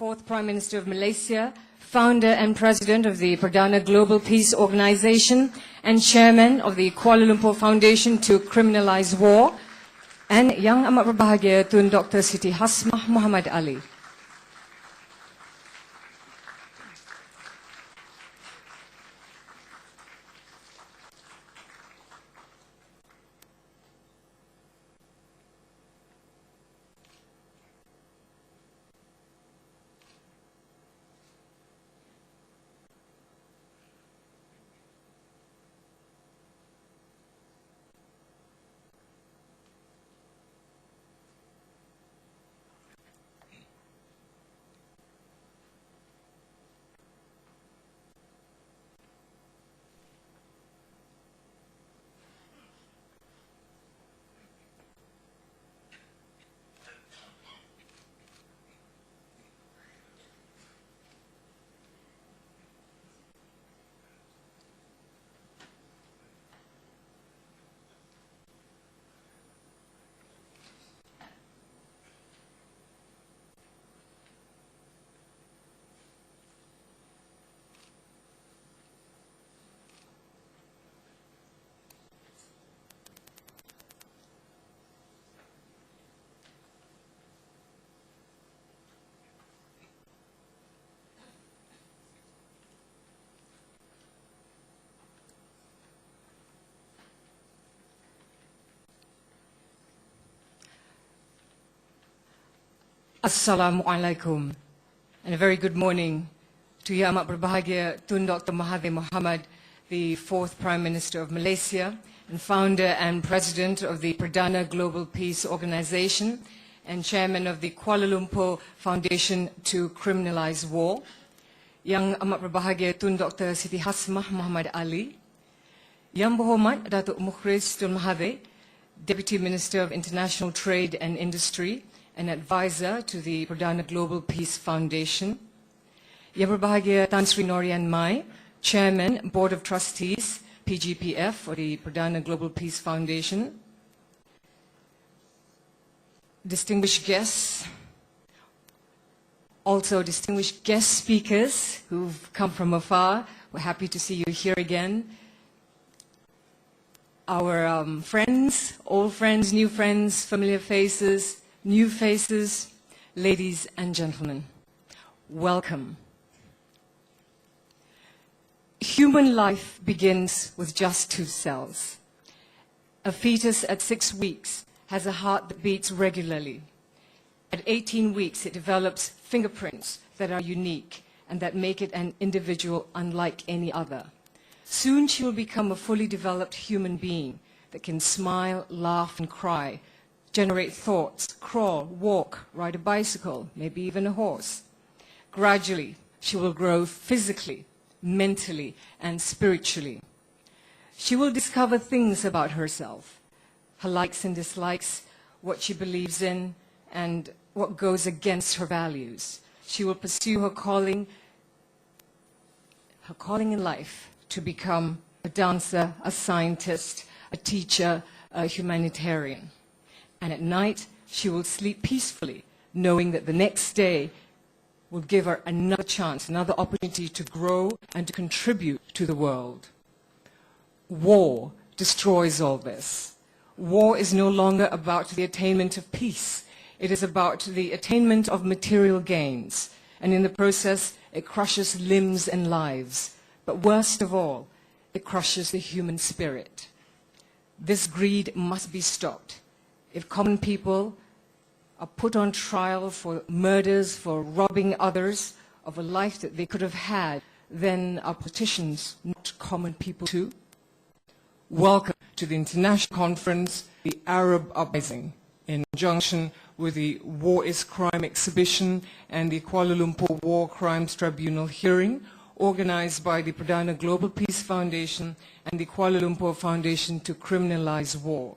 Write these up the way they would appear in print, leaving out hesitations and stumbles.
fourth Prime Minister of Malaysia, founder and president of the Perdana Global Peace Organization, and chairman of the Kuala Lumpur Foundation to Criminalize War, and Yang Amat Berbahagia Tun Dr. Siti Hasmah Muhammad Ali. Assalamualaikum, and a very good morning to Yang Amat Berbahagia Tun Dr. Mahathir Mohamad, the fourth Prime Minister of Malaysia and founder and president of the Perdana Global Peace Organization and chairman of the Kuala Lumpur Foundation to Criminalize War. Yang Amat Berbahagia Tun Dr. Siti Hasmah Muhammad Ali, Yang Berhormat Datuk Mukhriz Tun Mahathir, Deputy Minister of International Trade and Industry and advisor to the Perdana Global Peace Foundation. Yang Berbahagia Tan Sri Norian Mai, Chairman, Board of Trustees, PGPF, for the Perdana Global Peace Foundation. Distinguished guests, also distinguished guest speakers who've come from afar. We're happy to see you here again. Our friends, old friends, new friends, familiar faces, new faces, ladies and gentlemen, welcome. Human life begins with just 2 cells. A fetus at 6 weeks has a heart that beats regularly. At 18 weeks, it develops fingerprints that are unique and that make it an individual unlike any other. Soon she will become a fully developed human being that can smile, laugh, and cry, generate thoughts, crawl, walk, ride a bicycle, maybe even a horse. Gradually, she will grow physically, mentally, and spiritually. She will discover things about herself, her likes and dislikes, what she believes in, and what goes against her values. She will pursue her calling in life to become a dancer, a scientist, a teacher, a humanitarian. And at night, she will sleep peacefully, knowing that the next day will give her another chance, another opportunity to grow and to contribute to the world. War destroys all this. War is no longer about the attainment of peace. It is about the attainment of material gains. And in the process, it crushes limbs and lives. But worst of all, it crushes the human spirit. This greed must be stopped. If common people are put on trial for murders, for robbing others of a life that they could have had, then are politicians not common people too? Welcome to the international conference, the Arab Uprising, in conjunction with the War is Crime exhibition and the Kuala Lumpur War Crimes Tribunal hearing, organized by the Perdana Global Peace Foundation and the Kuala Lumpur Foundation to Criminalize War.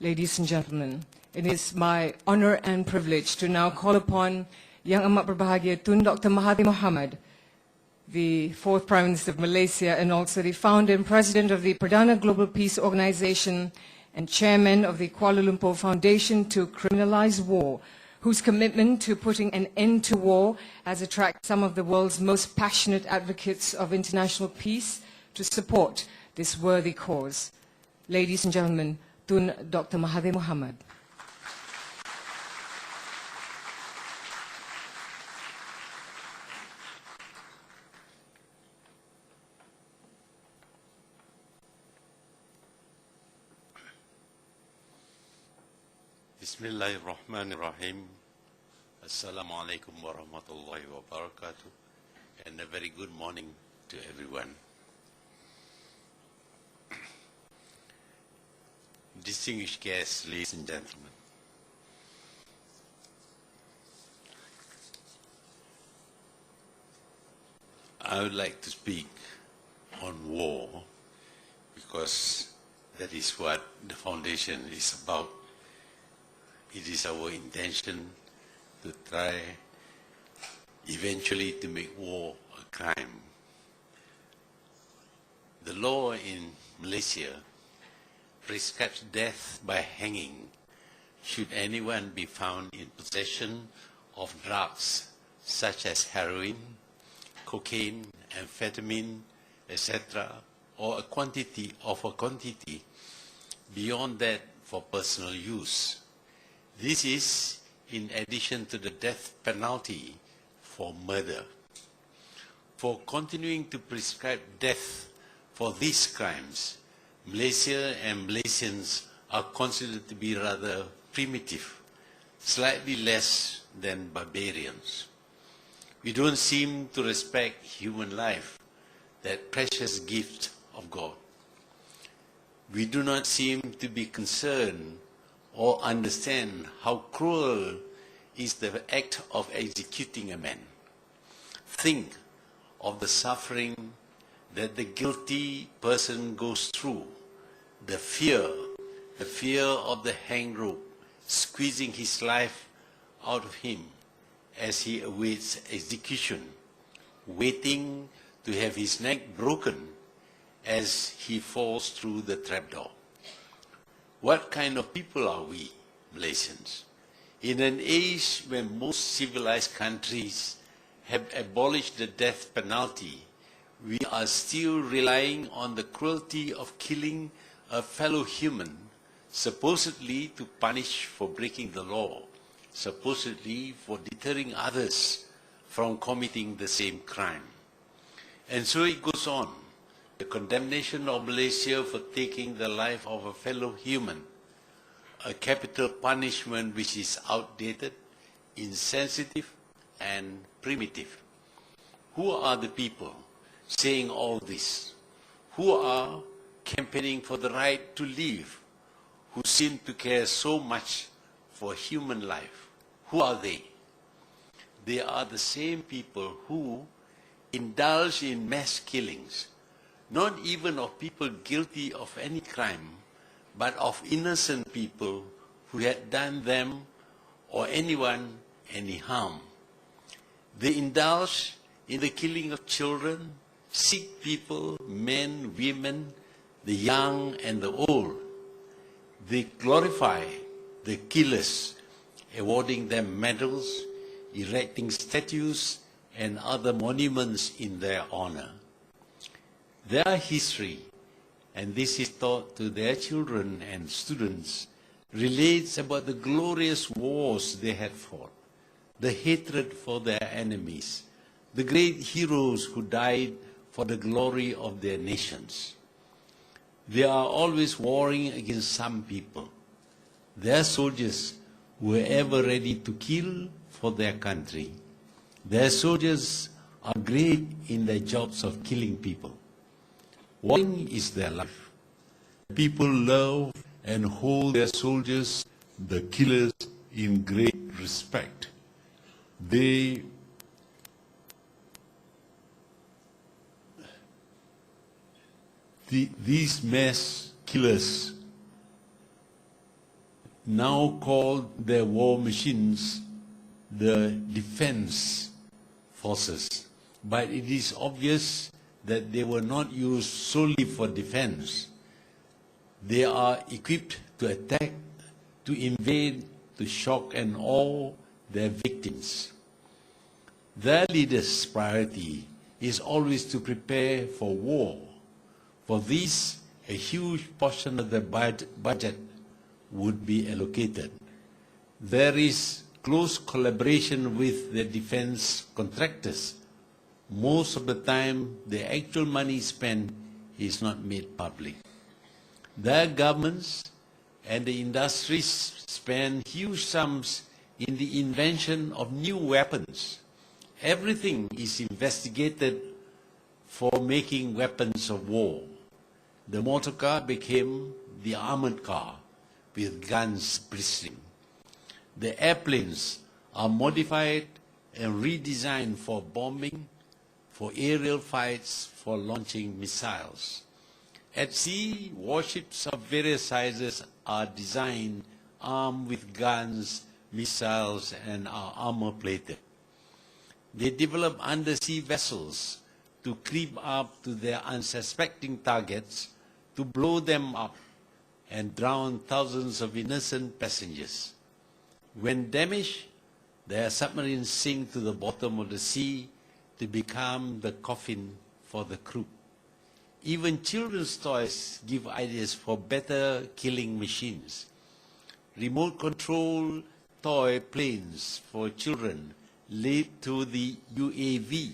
Ladies and gentlemen, it is my honor and privilege to now call upon Yang Amat Berbahagia Tun Dr. Mahathir Mohamad, the fourth Prime Minister of Malaysia and also the founder and president of the Perdana Global Peace Organization and chairman of the Kuala Lumpur Foundation to Criminalize War, whose commitment to putting an end to war has attracted some of the world's most passionate advocates of international peace to support this worthy cause. Ladies and gentlemen, Tun Dr. Mahathir Mohamad. Bismillahirrahmanirrahim. Assalamu alaikum wa rahmatullahi wa barakatuh. And a very good morning to everyone. Distinguished guests, ladies and gentlemen. I would like to speak on war because that is what the foundation is about. It is our intention to try eventually to make war a crime. The law in Malaysia prescribes death by hanging should anyone be found in possession of drugs such as heroin, cocaine, amphetamine, etc., or a quantity beyond that for personal use. This is in addition to the death penalty for murder. For continuing to prescribe death for these crimes, Malaysia and Malaysians are considered to be rather primitive, slightly less than barbarians. We don't seem to respect human life, that precious gift of God. We do not seem to be concerned or understand how cruel is the act of executing a man. Think of the suffering that the guilty person goes through, the fear of the hang rope squeezing his life out of him as he awaits execution, waiting to have his neck broken as he falls through the trapdoor. What kind of people are we, Malaysians? In an age when most civilized countries have abolished the death penalty, we are still relying on the cruelty of killing a fellow human, supposedly to punish for breaking the law, supposedly for deterring others from committing the same crime. And so it goes on. The condemnation of Malaysia for taking the life of a fellow human, a capital punishment which is outdated, insensitive, and primitive. Who are the people saying all this? Who are campaigning for the right to live? Who seem to care so much for human life? Who are they? They are the same people who indulge in mass killings, not even of people guilty of any crime, but of innocent people who had done them or anyone any harm. They indulge in the killing of children, sick people, men, women, the young and the old. They glorify the killers, awarding them medals, erecting statues and other monuments in their honor. Their history, and this is taught to their children and students, relates about the glorious wars they had fought, the hatred for their enemies, the great heroes who died for the glory of their nations. They are always warring against some people. Their soldiers were ever ready to kill for their country. Their soldiers are great in their jobs of killing people. Warring is their life. People love and hold their soldiers, the killers, in great respect. These mass killers now call their war machines the defense forces, but it is obvious that they were not used solely for defense. They are equipped to attack, to invade, to shock and awe, their victims. Their leaders' priority is always to prepare for war. For this, a huge portion of the budget would be allocated. There is close collaboration with the defense contractors. Most of the time, the actual money spent is not made public. Their governments and the industries spend huge sums in the invention of new weapons. Everything is investigated for making weapons of war. The motor car became the armored car with guns bristling. The airplanes are modified and redesigned for bombing, for aerial fights, for launching missiles. At sea, warships of various sizes are designed, armed with guns, missiles, and are armor-plated. They develop undersea vessels to creep up to their unsuspecting targets, to blow them up and drown thousands of innocent passengers. When damaged, their submarines sink to the bottom of the sea to become the coffin for the crew. Even children's toys give ideas for better killing machines. Remote control toy planes for children lead to the UAV,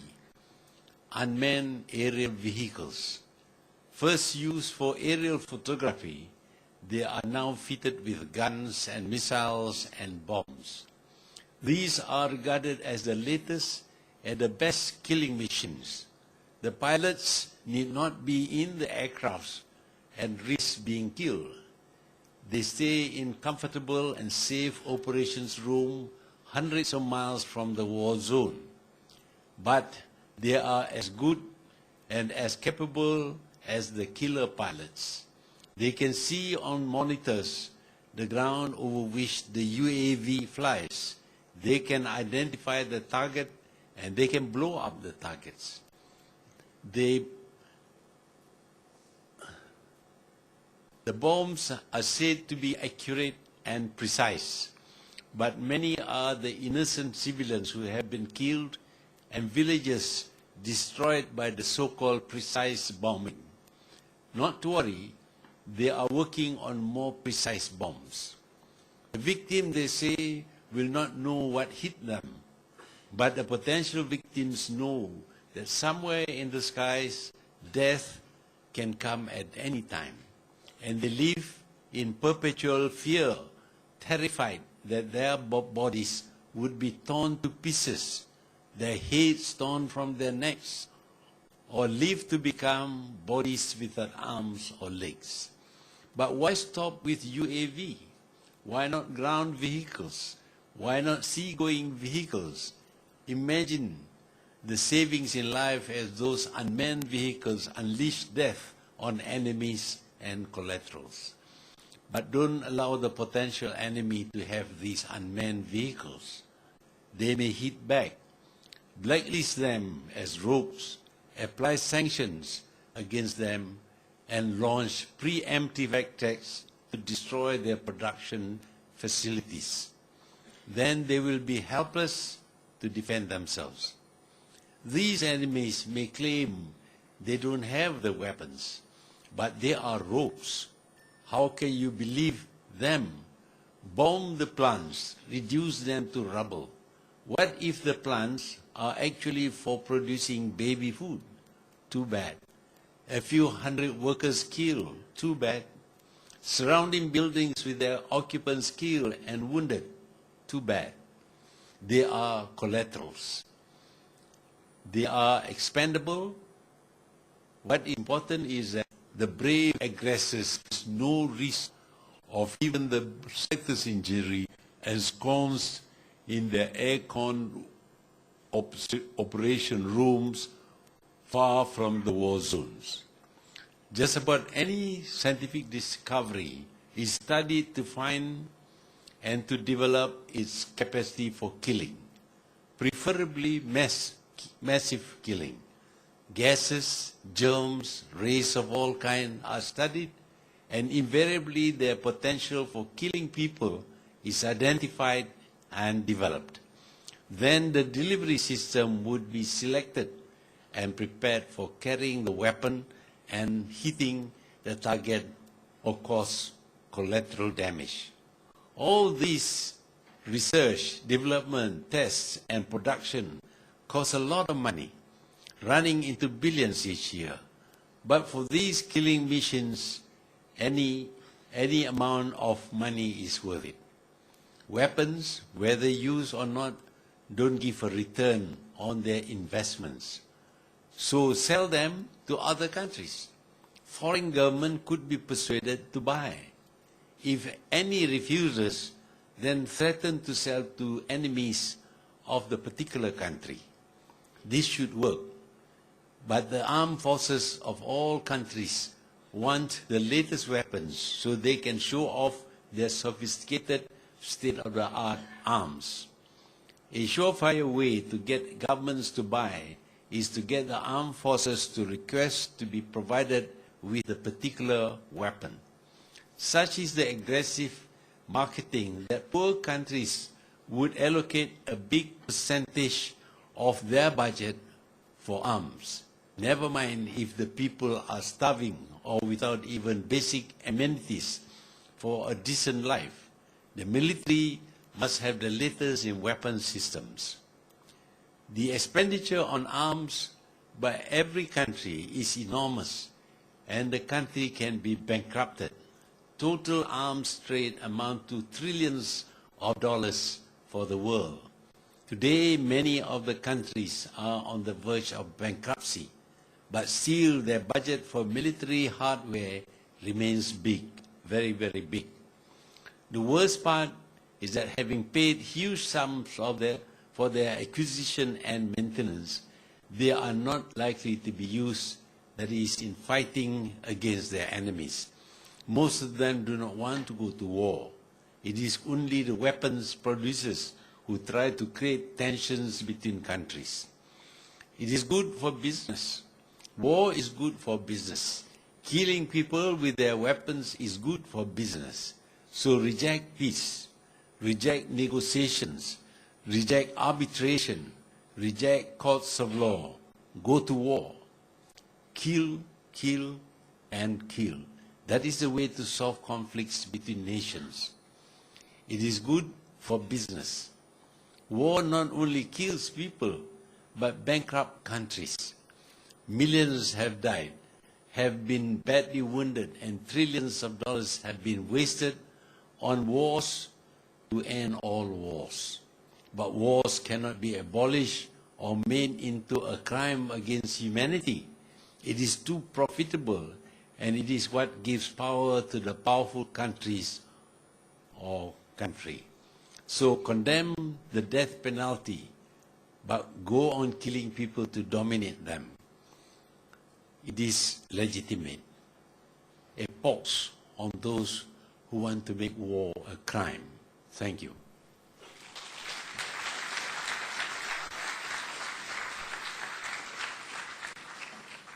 unmanned aerial vehicles. First used for aerial photography, they are now fitted with guns and missiles and bombs. These are regarded as the latest and the best killing machines. The pilots need not be in the aircrafts and risk being killed. They stay in comfortable and safe operations room hundreds of miles from the war zone. But they are as good and as capable as the killer pilots. They can see on monitors the ground over which the UAV flies. They can identify the target and they can blow up the targets. The bombs are said to be accurate and precise, but many are the innocent civilians who have been killed and villages destroyed by the so-called precise bombing. Not to worry, they are working on more precise bombs. The victim, they say, will not know what hit them, but the potential victims know that somewhere in the skies, death can come at any time. And they live in perpetual fear, terrified that their bodies would be torn to pieces, their heads torn from their necks, or live to become bodies without arms or legs. But why stop with UAV? Why not ground vehicles? Why not sea-going vehicles? Imagine the savings in life as those unmanned vehicles unleash death on enemies and collaterals. But don't allow the potential enemy to have these unmanned vehicles. They may hit back. Blacklist them as rogues, apply sanctions against them, and launch preemptive attacks to destroy their production facilities. Then they will be helpless to defend themselves. These enemies may claim they don't have the weapons, but they are rogues. How can you believe them? Bomb the plants, reduce them to rubble. What if the plants are actually for producing baby food? Too bad. A few hundred workers killed, too bad. Surrounding buildings with their occupants killed and wounded, too bad. They are collaterals. They are expendable. What is important is that the brave aggressors face no risk of even the slightest injury ensconced in their air-con operation rooms far from the war zones. Just about any scientific discovery is studied to find and to develop its capacity for killing, preferably massive killing. Gases, germs, rays of all kinds are studied, and invariably their potential for killing people is identified and developed. then the delivery system would be selected and prepared for carrying the weapon and hitting the target or cause collateral damage. All these research, development, tests, and production cost a lot of money, running into billions each year. But for these killing missions, any amount of money is worth it. Weapons, whether used or not, don't give a return on their investments. So sell them to other countries. Foreign government could be persuaded to buy. If any refuses, then threaten to sell to enemies of the particular country. This should work. But the armed forces of all countries want the latest weapons so they can show off their sophisticated state-of-the-art arms. A surefire way to get governments to buy is to get the armed forces to request to be provided with a particular weapon. Such is the aggressive marketing that poor countries would allocate a big percentage of their budget for arms. Never mind if the people are starving or without even basic amenities for a decent life. The military must have the latest in weapon systems. The expenditure on arms by every country is enormous, and the country can be bankrupted. Total arms trade amount to trillions of dollars for the world. Today, many of the countries are on the verge of bankruptcy, but still their budget for military hardware remains big, very, very big. The worst part is that having paid huge sums for their acquisition and maintenance, they are not likely to be used, that is, in fighting against their enemies. Most of them do not want to go to war. It is only the weapons producers who try to create tensions between countries. It is good for business. War is good for business. Killing people with their weapons is good for business. So reject peace, reject negotiations, reject arbitration, reject courts of law, go to war. Kill, kill, and kill. That is the way to solve conflicts between nations. It is good for business. War not only kills people, but bankrupt countries. Millions have died, have been badly wounded, and trillions of dollars have been wasted on wars to end all wars. But wars cannot be abolished or made into a crime against humanity. It is too profitable, and it is what gives power to the powerful countries or country. So condemn the death penalty, but go on killing people to dominate them. It is legitimate. A pox on those who want to make war a crime. Thank you.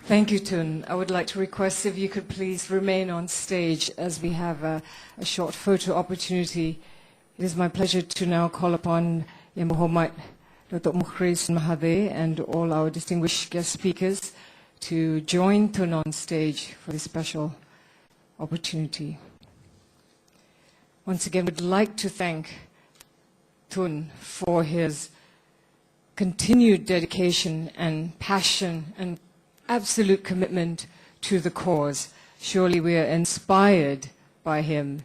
Thank you, Tun. I would like to request if you could please remain on stage as we have a short photo opportunity. It is my pleasure to now call upon Mohamad, Datuk Mukhriz and Mahathir, and all our distinguished guest speakers to join Tun on stage for this special opportunity. Once again, we'd like to thank Tun for his continued dedication and passion and absolute commitment to the cause. Surely we are inspired by him,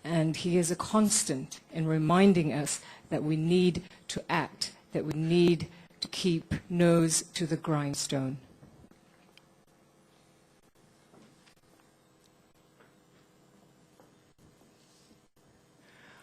and he is a constant in reminding us that we need to act, that we need to keep nose to the grindstone.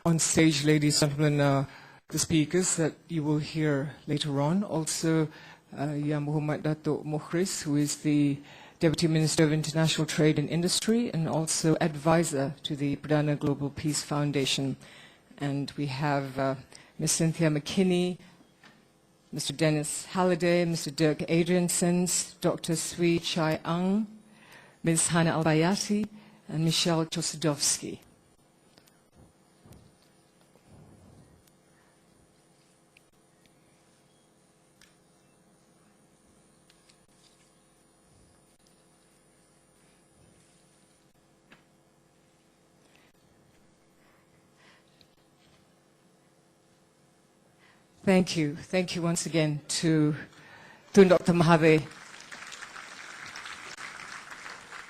On stage, ladies and gentlemen, the speakers that you will hear later on. Also, Muhammad Datuk Mukhriz, who is the Deputy Minister of International Trade and Industry and also advisor to the Perdana Global Peace Foundation. And we have Ms. Cynthia McKinney, Mr. Denis Halliday, Mr. Dirk Adriansens, Dr. Sui Chai Ang, Ms. Hannah Albayati, and Michelle Chosidovsky. Thank you. Thank you once again to Dr. Mahathir.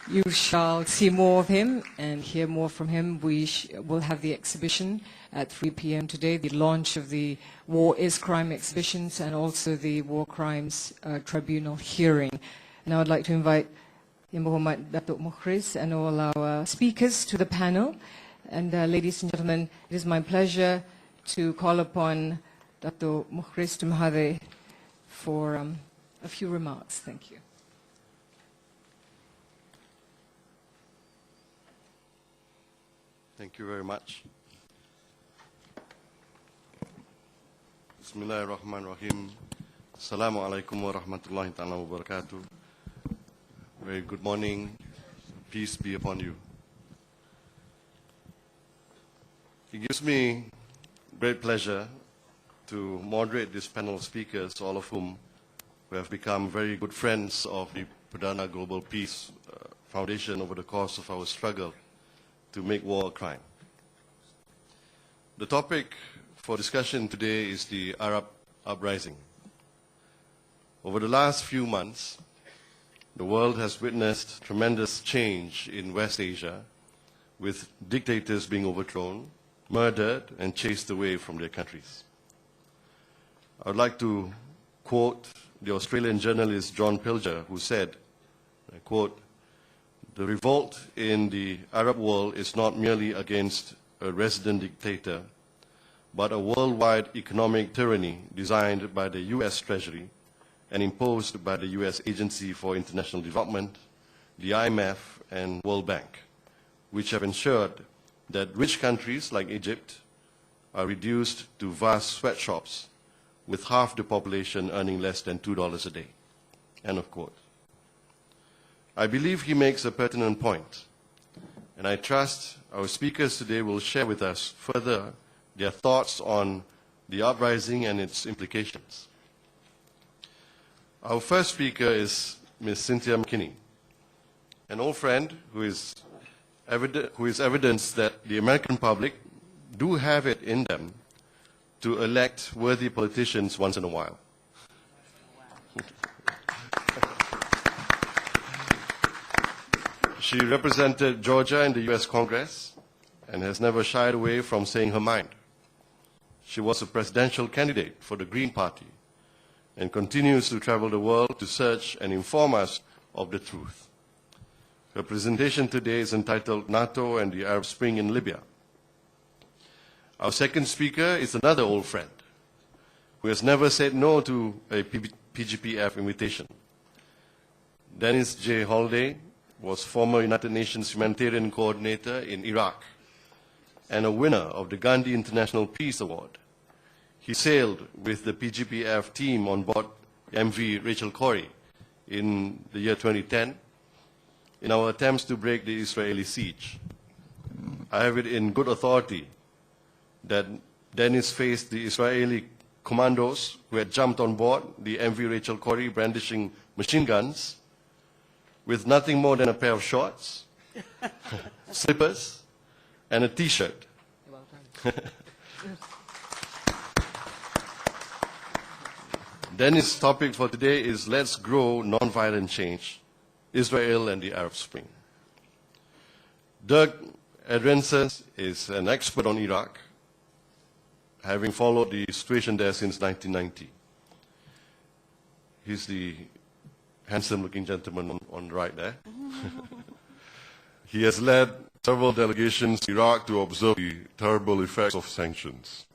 You shall see more of him and hear more from him. We will have the exhibition at 3 p.m. today, the launch of the War is Crime exhibitions and also the War Crimes Tribunal hearing. Now I'd like to invite Mohamad, Datuk Mukhriz and all our speakers to the panel. And ladies and gentlemen, it is my pleasure to call upon Datuk Mukhriz Mahathir for a few remarks. Thank you. Thank you very much. Bismillahirrahmanirrahim. Assalamu alaikum wa rahmatullahi ta'ala wa barakatuh. Very good morning. Peace be upon you. It gives me great pleasure to moderate this panel of speakers, all of whom have become very good friends of the Perdana Global Peace Foundation over the course of our struggle to make war a crime. The topic for discussion today is the Arab Uprising. Over the last few months, the world has witnessed tremendous change in West Asia, with dictators being overthrown, murdered, and chased away from their countries. I would like to quote the Australian journalist John Pilger, who said, I quote, "The revolt in the Arab world is not merely against a resident dictator, but a worldwide economic tyranny designed by the US Treasury and imposed by the US Agency for International Development, the IMF, and World Bank, which have ensured that rich countries like Egypt are reduced to vast sweatshops with half the population earning less than $2 a day." End of quote. I believe he makes a pertinent point, and I trust our speakers today will share with us further their thoughts on the uprising and its implications. Our first speaker is Ms. Cynthia McKinney, an old friend who is evidence that the American public do have it in them to elect worthy politicians once in a while. She represented Georgia in the US Congress and has never shied away from saying her mind. She was a presidential candidate for the Green Party and continues to travel the world to search and inform us of the truth. Her presentation today is entitled NATO and the Arab Spring in Libya. Our second speaker is another old friend who has never said no to a PGPF invitation. Denis Halliday was former United Nations humanitarian coordinator in Iraq and a winner of the Gandhi International Peace Award. He sailed with the PGPF team on board MV Rachel Corrie in the year 2010 in our attempts to break the Israeli siege. I have it in good authority that Denis faced the Israeli commandos who had jumped on board the MV Rachel Corrie brandishing machine guns with nothing more than a pair of shorts, slippers, and a T-shirt. Denis' topic for today is Let's Grow Nonviolent Change, Israel and the Arab Spring. Dirk Adrenses is an expert on Iraq, having followed the situation there since 1990. He's the handsome-looking gentleman on the right there. He has led several delegations to Iraq to observe the terrible effects of sanctions.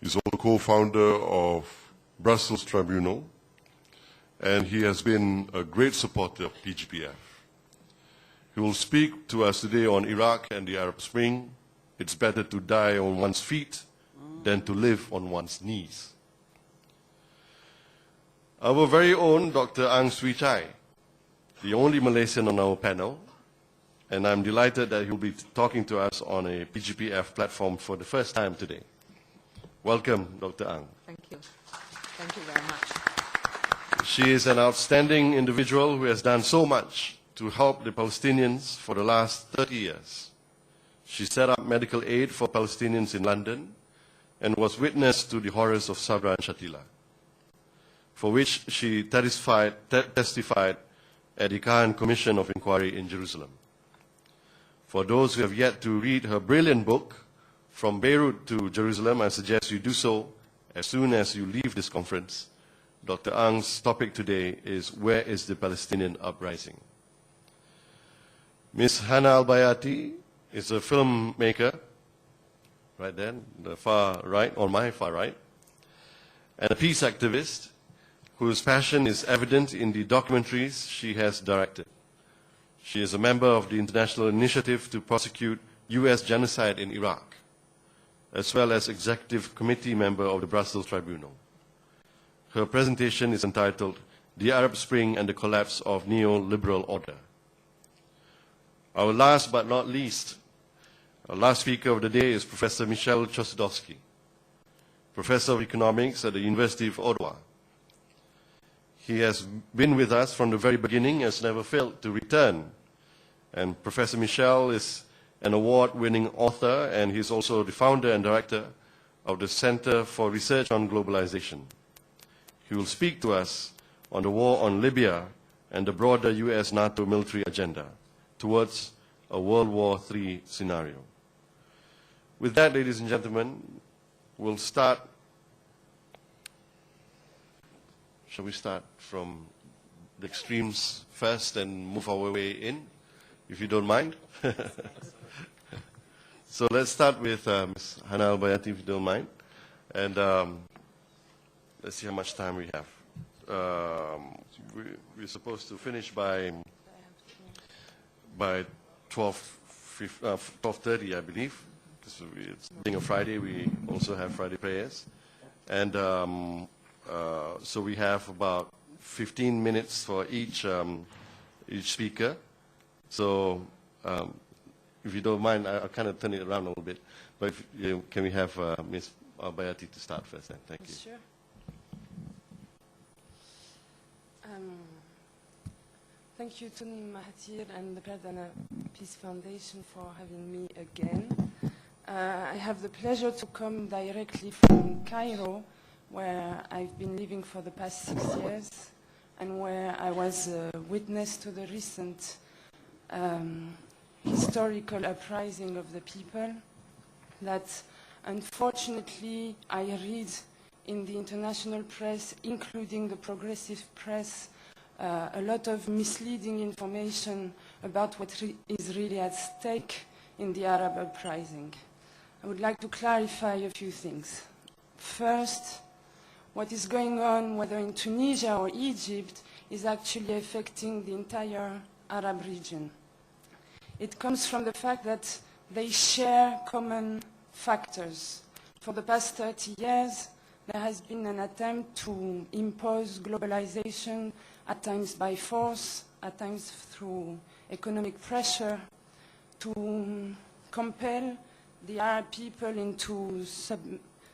He's also co-founder of Brussels Tribunal, and he has been a great supporter of PGPF. He will speak to us today on Iraq and the Arab Spring. It's better to die on one's feet than to live on one's knees. Our very own Dr. Ang Swee Chai, the only Malaysian on our panel, and I'm delighted that he'll be talking to us on a PGPF platform for the first time today. Welcome, Dr. Ang. Thank you. Thank you very much. She is an outstanding individual who has done so much to help the Palestinians for the last 30 years. She set up medical aid for Palestinians in London, and was witness to the horrors of Sabra and Shatila, for which she testified at the Khan Commission of Inquiry in Jerusalem. For those who have yet to read her brilliant book, From Beirut to Jerusalem, I suggest you do so as soon as you leave this conference. Dr. Ang's topic today is, Where is the Palestinian Uprising? Ms. Hannah Al-Bayati is a filmmaker, right there, the far right, or my far right, and a peace activist whose passion is evident in the documentaries she has directed. She is a member of the International Initiative to Prosecute U.S. Genocide in Iraq, as well as executive committee member of the Brussels Tribunal. Her presentation is entitled, The Arab Spring and the Collapse of Neoliberal Order. Our last but not least, our last speaker of the day is Professor Michel Chossudovsky, Professor of Economics at the University of Ottawa. He has been with us from the very beginning, has never failed to return. And Professor Michel is an award-winning author, and he's also the founder and director of the Center for Research on Globalization. He will speak to us on the war on Libya and the broader US-NATO military agenda towards a World War III scenario. With that, ladies and gentlemen, we'll start. Shall we start from the extremes first and move our way in, if you don't mind? So let's start with Ms. Hannah Al-Bayati, if you don't mind. And let's see how much time we have. We're supposed to finish by 12:30, I believe. Because it's being a Friday, we also have Friday prayers. And so we have about 15 minutes for each speaker. So if you don't mind, I'll kind of turn it around a little bit. But can we have Ms. Al-Bayati to start first then? Thank you. Sure. Thank you to Mahathir and the Perdana Peace Foundation for having me again. I have the pleasure to come directly from Cairo, where I've been living for the past 6 years, and where I was a witness to the recent historical uprising of the people that, unfortunately, I read in the international press, including the progressive press, a lot of misleading information about what is really at stake in the Arab Uprising. I would like to clarify a few things. First, what is going on, whether in Tunisia or Egypt, is actually affecting the entire Arab region. It comes from the fact that they share common factors. For the past 30 years, there has been an attempt to impose globalization, at times by force, at times through economic pressure, to compel the Arab people into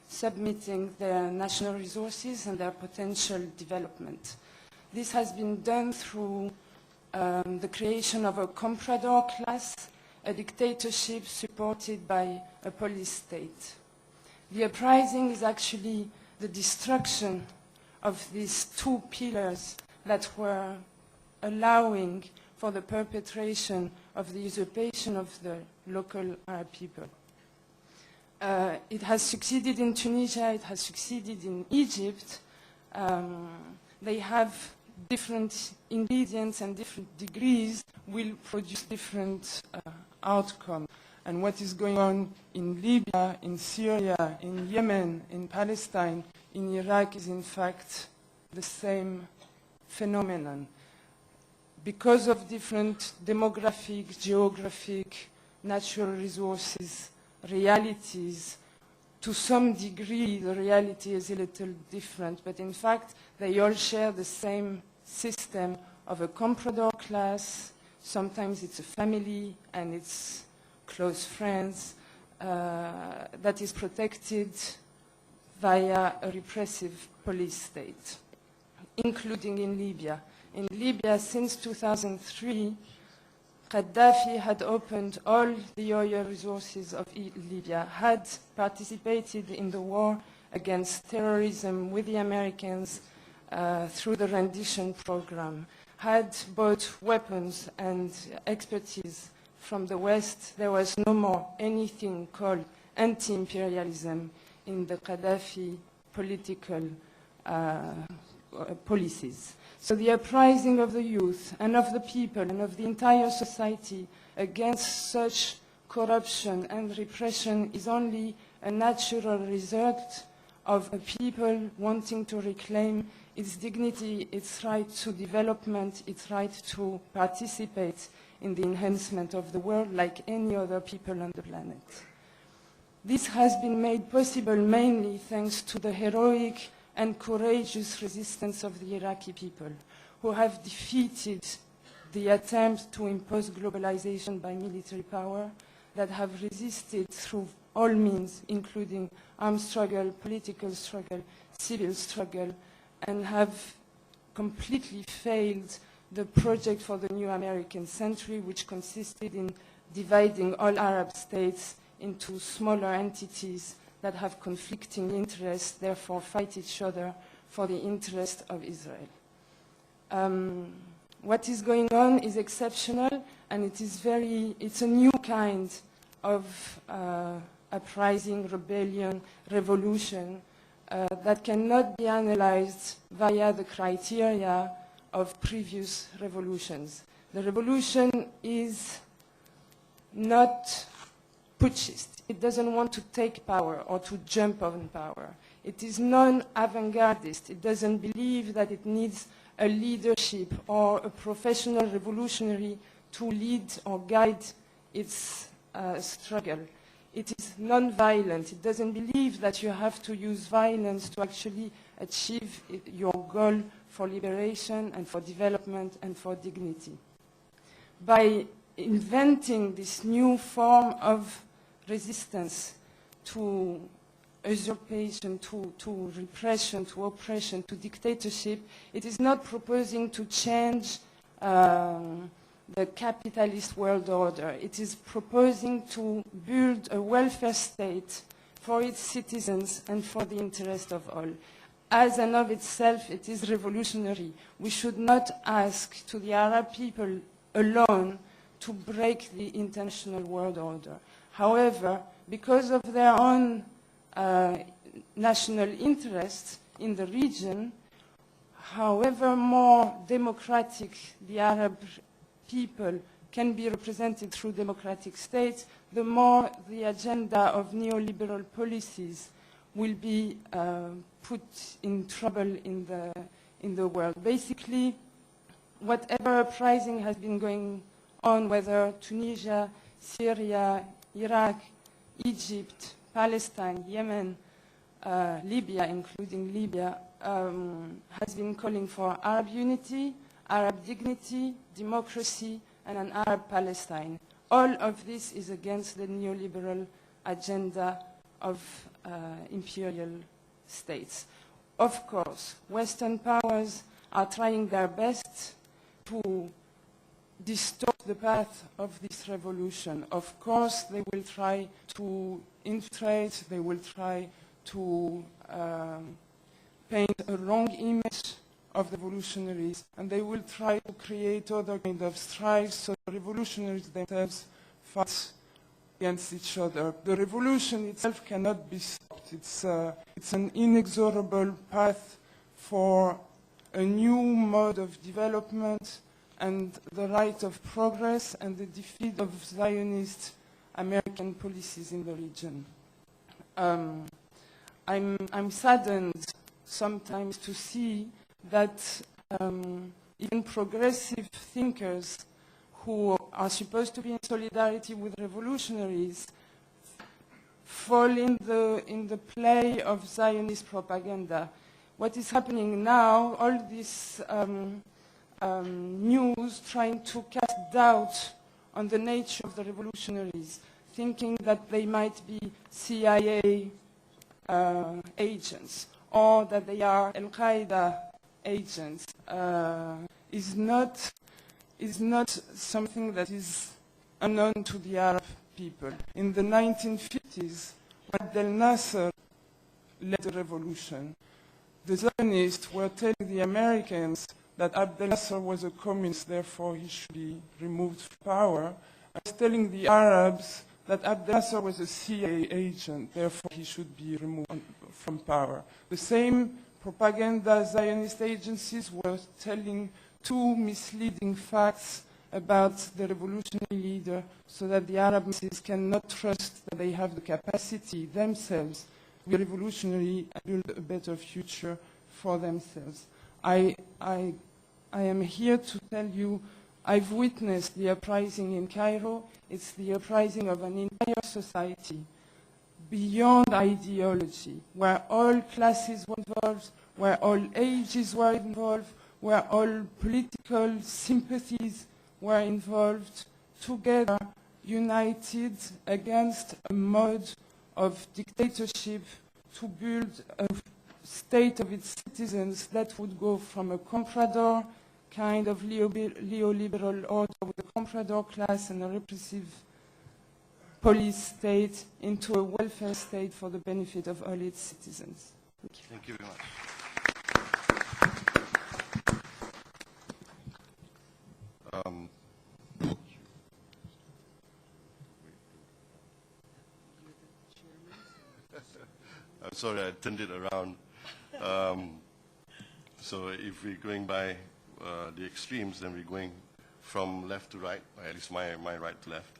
submitting their national resources and their potential development. This has been done through the creation of a comprador class, a dictatorship supported by a police state. The uprising is actually the destruction of these two pillars that were allowing for the perpetration of the usurpation of the local Arab people. It has succeeded in Tunisia, it has succeeded in Egypt. They have different ingredients and different degrees will produce different outcomes. And what is going on in Libya, in Syria, in Yemen, in Palestine, in Iraq is in fact the same phenomenon. Because of different demographic, geographic, natural resources, realities, to some degree the reality is a little different, but in fact they all share the same system of a comprador class. Sometimes it's a family and it's close friends that is protected via a repressive police state, including in Libya. In Libya, since 2003, Gaddafi had opened all the oil resources of Libya, had participated in the war against terrorism with the Americans through the rendition program, had bought weapons and expertise from the West. There was no more anything called anti-imperialism in the Gaddafi political policies. So the uprising of the youth and of the people and of the entire society against such corruption and repression is only a natural result of a people wanting to reclaim its dignity, its right to development, its right to participate in the enhancement of the world like any other people on the planet. This has been made possible mainly thanks to the heroic and courageous resistance of the Iraqi people, who have defeated the attempt to impose globalization by military power, that have resisted through all means, including armed struggle, political struggle, civil struggle, and have completely failed the project for the new American century, which consisted in dividing all Arab states into smaller entities that have conflicting interests, therefore fight each other for the interest of Israel. What is going on is exceptional, and it's a new kind of uprising, rebellion, revolution that cannot be analyzed via the criteria of previous revolutions. The revolution is not putschist. It doesn't want to take power or to jump on power. It is non-avant-gardist. It doesn't believe that it needs a leadership or a professional revolutionary to lead or guide its struggle. It is non-violent. It doesn't believe that you have to use violence to actually achieve your goal for liberation and for development and for dignity. By inventing this new form of resistance to usurpation, to repression, to oppression, to dictatorship, it is not proposing to change the capitalist world order. It is proposing to build a welfare state for its citizens and for the interest of all. As and of itself, it is revolutionary. We should not ask to the Arab people alone to break the international world order. However, because of their own national interests in the region, however more democratic the Arab people can be represented through democratic states, the more the agenda of neoliberal policies will be put in trouble in the world. Basically, whatever uprising has been going on, whether Tunisia, Syria, Iraq, Egypt, Palestine, Yemen, Libya, including Libya, has been calling for Arab unity, Arab dignity, democracy, and an Arab Palestine. All of this is against the neoliberal agenda of imperial states. Of course, Western powers are trying their best to distort the path of this revolution. Of course, they will try to infiltrate, they will try to paint a wrong image of the revolutionaries, and they will try to create other kind of strifes so the revolutionaries themselves fight against each other. The revolution itself cannot be stopped. It's an inexorable path for a new mode of development and the right of progress and the defeat of Zionist American policies in the region. I'm saddened sometimes to see that even progressive thinkers who are supposed to be in solidarity with revolutionaries fall in the play of Zionist propaganda. What is happening now, all this news trying to cast doubt on the nature of the revolutionaries, thinking that they might be CIA agents or that they are Al-Qaeda agents, is is not something that is unknown to the Arab people. In the 1950s, when Abdel Nasser led the revolution, the Zionists were telling the Americans that Abdel Nasser was a communist, therefore he should be removed from power. I was telling the Arabs that Abdel Nasser was a CIA agent, therefore he should be removed from power. The same propaganda Zionist agencies were telling two misleading facts about the revolutionary leader so that the Arab masses cannot trust that they have the capacity themselves to be revolutionary and build a better future for themselves. I am here to tell you I've witnessed the uprising in Cairo. It's the uprising of an entire society beyond ideology, where all classes were involved, where all ages were involved, where all political sympathies were involved, together, united against a mode of dictatorship to build a state of its citizens that would go from a comprador kind of neoliberal order with a comprador class and a repressive police state into a welfare state for the benefit of all its citizens. Thank you. Thank you very much. I'm sorry, I turned it around. So if we're going by the extremes, then we're going from left to right, or at least my right to left.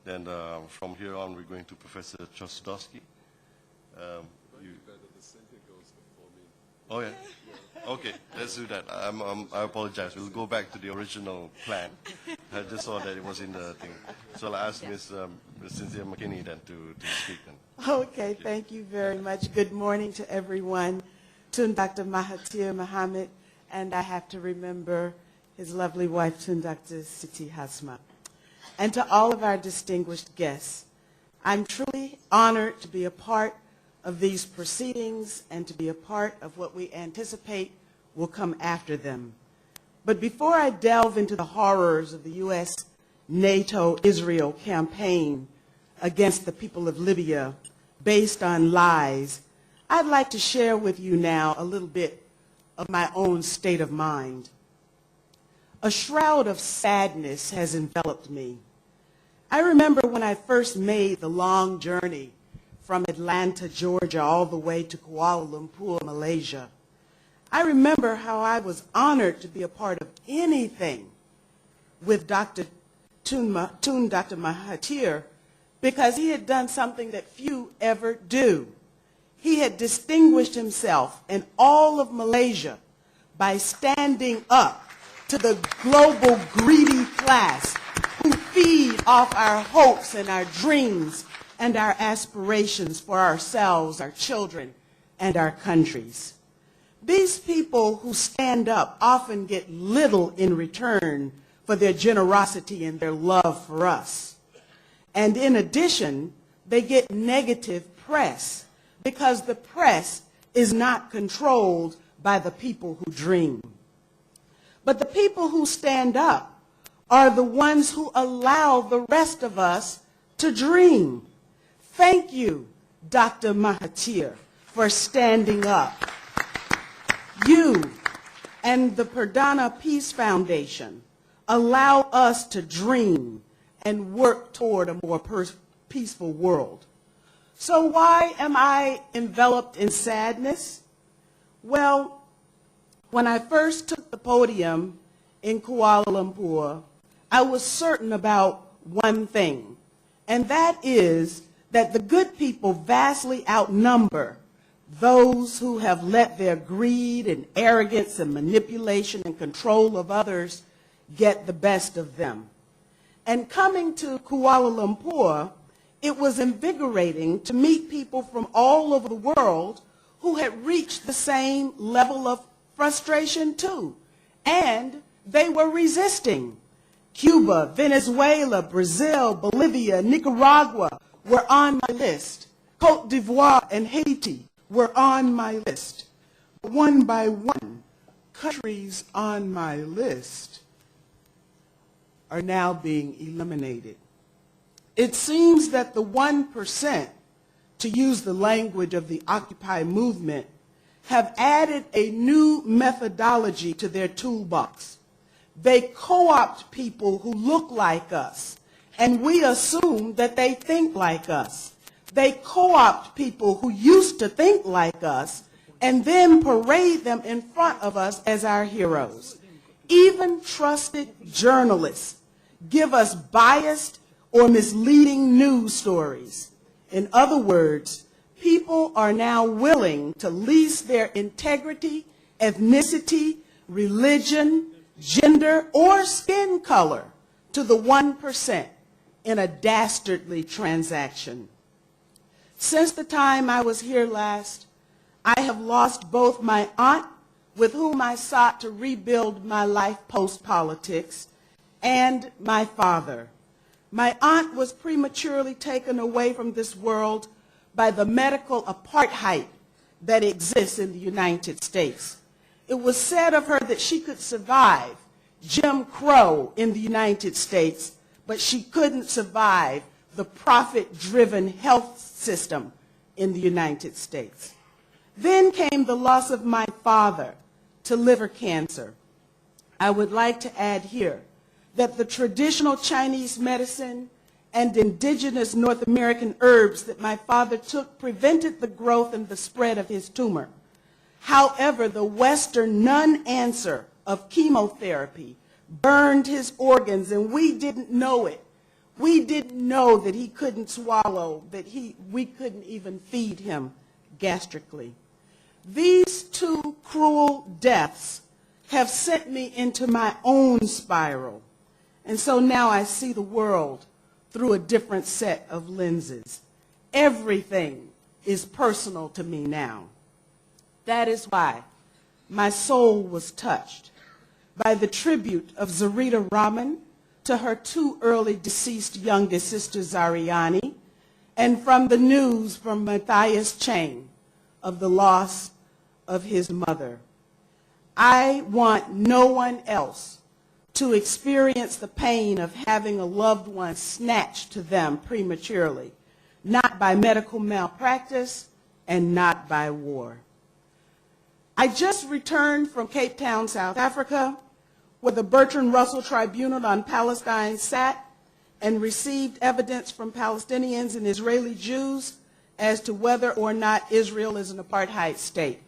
Then from here on, we're going to Professor Chostowski. Oh, yeah? Okay, let's do that. I apologize. We'll go back to the original plan. I just saw that it was in the thing. So I'll ask Ms. Cynthia McKinney then to speak then. Okay, thank you very much. Good morning to everyone. Tun Dr. Mahathir Mohamad, and I have to remember his lovely wife, Tun Dr. Siti Hasma. And to all of our distinguished guests, I'm truly honored to be a part of these proceedings and to be a part of what we anticipate will come after them. But before I delve into the horrors of the U.S. NATO-Israel campaign against the people of Libya based on lies, I'd like to share with you now a little bit of my own state of mind. A shroud of sadness has enveloped me. I remember when I first made the long journey from Atlanta, Georgia, all the way to Kuala Lumpur, Malaysia. I remember how I was honored to be a part of anything with Dr. Dr. Mahathir, because he had done something that few ever do. He had distinguished himself in all of Malaysia by standing up to the global greedy class who feed off our hopes and our dreams and our aspirations for ourselves, our children, and our countries. These people who stand up often get little in return for their generosity and their love for us. And in addition, they get negative press because the press is not controlled by the people who dream. But the people who stand up are the ones who allow the rest of us to dream. Thank you, Dr. Mahathir, for standing up. You and the Perdana Peace Foundation allow us to dream and work toward a more peaceful world. So why am I enveloped in sadness? Well, when I first took the podium in Kuala Lumpur, I was certain about one thing, and that is that the good people vastly outnumber those who have let their greed and arrogance and manipulation and control of others get the best of them. And coming to Kuala Lumpur, it was invigorating to meet people from all over the world who had reached the same level of frustration too, and they were resisting. Cuba, Venezuela, Brazil, Bolivia, Nicaragua were on my list. Cote d'Ivoire and Haiti were on my list. One by one, countries on my list are now being eliminated. It seems that the 1%, to use the language of the Occupy movement, have added a new methodology to their toolbox. They co-opt people who look like us, and we assume that they think like us. They co-opt people who used to think like us, and then parade them in front of us as our heroes. Even trusted journalists give us biased or misleading news stories. In other words, people are now willing to lease their integrity, ethnicity, religion, gender, or skin color to the 1% in a dastardly transaction. Since the time I was here last, I have lost both my aunt, with whom I sought to rebuild my life post-politics, and my father. My aunt was prematurely taken away from this world by the medical apartheid that exists in the United States. It was said of her that she could survive Jim Crow in the United States, but she couldn't survive the profit-driven health system in the United States. Then came the loss of my father to liver cancer. I would like to add here that the traditional Chinese medicine and indigenous North American herbs that my father took prevented the growth and the spread of his tumor. However, the Western non-answer of chemotherapy burned his organs, and we didn't know it. We didn't know that he couldn't swallow, that we couldn't even feed him gastrically. These two cruel deaths have sent me into my own spiral. And so now I see the world through a different set of lenses. Everything is personal to me now. That is why my soul was touched by the tribute of Zarita Rahman to her two early deceased youngest sisters, Ariani, and from the news from Matthias Chang of the loss of his mother. I want no one else to experience the pain of having a loved one snatched to them prematurely, not by medical malpractice and not by war. I just returned from Cape Town, South Africa, where the Bertrand Russell Tribunal on Palestine sat and received evidence from Palestinians and Israeli Jews as to whether or not Israel is an apartheid state.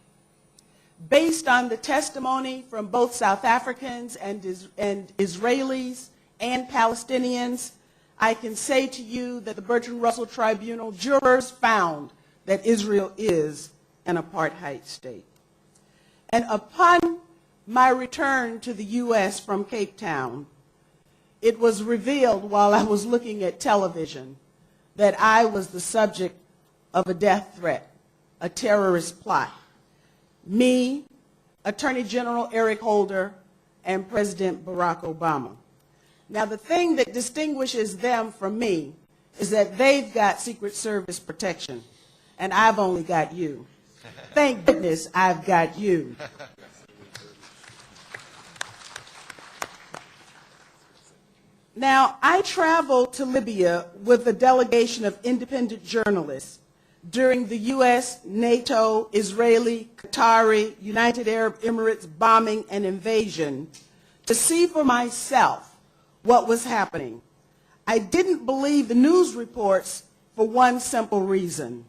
Based on the testimony from both South Africans and Israelis and Palestinians, I can say to you that the Bertrand Russell Tribunal jurors found that Israel is an apartheid state. And upon my return to the U.S. from Cape Town, it was revealed while I was looking at television that I was the subject of a death threat, a terrorist plot. Me, Attorney General Eric Holder, and President Barack Obama. Now, the thing that distinguishes them from me is that they've got Secret Service protection, and I've only got you. Thank goodness I've got you. Now, I traveled to Libya with a delegation of independent journalists during the U.S., NATO, Israeli, Qatari, United Arab Emirates bombing and invasion to see for myself what was happening. I didn't believe the news reports for one simple reason.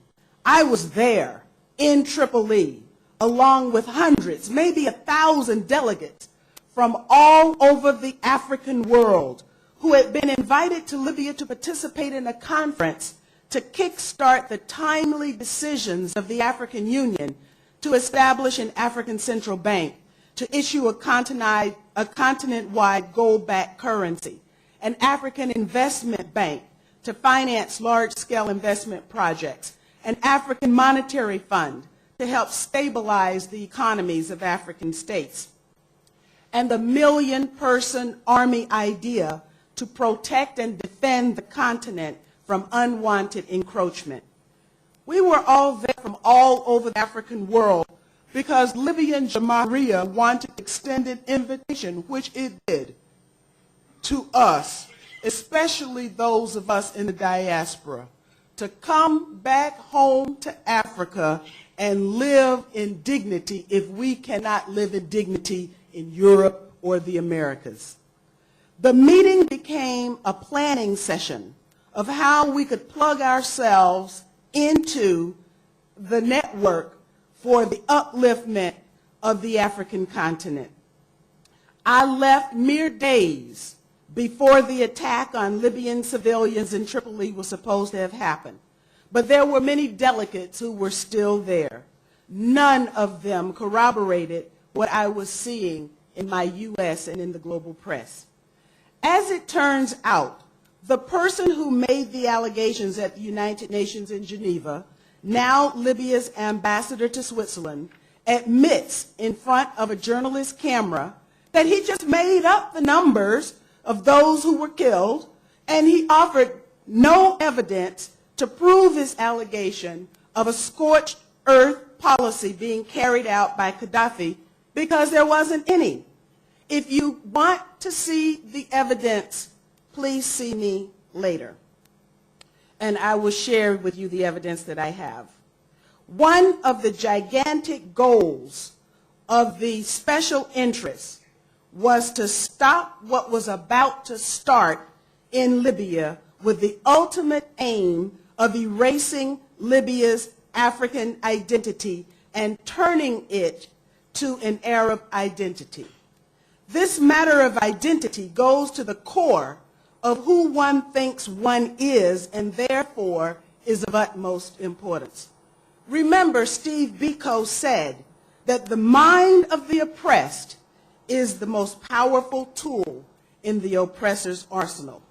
I was there in Tripoli along with hundreds, maybe 1,000 delegates from all over the African world who had been invited to Libya to participate in a conference to kickstart the timely decisions of the African Union to establish an African central bank, to issue a continent-wide gold-backed currency, an African investment bank to finance large-scale investment projects, an African monetary fund to help stabilize the economies of African states, and the million-person army idea to protect and defend the continent from unwanted encroachment. We were all there from all over the African world because Libyan Jamahiriya wanted extended invitation, which it did. to us, especially those of us in the diaspora, to come back home to Africa and live in dignity if we cannot live in dignity in Europe or the Americas. The meeting became a planning session of how we could plug ourselves into the network for the upliftment of the African continent. I left mere days before the attack on Libyan civilians in Tripoli was supposed to have happened. But there were many delegates who were still there. None of them corroborated what I was seeing in my U.S. and in the global press. As it turns out, the person who made the allegations at the United Nations in Geneva, now Libya's ambassador to Switzerland, admits in front of a journalist camera that he just made up the numbers of those who were killed, and he offered no evidence to prove his allegation of a scorched earth policy being carried out by Gaddafi because there wasn't any. If you want to see the evidence, please see me later, and I will share with you the evidence that I have. One of the gigantic goals of the special interests was to stop what was about to start in Libya with the ultimate aim of erasing Libya's African identity and turning it to an Arab identity. This matter of identity goes to the core of who one thinks one is and therefore is of utmost importance. Remember, Steve Biko said that the mind of the oppressed is the most powerful tool in the oppressor's arsenal.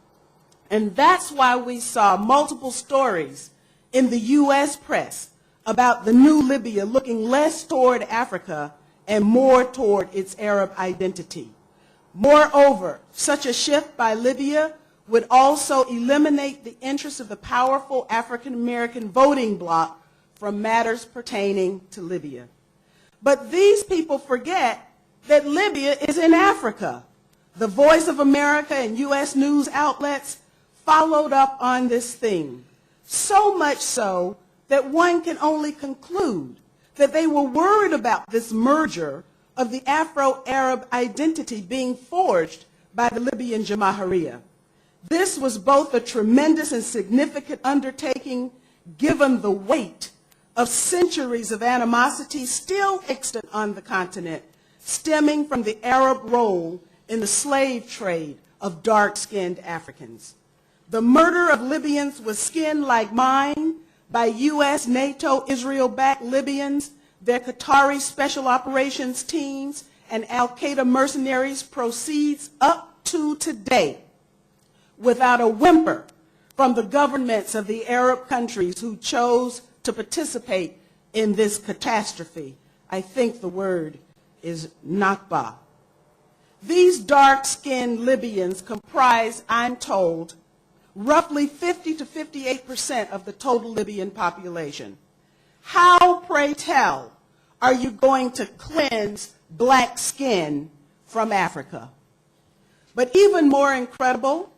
And that's why we saw multiple stories in the U.S. press about the new Libya looking less toward Africa and more toward its Arab identity. Moreover, such a shift by Libya would also eliminate the interests of the powerful African-American voting bloc from matters pertaining to Libya. But these people forget that Libya is in Africa. The Voice of America and U.S. news outlets followed up on this theme, so much so that one can only conclude that they were worried about this merger of the Afro-Arab identity being forged by the Libyan Jamahiriya. This was both a tremendous and significant undertaking given the weight of centuries of animosity still extant on the continent, stemming from the Arab role in the slave trade of dark-skinned Africans. The murder of Libyans with skin like mine by U.S., NATO, Israel-backed Libyans, their Qatari special operations teams, and al-Qaeda mercenaries proceeds up to today without a whimper from the governments of the Arab countries who chose to participate in this catastrophe. I think the word is Nakba. These dark-skinned Libyans comprise, I'm told, roughly 50 to 58% of the total Libyan population. How, pray tell, are you going to cleanse black skin from Africa? But even more incredible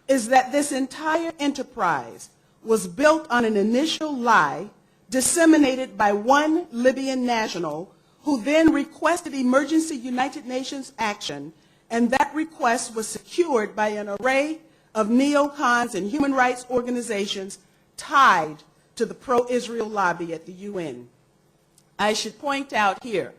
is that this entire enterprise was built on an initial lie disseminated by one Libyan national who then requested emergency United Nations action, and that request was secured by an array of neocons and human rights organizations tied to the pro-Israel lobby at the UN. I should point out here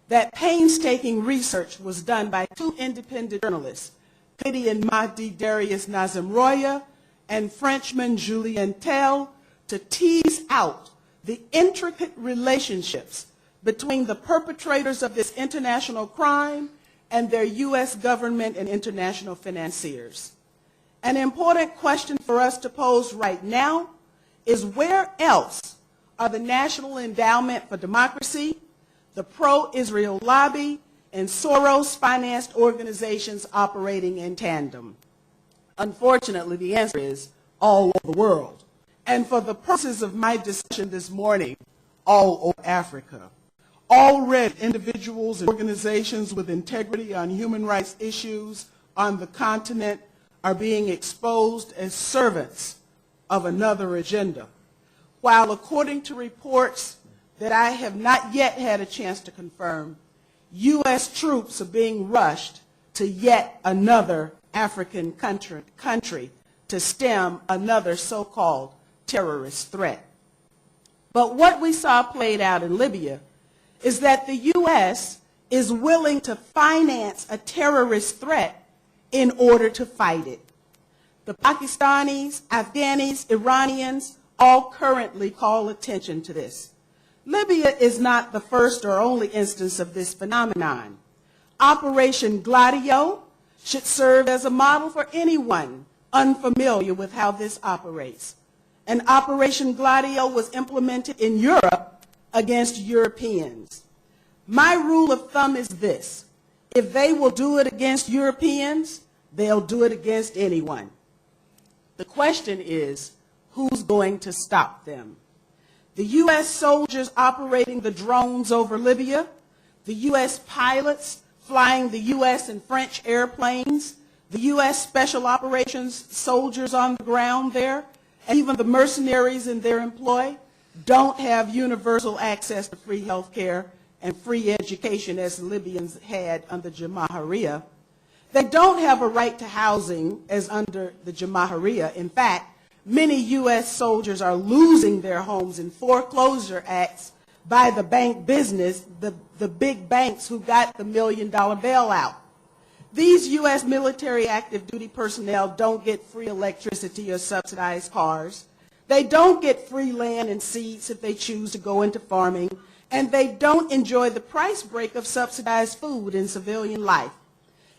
that painstaking research was done by two independent journalists, Canadian Mahdi Darius Nazem Roya and Frenchman Julien Tell, to tease out the intricate relationships between the perpetrators of this international crime and their U.S. government and international financiers. An important question for us to pose right now is where else are the National Endowment for Democracy, the pro-Israel lobby, and Soros-financed organizations operating in tandem? Unfortunately, the answer is all over the world. And for the purposes of my discussion this morning, all over Africa. Already, individuals and organizations with integrity on human rights issues on the continent are being exposed as servants of another agenda, while according to reports that I have not yet had a chance to confirm, U.S. troops are being rushed to yet another African country to stem another so-called terrorist threat. But what we saw played out in Libya is that the U.S. is willing to finance a terrorist threat in order to fight it. The Pakistanis, Afghanis, Iranians all currently call attention to this. Libya is not the first or only instance of this phenomenon. Operation Gladio should serve as a model for anyone unfamiliar with how this operates. And Operation Gladio was implemented in Europe against Europeans. My rule of thumb is this: if they will do it against Europeans, they'll do it against anyone. The question is, who's going to stop them? The U.S. soldiers operating the drones over Libya, the U.S. pilots flying the U.S. and French airplanes, the U.S. special operations soldiers on the ground there, and even the mercenaries in their employ don't have universal access to free health care and free education as the Libyans had under Jamahiriya. They don't have a right to housing as under the Jamahiriya. In fact, many U.S. soldiers are losing their homes in foreclosure acts by the bank business, the big banks who got the $1 million bailout. These U.S. military active duty personnel don't get free electricity or subsidized cars. They don't get free land and seeds if they choose to go into farming, and they don't enjoy the price break of subsidized food in civilian life.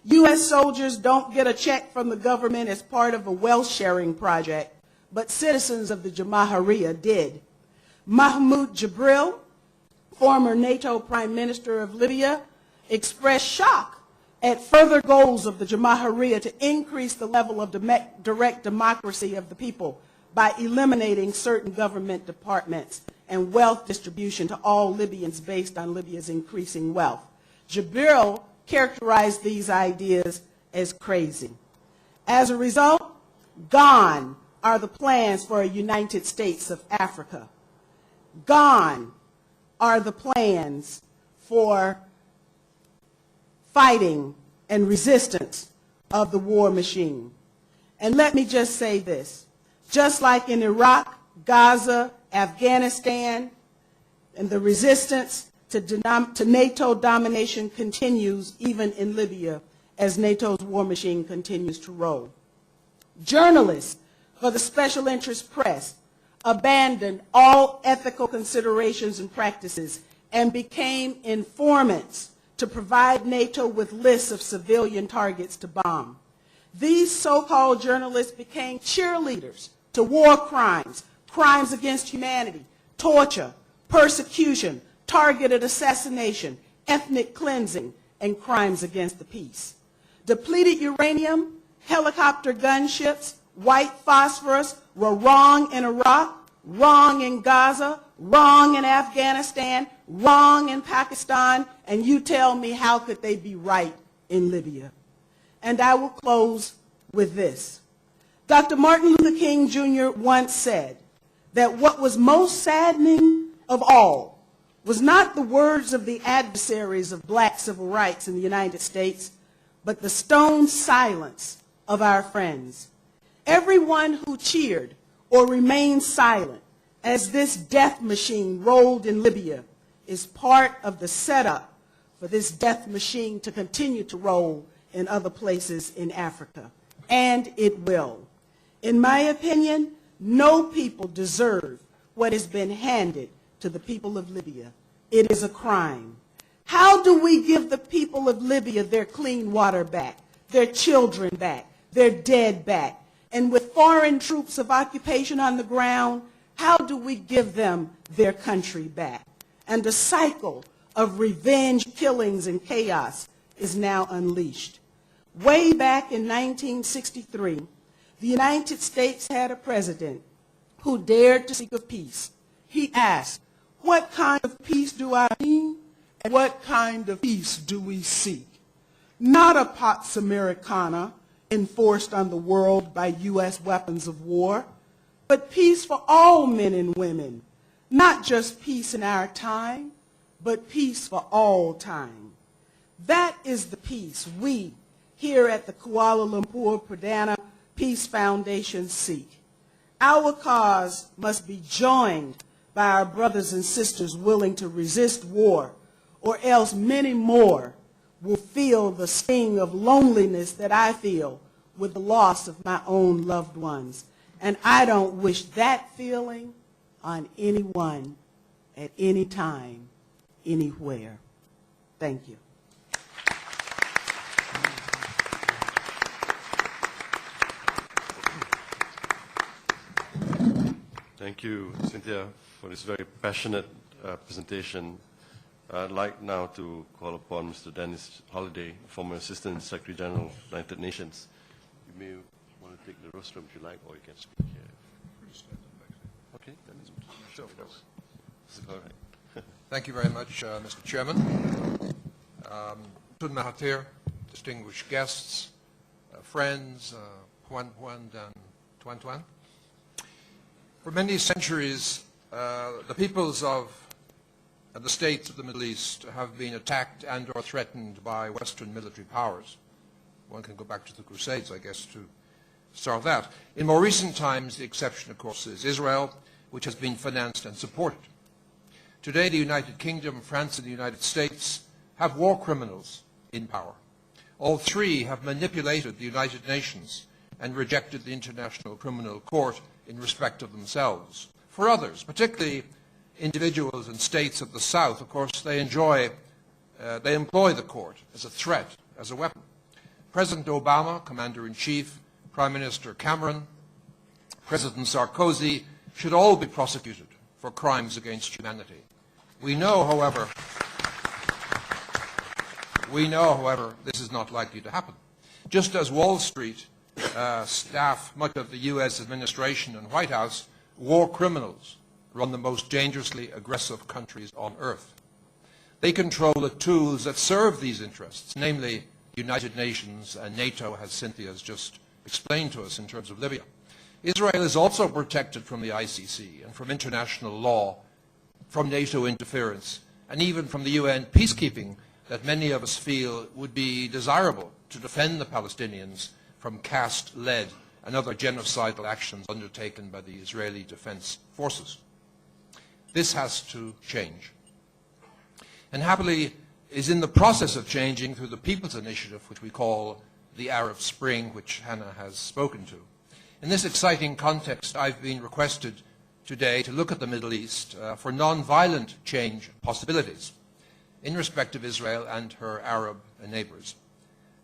U.S. soldiers don't get a check from the government as part of a wealth sharing project, but citizens of the Jamahiriya did. Mahmoud Jibril, former NATO Prime Minister of Libya, expressed shock at further goals of the Jamahiriya to increase the level of direct democracy of the people by eliminating certain government departments and wealth distribution to all Libyans based on Libya's increasing wealth. Jibril characterized these ideas as crazy. As a result, gone are the plans for a United States of Africa. Gone are the plans for fighting and resistance of the war machine. And let me just say this: just like in Iraq, Gaza, Afghanistan, and the resistance to NATO domination continues even in Libya as NATO's war machine continues to roll. Journalists for the special interest press abandoned all ethical considerations and practices and became informants to provide NATO with lists of civilian targets to bomb. These so-called journalists became cheerleaders to war crimes, crimes against humanity, torture, persecution, targeted assassination, ethnic cleansing, and crimes against the peace. Depleted uranium, helicopter gunships, white phosphorus were wrong in Iraq, wrong in Gaza, wrong in Afghanistan, wrong in Pakistan, and you tell me how could they be right in Libya? And I will close with this. Dr. Martin Luther King Jr. once said that what was most saddening of all was not the words of the adversaries of black civil rights in the United States, but the stone silence of our friends. Everyone who cheered or remained silent as this death machine rolled in Libya is part of the setup for this death machine to continue to roll in other places in Africa. And it will. In my opinion, no people deserve what has been handed to the people of Libya. It is a crime. How do we give the people of Libya their clean water back, their children back, their dead back? And with foreign troops of occupation on the ground, how do we give them their country back? And a cycle of revenge killings and chaos is now unleashed. Way back in 1963, the United States had a president who dared to seek a peace. He asked, what kind of peace do I mean, and what kind of peace do we seek? not a Pax Americana enforced on the world by U.S. weapons of war, but peace for all men and women, not just peace in our time, but peace for all time. That is the peace we, here at the Kuala Lumpur Perdana Peace Foundation, seek. Our cause must be joined by our brothers and sisters willing to resist war, or else many more will feel the sting of loneliness that I feel with the loss of my own loved ones. And I don't wish that feeling on anyone at any time, anywhere. Thank you. Thank you, Cynthia, for this very passionate presentation. I'd like now to call upon Mr. Denis Halliday, former Assistant Secretary General of the United Nations. You may want to take the rostrum if you like, or you can speak here. Okay, Denis. Sure. All right. Thank you very much, Mr. Chairman. Tun Mahathir, distinguished guests, friends, Puan Puan and Tuan Tuan. For many centuries, the peoples of the states of the Middle East have been attacked and or threatened by Western military powers. One can go back to the Crusades, I guess, to start that. In more recent times, the exception, of course, is Israel, which has been financed and supported. Today, the United Kingdom, France, and the United States have war criminals in power. All three have manipulated the United Nations and rejected the International Criminal Court in respect of themselves. For others, particularly individuals and states of the South, of course, they employ the court as a threat, as a weapon. President Obama, Commander-in-Chief, Prime Minister Cameron, President Sarkozy should all be prosecuted for crimes against humanity. We know, however, this is not likely to happen. Just as Wall Street staff much of the U.S. administration and White House, war criminals run the most dangerously aggressive countries on earth. They control the tools that serve these interests, namely the United Nations and NATO, as Cynthia has just explained to us in terms of Libya. Israel is also protected from the ICC and from international law, from NATO interference, and even from the UN peacekeeping that many of us feel would be desirable to defend the Palestinians from caste-led and other genocidal actions undertaken by the Israeli Defense Forces. This has to change, and happily is in the process of changing through the People's Initiative, which we call the Arab Spring, which Hannah has spoken to. In this exciting context, I've been requested today to look at the Middle East for non-violent change possibilities in respect of Israel and her Arab neighbors.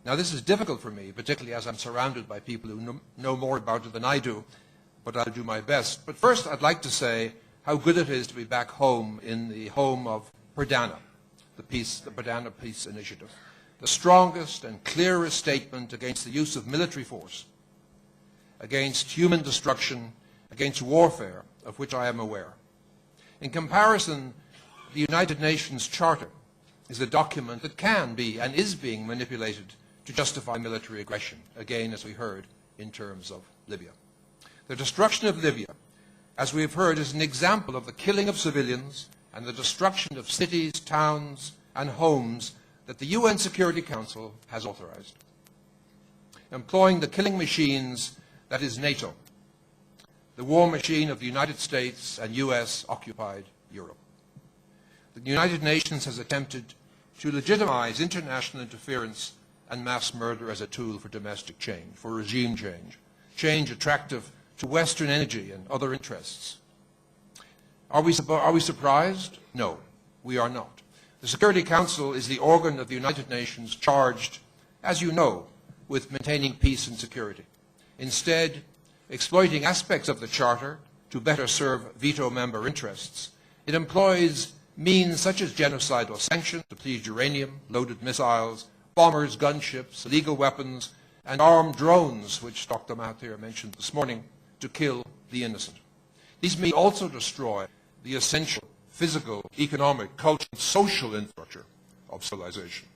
Now, this is difficult for me, particularly as I'm surrounded by people who know more about it than I do, but I'll do my best. But first, I'd like to say how good it is to be back home in the home of Perdana, the Perdana Peace Initiative, the strongest and clearest statement against the use of military force, against human destruction, against warfare, of which I am aware. In comparison, the United Nations Charter is a document that can be and is being manipulated to justify military aggression, again, as we heard, in terms of Libya. The destruction of Libya, as we have heard, is an example of the killing of civilians and the destruction of cities, towns, and homes that the UN Security Council has authorized, employing the killing machines that is NATO, the war machine of the United States and US-occupied Europe. The United Nations has attempted to legitimize international interference and mass murder as a tool for domestic change, for regime change, change attractive to Western energy and other interests. Are we surprised? No, we are not. The Security Council is the organ of the United Nations charged, as you know, with maintaining peace and security. Instead, exploiting aspects of the Charter to better serve veto member interests, it employs means such as genocidal sanctions, depleted uranium, loaded missiles, bombers, gunships, illegal weapons, and armed drones, which Dr. Mahathir mentioned this morning, to kill the innocent. These means also destroy the essential physical, economic, cultural, and social infrastructure of civilization.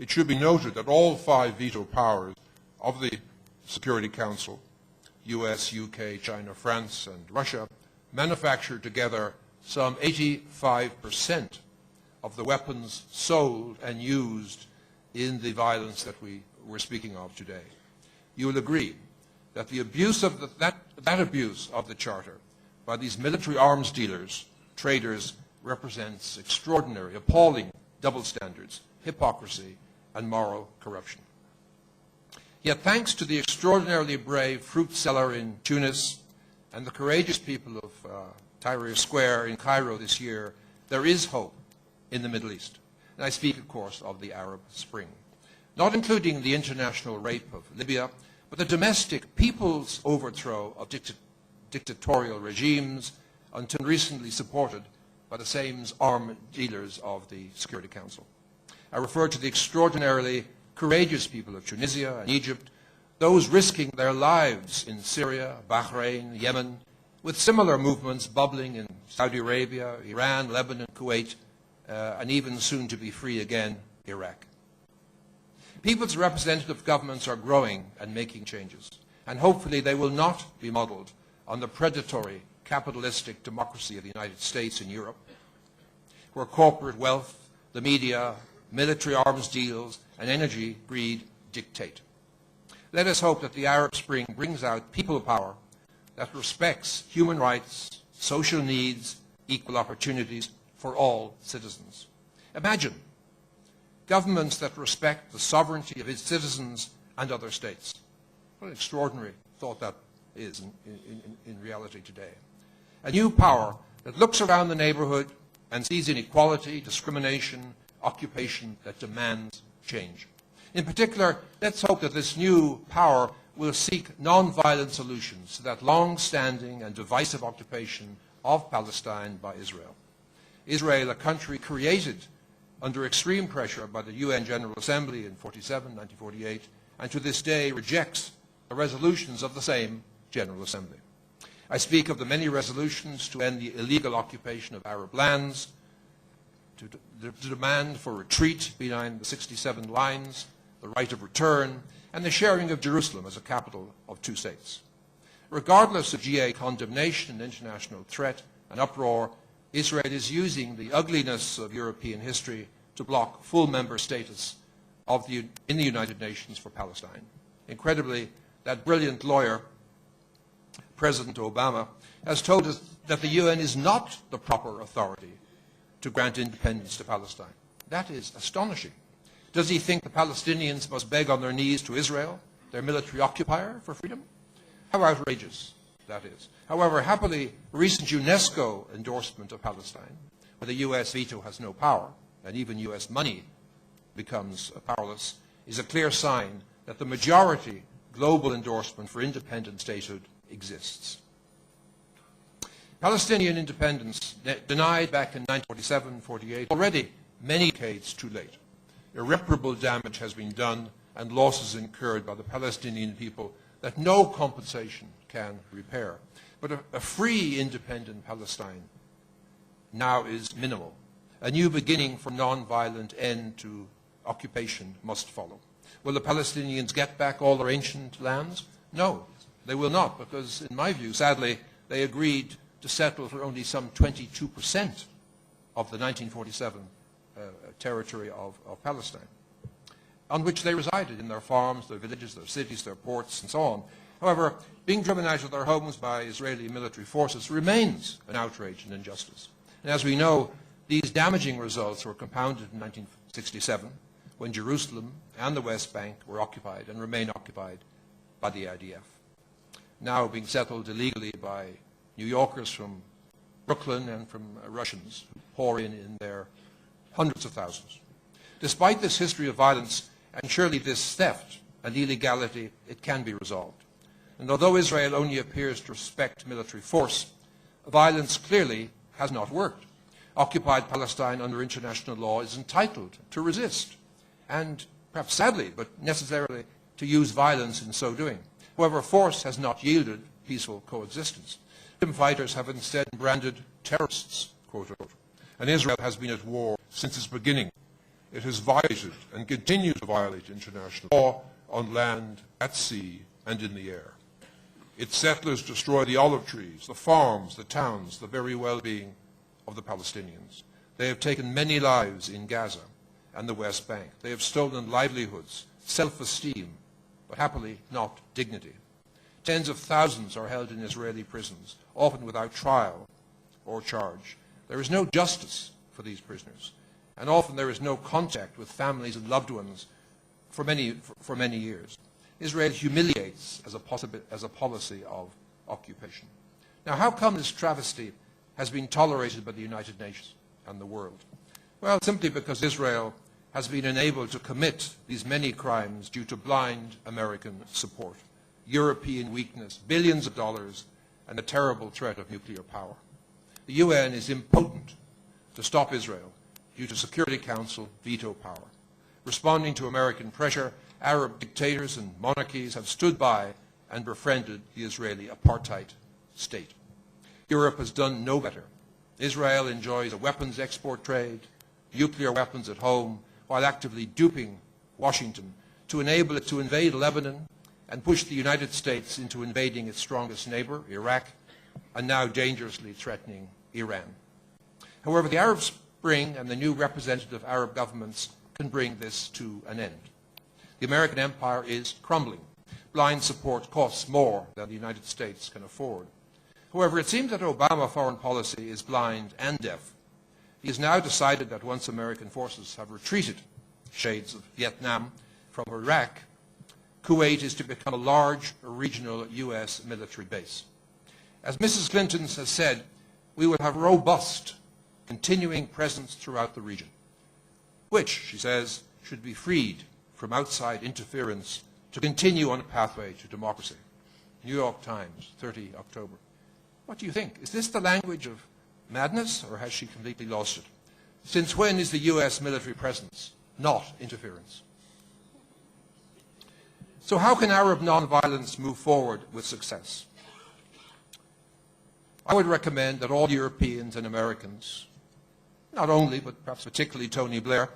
It should be noted that all 5 veto powers of the Security Council, US, UK, China, France, and Russia, manufacture together some 85% of the weapons sold and used in the violence that we're speaking of today. You will agree that the abuse of that abuse of the Charter by these military arms dealers, traders, represents extraordinary, appalling double standards, hypocrisy, and moral corruption. Yet thanks to the extraordinarily brave fruit seller in Tunis and the courageous people of Tahrir Square in Cairo this year, there is hope in the Middle East. And I speak, of course, of the Arab Spring. Not including the international rape of Libya, but the domestic people's overthrow of dictatorial regimes until recently supported by the same arms dealers of the Security Council. I refer to the extraordinarily courageous people of Tunisia and Egypt, those risking their lives in Syria, Bahrain, Yemen, with similar movements bubbling in Saudi Arabia, Iran, Lebanon, Kuwait, and even soon to be free again, Iraq. People's representative governments are growing and making changes, and hopefully they will not be modeled on the predatory capitalistic democracy of the United States and Europe, where corporate wealth, the media, military arms deals, and energy greed dictate. Let us hope that the Arab Spring brings out people power that respects human rights, social needs, equal opportunities for all citizens. Imagine governments that respect the sovereignty of its citizens and other states. What an extraordinary thought that is in reality today. A new power that looks around the neighborhood and sees inequality, discrimination, occupation that demands change. In particular, let's hope that this new power will seek non-violent solutions to that long-standing and divisive occupation of Palestine by Israel. Israel, a country created under extreme pressure by the UN General Assembly in 1948, and to this day rejects the resolutions of the same General Assembly. I speak of the many resolutions to end the illegal occupation of Arab lands, to demand for retreat behind the 67 lines, the right of return, and the sharing of Jerusalem as a capital of 2 states. Regardless of GA condemnation and international threat and uproar, Israel is using the ugliness of European history to block full member status in the United Nations for Palestine. Incredibly, that brilliant lawyer, President Obama, has told us that the UN is not the proper authority to grant independence to Palestine. That is astonishing. Does he think the Palestinians must beg on their knees to Israel, their military occupier, for freedom? How outrageous that is. However, happily, recent UNESCO endorsement of Palestine, where the US veto has no power, and even US money becomes powerless, is a clear sign that the majority global endorsement for independent statehood exists. Palestinian independence denied back in 1947-48, already many decades too late. Irreparable damage has been done and losses incurred by the Palestinian people that no compensation can repair. But a free, independent Palestine now is minimal. A new beginning for non-violent end to occupation must follow. Will the Palestinians get back all their ancient lands? No, they will not, because in my view, sadly, they agreed to settle for only some 22% of the 1947 territory of Palestine, on which they resided in their farms, their villages, their cities, their ports, and so on. However, being driven out of their homes by Israeli military forces remains an outrage and injustice. And as we know, these damaging results were compounded in 1967, when Jerusalem and the West Bank were occupied and remain occupied by the IDF, now being settled illegally by New Yorkers from Brooklyn and from Russians who pour in their hundreds of thousands. Despite this history of violence, and surely this theft and illegality, it can be resolved. And although Israel only appears to respect military force, violence clearly has not worked. Occupied Palestine under international law is entitled to resist, and perhaps sadly, but necessarily, to use violence in so doing. However, force has not yielded peaceful coexistence. Freedom fighters have instead branded terrorists, quote unquote, and Israel has been at war since its beginning it has violated and continues to violate international law on land, at sea, and in the air. Its settlers destroy the olive trees, the farms, the towns, the very well-being of the Palestinians. They have taken many lives in Gaza and the West Bank. They have stolen livelihoods, self-esteem, but happily not dignity. Tens of thousands are held in Israeli prisons, often without trial or charge. There is no justice for these prisoners, and often there is no contact with families and loved ones for many years. Israel humiliates as a policy of occupation. Now, how come this travesty has been tolerated by the United Nations and the world? Well, simply because Israel has been enabled to commit these many crimes due to blind American support, European weakness, billions of dollars, and a terrible threat of nuclear power. The UN is impotent to stop Israel due to Security Council veto power. Responding to American pressure, Arab dictators and monarchies have stood by and befriended the Israeli apartheid state. Europe has done no better. Israel enjoys a weapons export trade, nuclear weapons at home, while actively duping Washington to enable it to invade Lebanon and push the United States into invading its strongest neighbor, Iraq, and now dangerously threatening Iran. However, the Arab Spring and the new representative Arab governments can bring this to an end. The American empire is crumbling. Blind support costs more than the United States can afford. However, it seems that Obama foreign policy is blind and deaf. He has now decided that once American forces have retreated, shades of Vietnam, from Iraq, Kuwait is to become a large regional U.S. military base. As Mrs. Clinton has said, we will have robust, continuing presence throughout the region, which, she says, should be freed from outside interference to continue on a pathway to democracy. New York Times, 30 October. What do you think? Is this the language of madness, or has she completely lost it? Since when is the U.S. military presence not interference? So how can Arab nonviolence move forward with success? I would recommend that all Europeans and Americans, not only, but perhaps particularly Tony Blair,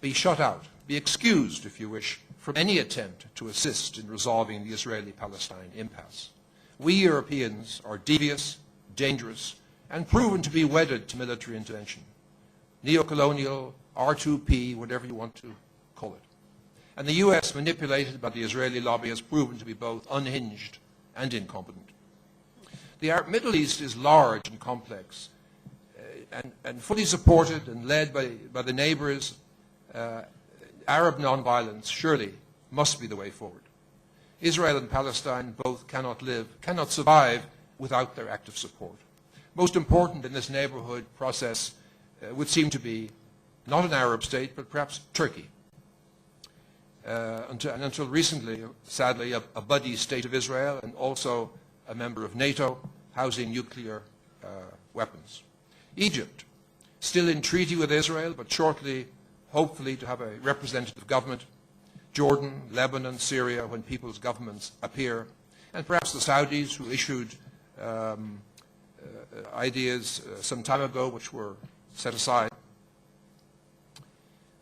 be shut out, be excused, if you wish, from any attempt to assist in resolving the Israeli-Palestine impasse. We Europeans are devious, dangerous, and proven to be wedded to military intervention. Neo-colonial, R2P, whatever you want to call it. And the U.S., manipulated by the Israeli lobby, has proven to be both unhinged and incompetent. The Middle East is large and complex, and fully supported and led by the neighbors. Arab nonviolence surely must be the way forward. Israel and Palestine both cannot survive without their active support. Most important in this neighborhood process would seem to be not an Arab state, but perhaps Turkey. Until recently, sadly, a buddy state of Israel and also a member of NATO, housing nuclear weapons. Egypt, still in treaty with Israel, but shortly, hopefully, to have a representative government. Jordan, Lebanon, Syria, when people's governments appear. And perhaps the Saudis, who issued ideas some time ago which were set aside.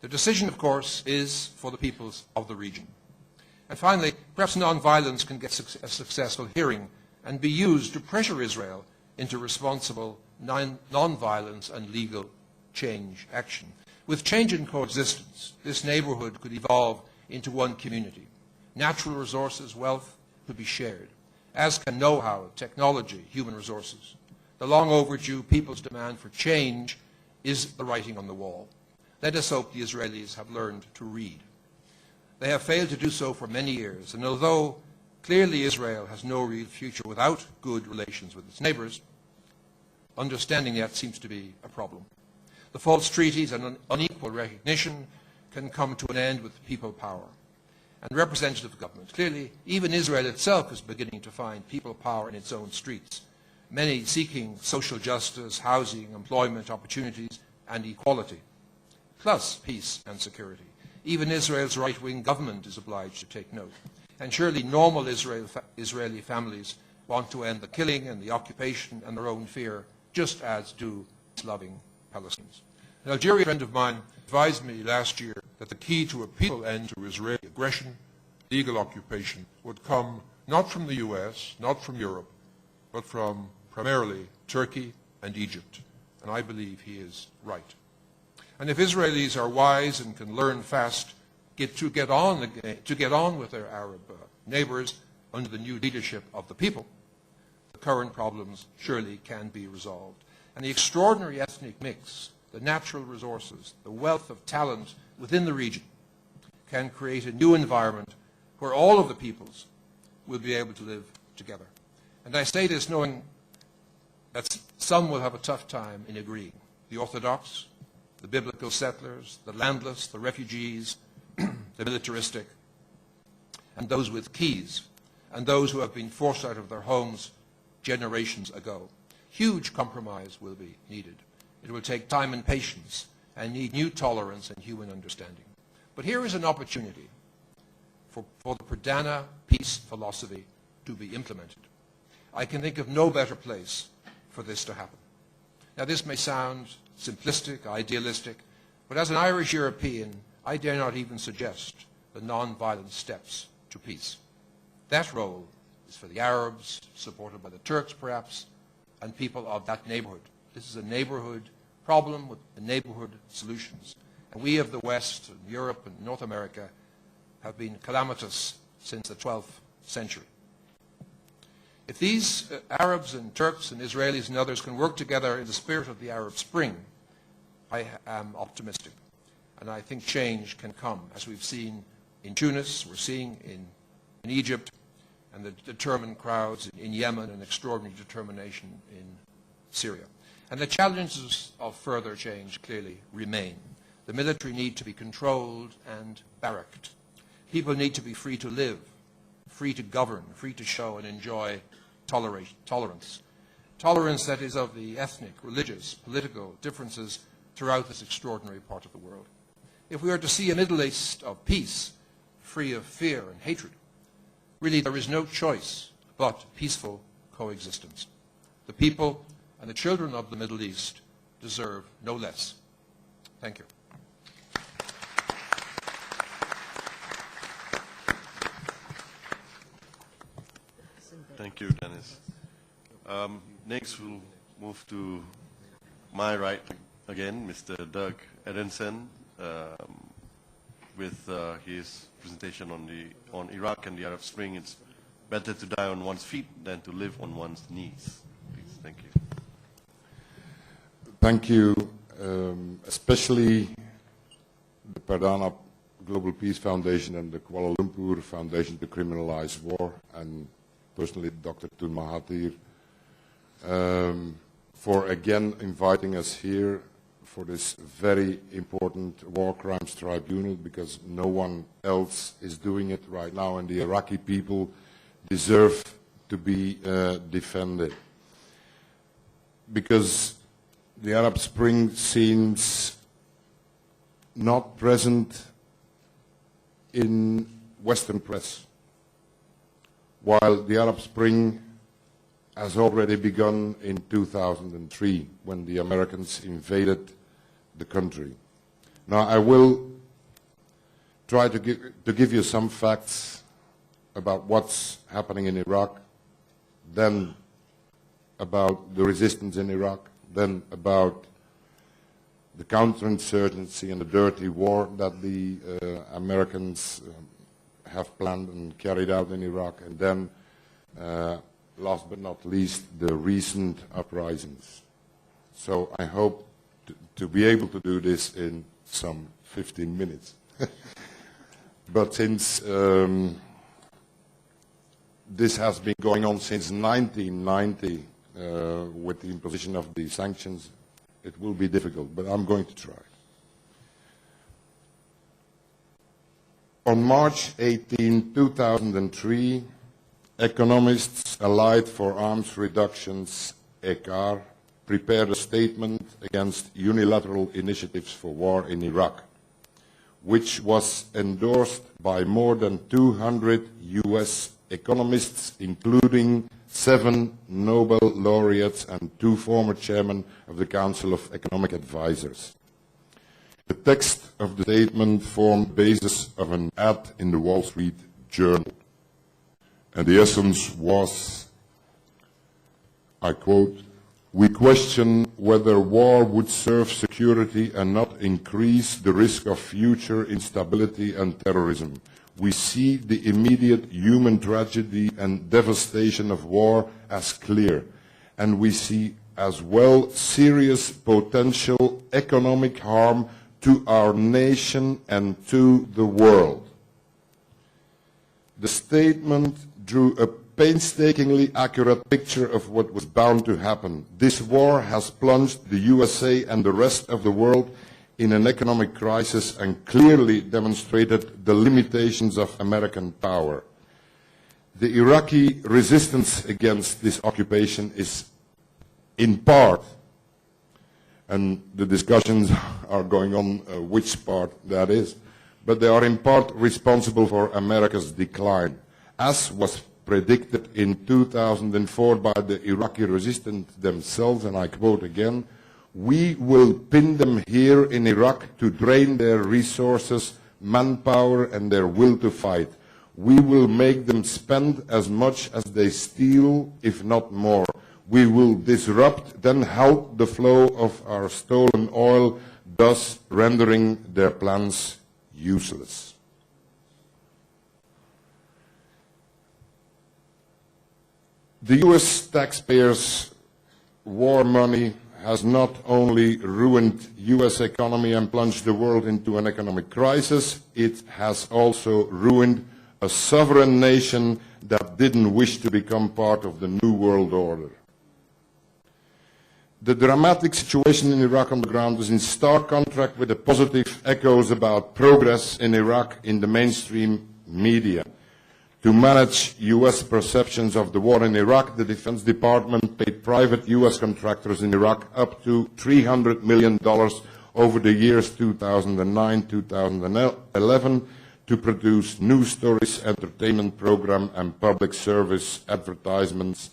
The decision, of course, is for the peoples of the region. And finally, perhaps nonviolence can get a successful hearing and be used to pressure Israel into responsible nonviolence and legal change action. With change and coexistence, this neighborhood could evolve into one community. Natural resources, wealth could be shared, as can know-how, technology, human resources. The long overdue people's demand for change is the writing on the wall. Let us hope the Israelis have learned to read. They have failed to do so for many years, and although clearly Israel has no real future without good relations with its neighbors, understanding that seems to be a problem. The false treaties and unequal recognition can come to an end with people power and representative government. Clearly, even Israel itself is beginning to find people power in its own streets, many seeking social justice, housing, employment opportunities, and equality, plus peace and security. Even Israel's right-wing government is obliged to take note. And surely normal Israeli families want to end the killing and the occupation and their own fear, just as do loving Palestinians. An Algerian friend of mine advised me last year that the key to a peaceful end to Israeli aggression, legal occupation, would come not from the US, not from Europe, but from primarily Turkey and Egypt. And I believe he is right. And if Israelis are wise and can learn fast to get on with their Arab neighbors under the new leadership of the people, the current problems surely can be resolved. And the extraordinary ethnic mix, the natural resources, the wealth of talent within the region can create a new environment where all of the peoples will be able to live together. And I say this knowing that some will have a tough time in agreeing. The Orthodox, the biblical settlers, the landless, the refugees, the militaristic, and those with keys, and those who have been forced out of their homes generations ago. Huge compromise will be needed. It will take time and patience and need new tolerance and human understanding. But here is an opportunity for the Perdana peace philosophy to be implemented. I can think of no better place for this to happen. Now, this may sound simplistic, idealistic, but as an Irish European, I dare not even suggest the non-violent steps to peace. That role is for the Arabs, supported by the Turks perhaps, and people of that neighborhood. This is a neighborhood problem with neighborhood solutions. And we of the West, and Europe and North America, have been calamitous since the 12th century. If these Arabs and Turks and Israelis and others can work together in the spirit of the Arab Spring, I am optimistic. And I think change can come, as we've seen in Tunis, we're seeing in Egypt, and the determined crowds in Yemen, and extraordinary determination in Syria. And the challenges of further change clearly remain. The military need to be controlled and barracked. People need to be free to live, free to govern, free to show and enjoy tolerance. Tolerance that is of the ethnic, religious, political differences throughout this extraordinary part of the world. If we are to see a Middle East of peace, free of fear and hatred, really there is no choice but peaceful coexistence. The people and the children of the Middle East deserve no less. Thank you. Thank you, Denis. Next, we'll move to my right again, Mr. Doug Edinson, with his presentation on Iraq and the Arab Spring. It's better to die on one's feet than to live on one's knees. Please, thank you. Thank you, especially the Perdana Global Peace Foundation and the Kuala Lumpur Foundation to Criminalize War, and personally Dr. Tun Mahathir, for again inviting us here for this very important war crimes tribunal, because no one else is doing it right now, and the Iraqi people deserve to be defended. Because the Arab Spring seems not present in Western press, while the Arab Spring has already begun in 2003, when the Americans invaded the country. Now, I will try to give you some facts about what's happening in Iraq, then about the resistance in Iraq, then about the counterinsurgency and the dirty war that the Americans have planned and carried out in Iraq, and then, last but not least, the recent uprisings. So I hope to be able to do this in some 15 minutes. But since this has been going on since 1990 with the imposition of the sanctions, it will be difficult, but I'm going to try. On March 18, 2003, economists allied for arms reductions, ECAR, prepared a statement against unilateral initiatives for war in Iraq, which was endorsed by more than 200 US economists, including 7 Nobel laureates and 2 former chairmen of the Council of Economic Advisors. The text of the statement formed the basis of an ad in the Wall Street Journal. And the essence was, I quote, "We question whether war would serve security and not increase the risk of future instability and terrorism. We see the immediate human tragedy and devastation of war as clear, and we see as well serious potential economic harm to our nation and to the world." The statement drew a painstakingly accurate picture of what was bound to happen. This war has plunged the USA and the rest of the world in an economic crisis and clearly demonstrated the limitations of American power. The Iraqi resistance against this occupation is in part, and the discussions are going on which part that is, but they are in part responsible for America's decline, as was predicted in 2004 by the Iraqi resistance themselves, and I quote again, "We will pin them here in Iraq to drain their resources, manpower, and their will to fight. We will make them spend as much as they steal, if not more. We will disrupt, then halt the flow of our stolen oil, thus rendering their plans useless." The US taxpayers' war money has not only ruined US economy and plunged the world into an economic crisis, it has also ruined a sovereign nation that didn't wish to become part of the New World Order. The dramatic situation in Iraq on the ground is in stark contrast with the positive echoes about progress in Iraq in the mainstream media. To manage US perceptions of the war in Iraq, the Defense Department paid private US contractors in Iraq up to $300 million over the years 2009-2011 to produce news stories, entertainment program, and public service advertisements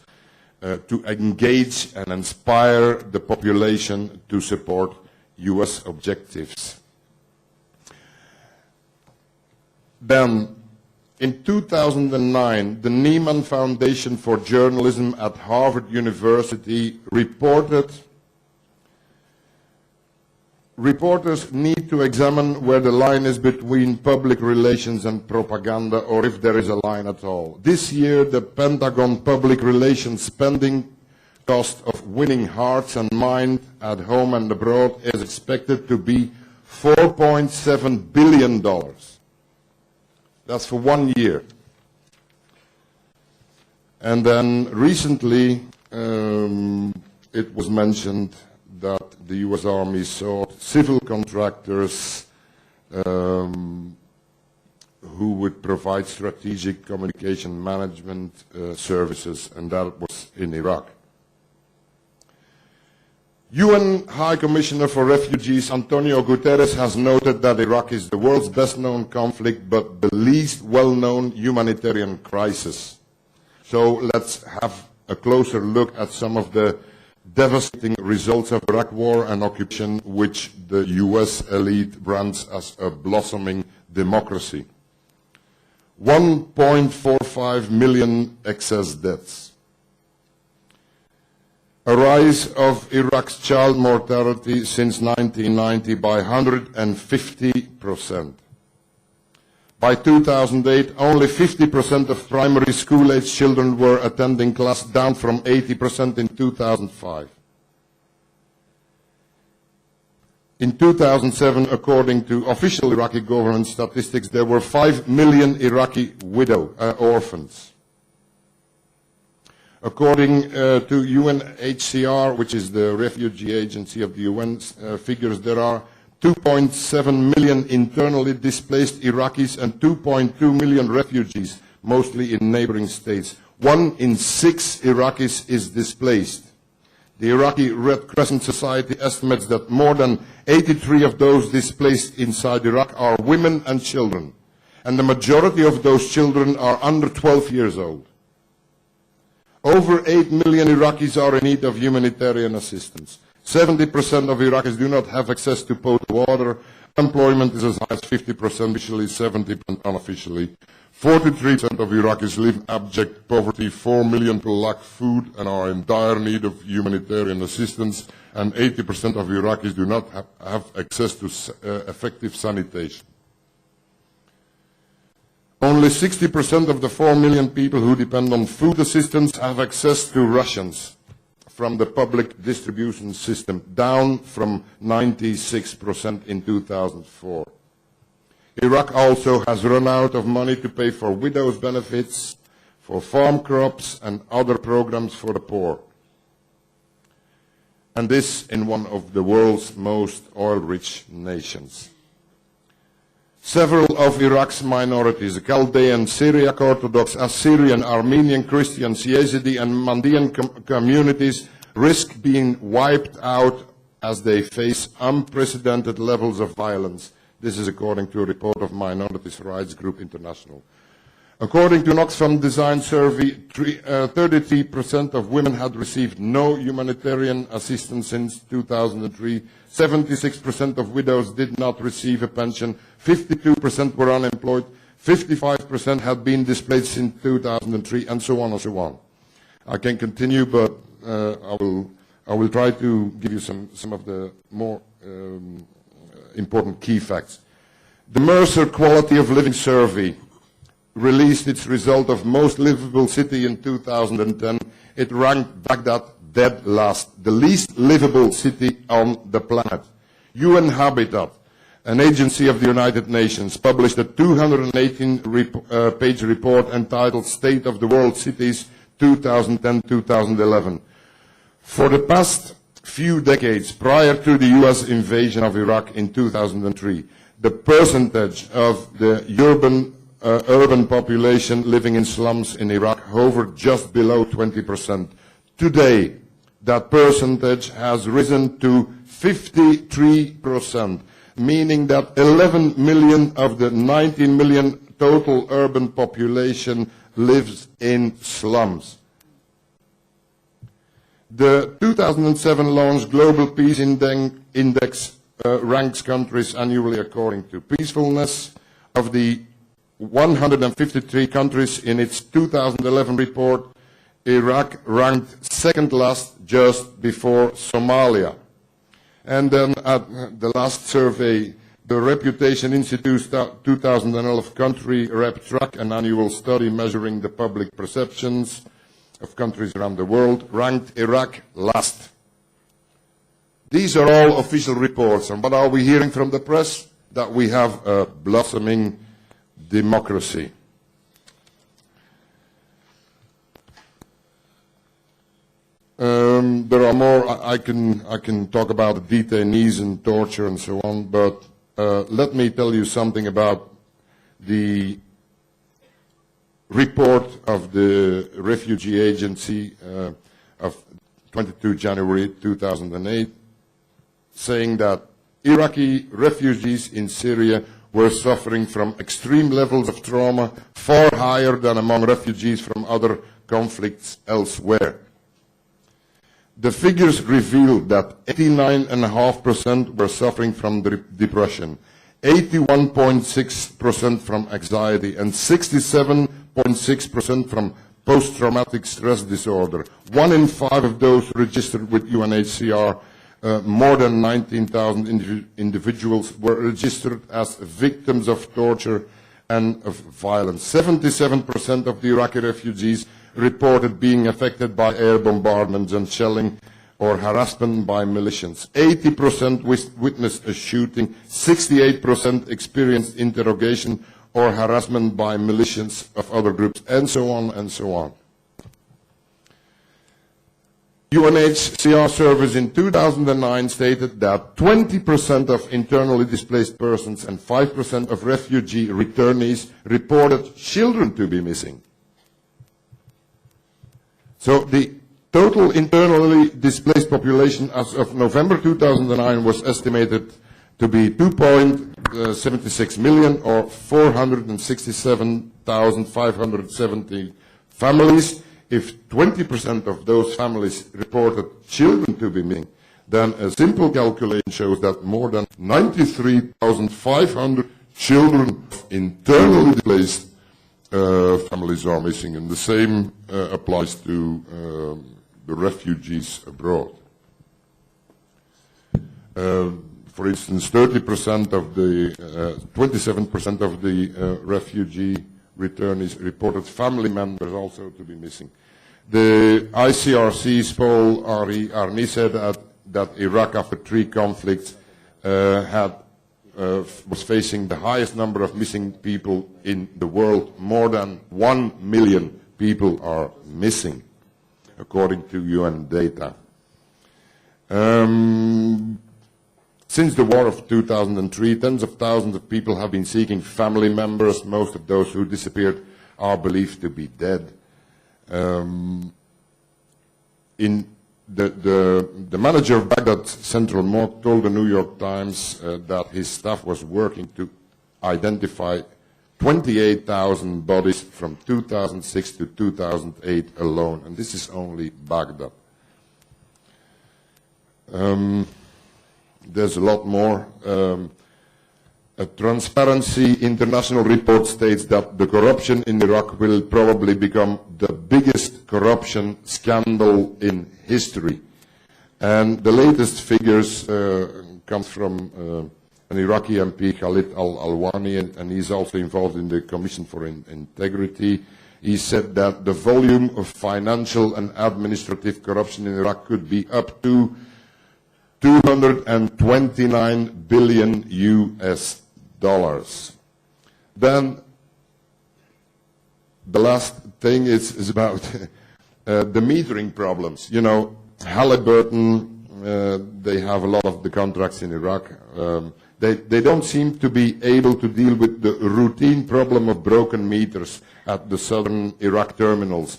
to engage and inspire the population to support US objectives. Then, in 2009, the Nieman Foundation for Journalism at Harvard University reporters need to examine where the line is between public relations and propaganda, or if there is a line at all. This year, the Pentagon public relations spending cost of winning hearts and minds at home and abroad is expected to be $4.7 billion. That's for 1 year. And then recently it was mentioned that the US Army sought civil contractors who would provide strategic communication management services, and that was in Iraq. UN High Commissioner for Refugees Antonio Guterres has noted that Iraq is the world's best-known conflict but the least well-known humanitarian crisis. So let's have a closer look at some of the devastating results of the Iraq war and occupation, which the US elite brands as a blossoming democracy. 1.45 million excess deaths. A rise of Iraq's child mortality since 1990 by 150%. By 2008, only 50% of primary school-age children were attending class, down from 80% in 2005. In 2007, according to official Iraqi government statistics, there were 5 million Iraqi orphans. According to UNHCR, which is the refugee agency of the UN figures, there are 2.7 million internally displaced Iraqis and 2.2 million refugees, mostly in neighboring states. 1 in 6 Iraqis is displaced. The Iraqi Red Crescent Society estimates that more than 83 of those displaced inside Iraq are women and children, and the majority of those children are under 12 years old. Over 8 million Iraqis are in need of humanitarian assistance. 70% of Iraqis do not have access to potable water. Unemployment is as high as 50%, officially 70% unofficially. 43% of Iraqis live in abject poverty, 4 million people lack food and are in dire need of humanitarian assistance, and 80% of Iraqis do not have access to effective sanitation. Only 60% of the 4 million people who depend on food assistance have access to rations from the public distribution system, down from 96% in 2004. Iraq also has run out of money to pay for widows' benefits, for farm crops and other programs for the poor. And this in one of the world's most oil-rich nations. Several of Iraq's minorities, the Chaldean, Syriac Orthodox, Assyrian, Armenian, Christians, Yazidi and Mandean communities risk being wiped out as they face unprecedented levels of violence. This is according to a report of Minorities Rights Group International. According to an Oxfam Design survey, 33% of women had received no humanitarian assistance since 2003. 76% of widows did not receive a pension. 52% were unemployed. 55% had been displaced since 2003, and so on and so on. I can continue, but I will try to give you some of the more important key facts. The Mercer Quality of Living Survey released its result of most livable city in 2010. It ranked Baghdad dead last, the least livable city on the planet. UN Habitat, an agency of the United Nations, published a 218-page report entitled State of the World Cities 2010-2011. For the past few decades prior to the US invasion of Iraq in 2003, the percentage of the urban population living in slums in Iraq hovered just below 20%. Today, that percentage has risen to 53%, meaning that 11 million of the 19 million total urban population lives in slums. The 2007 launched Global Peace Index ranks countries annually according to peacefulness. Of the 153 countries in its 2011 report, Iraq ranked second last, just before Somalia. And then at the last survey, the Reputation Institute's 2011 country rep track, an annual study measuring the public perceptions of countries around the world, ranked Iraq last. These are all official reports, and what are we hearing from the press? That we have a blossoming democracy. There are more. I can talk about detainees and torture and so on, but let me tell you something about the report of the Refugee Agency of 22 January 2008, saying that Iraqi refugees in Syria were suffering from extreme levels of trauma, far higher than among refugees from other conflicts elsewhere. The figures revealed that 89.5% were suffering from depression, 81.6% from anxiety, and 67.6% from post-traumatic stress disorder. 1 in 5 of those registered with UNHCR, more than 19,000 individuals were registered as victims of torture and of violence. 77% of the Iraqi refugees reported being affected by air bombardments and shelling or harassment by militias. 80% witnessed a shooting, 68% experienced interrogation or harassment by militias of other groups, and so on and so on. UNHCR service in 2009 stated that 20% of internally displaced persons and 5% of refugee returnees reported children to be missing. So the total internally displaced population as of November 2009 was estimated to be 2.76 million, or 467,570 families. If 20% of those families reported children to be missing, then a simple calculation shows that more than 93,500 children of internally displaced families are missing, and the same applies to the refugees abroad. For instance, 30% of the, 27% of the refugee returnees reported family members also to be missing. The ICRC's poll, Arni said that Iraq, after 3 conflicts, was facing the highest number of missing people in the world. More than 1 million people are missing, according to UN data. Since the war of 2003, tens of thousands of people have been seeking family members. Most of those who disappeared are believed to be dead. The manager of Baghdad Central Morgue told the New York Times that his staff was working to identify 28,000 bodies from 2006 to 2008 alone, and this is only Baghdad. There's a lot more. A Transparency International report states that the corruption in Iraq will probably become the biggest corruption scandal in history. And the latest figures come from an Iraqi MP, Khalid al-Alwani, and he's also involved in the Commission for Integrity. He said that the volume of financial and administrative corruption in Iraq could be up to 229 billion US dollars. Then the last thing is about the metering problems. You know, Halliburton, they have a lot of the contracts in Iraq. They don't seem to be able to deal with the routine problem of broken meters at the southern Iraq terminals.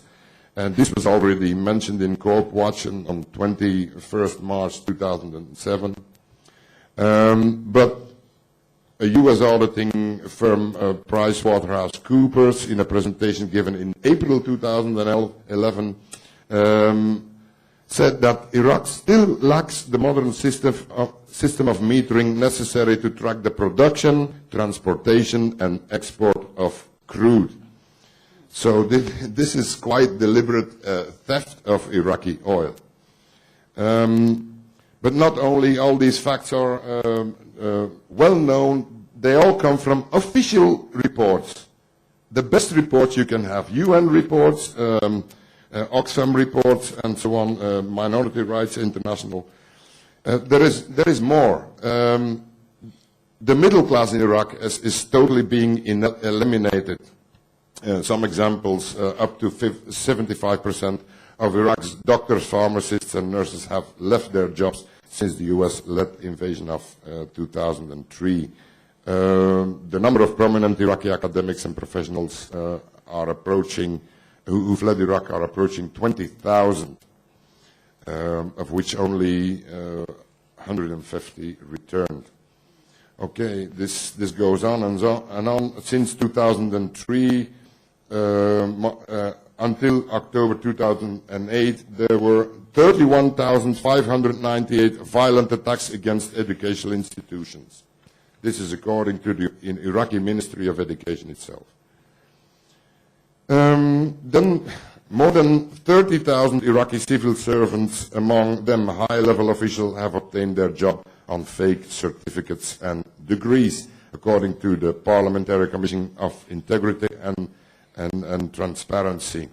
And this was already mentioned in Corp Watch on 21st March 2007. But a U.S. auditing firm, PricewaterhouseCoopers, in a presentation given in April 2011, said that Iraq still lacks the modern system of metering necessary to track the production, transportation, and export of crude. So this is quite deliberate theft of Iraqi oil. But not only all these facts are well known, they all come from official reports. The best reports you can have, UN reports, Oxfam reports, and so on, Minority Rights International. There is more. The middle class in Iraq is totally being eliminated. Some examples, up to 75% of Iraq's doctors, pharmacists, and nurses have left their jobs since the US-led invasion of 2003. The number of prominent Iraqi academics and professionals are approaching, who fled Iraq, are approaching 20,000, of which only 150 returned. Okay, this goes on and on. Since 2003, until October 2008, there were 31,598 violent attacks against educational institutions. This is according to the Iraqi Ministry of Education itself. Then more than 30,000 Iraqi civil servants, among them high-level officials, have obtained their job on fake certificates and degrees, according to the Parliamentary Commission of Integrity and Transparency.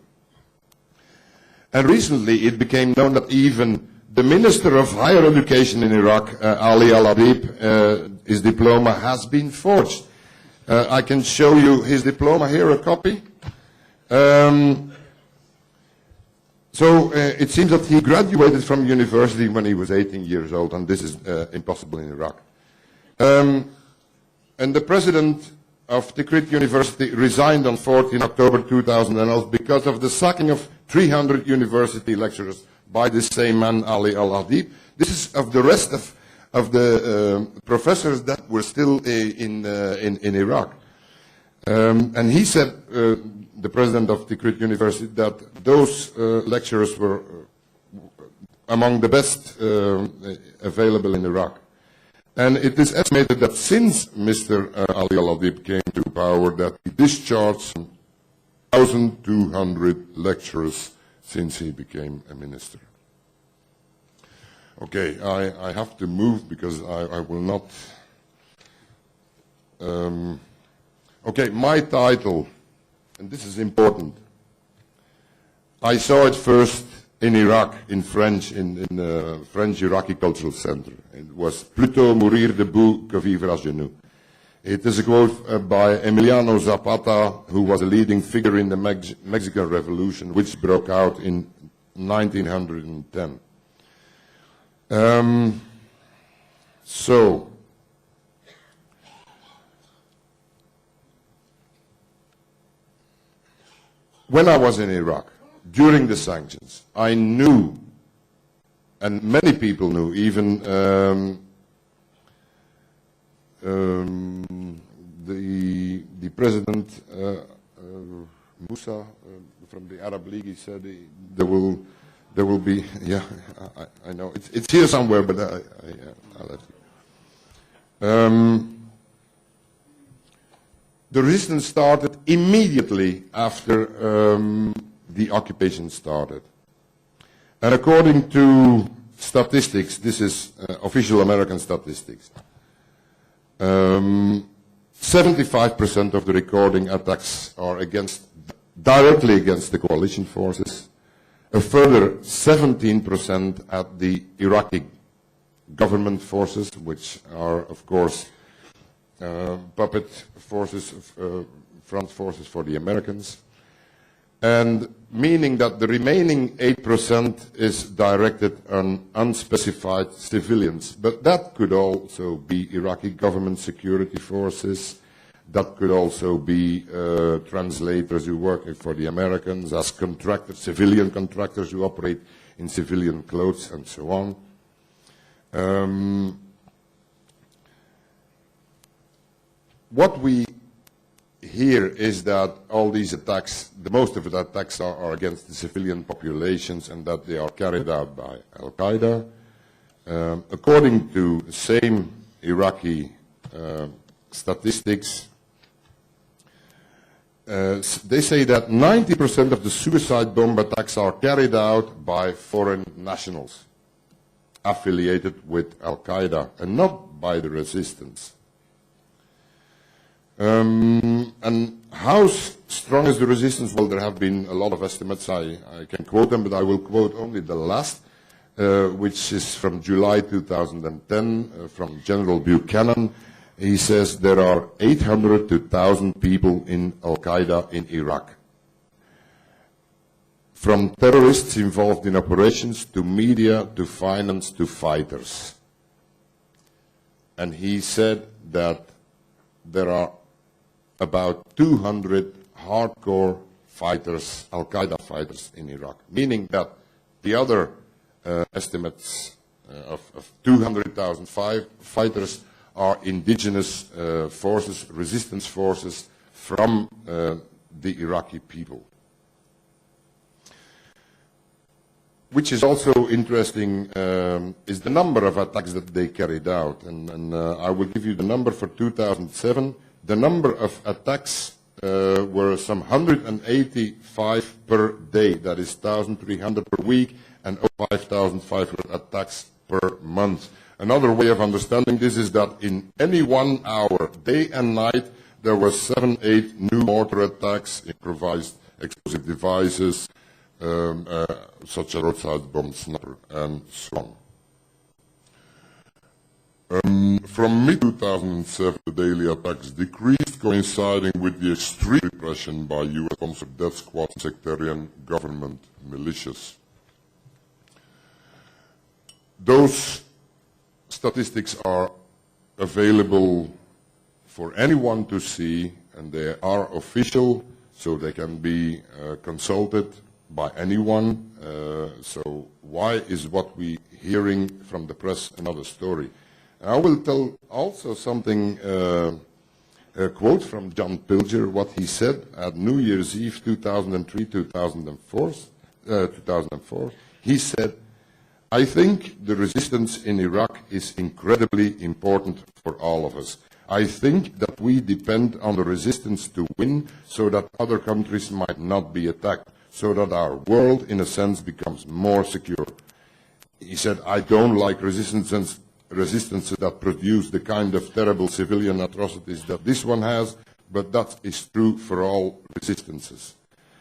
And recently it became known that even the Minister of Higher Education in Iraq, Ali Al-Adib, his diploma has been forged. I can show you his diploma here, a copy. So it seems that he graduated from university when he was 18 years old, and this is impossible in Iraq. And the president of Tikrit University resigned on 14 October 2011 because of the sacking of 300 university lecturers by this same man, Ali Al-Adib. This is of the rest of the professors that were still in Iraq. And he said, the president of Tikrit University, that those lecturers were among the best available in Iraq. And it is estimated that since Mr. Ali al-Adib came to power, that he discharged 1,200 lecturers since he became a minister. Okay, I have to move because I will not... okay, my title, and this is important. I saw it first in Iraq, in French, in the French Iraqi Cultural Center. It was Plutôt mourir debout que vivre à genoux. It is a quote by Emiliano Zapata, who was a leading figure in the Mexican Revolution, which broke out in 1910. So, when I was in Iraq, during the sanctions, I knew, and many people knew, even the president, Musa, from the Arab League, he said there will be, yeah, I know, it's here somewhere, but I'll let you. The resistance started immediately after the occupation started. And according to statistics, this is official American statistics, 75% of the recording attacks are directly against the coalition forces, a further 17% at the Iraqi government forces, which are, of course, puppet forces, front forces for the Americans, and meaning that the remaining 8% is directed on unspecified civilians. But that could also be Iraqi government security forces, that could also be translators who work for the Americans as contractors, civilian contractors who operate in civilian clothes, and so on. What we hear is that all these attacks, the most of the attacks are against the civilian populations, and that they are carried out by Al-Qaeda. According to the same Iraqi statistics, they say that 90% of the suicide bomb attacks are carried out by foreign nationals affiliated with Al-Qaeda and not by the resistance. And how strong is the resistance? Well, there have been a lot of estimates. I can quote them, but I will quote only the last, which is from July 2010, from General Buchanan. He says there are 800 to 1,000 people in Al-Qaeda in Iraq. From terrorists involved in operations, to media, to finance, to fighters. And he said that there are about 200 hardcore fighters, Al-Qaeda fighters in Iraq, meaning that the other estimates of 200,000 fighters are indigenous forces, resistance forces from the Iraqi people. Which is also interesting is the number of attacks that they carried out. And I will give you the number for 2007. The number of attacks were some 185 per day, that is 1,300 per week, and 5,500 attacks per month. Another way of understanding this is that in any 1 hour, day and night, there were 7-8 new mortar attacks, improvised explosive devices, such as roadside bomb sniper, and so on. From mid-2007, the daily attacks decreased, coinciding with the extreme repression by US-sponsored death squad and sectarian government militias. Those statistics are available for anyone to see, and they are official, so they can be consulted by anyone. So why is what we're hearing from the press another story? I will tell also something, a quote from John Pilger, what he said at New Year's Eve 2003-2004. He said, I think the resistance in Iraq is incredibly important for all of us. I think that we depend on the resistance to win so that other countries might not be attacked, so that our world, in a sense, becomes more secure. He said, I don't like resistances that produce the kind of terrible civilian atrocities that this one has, but that is true for all resistances.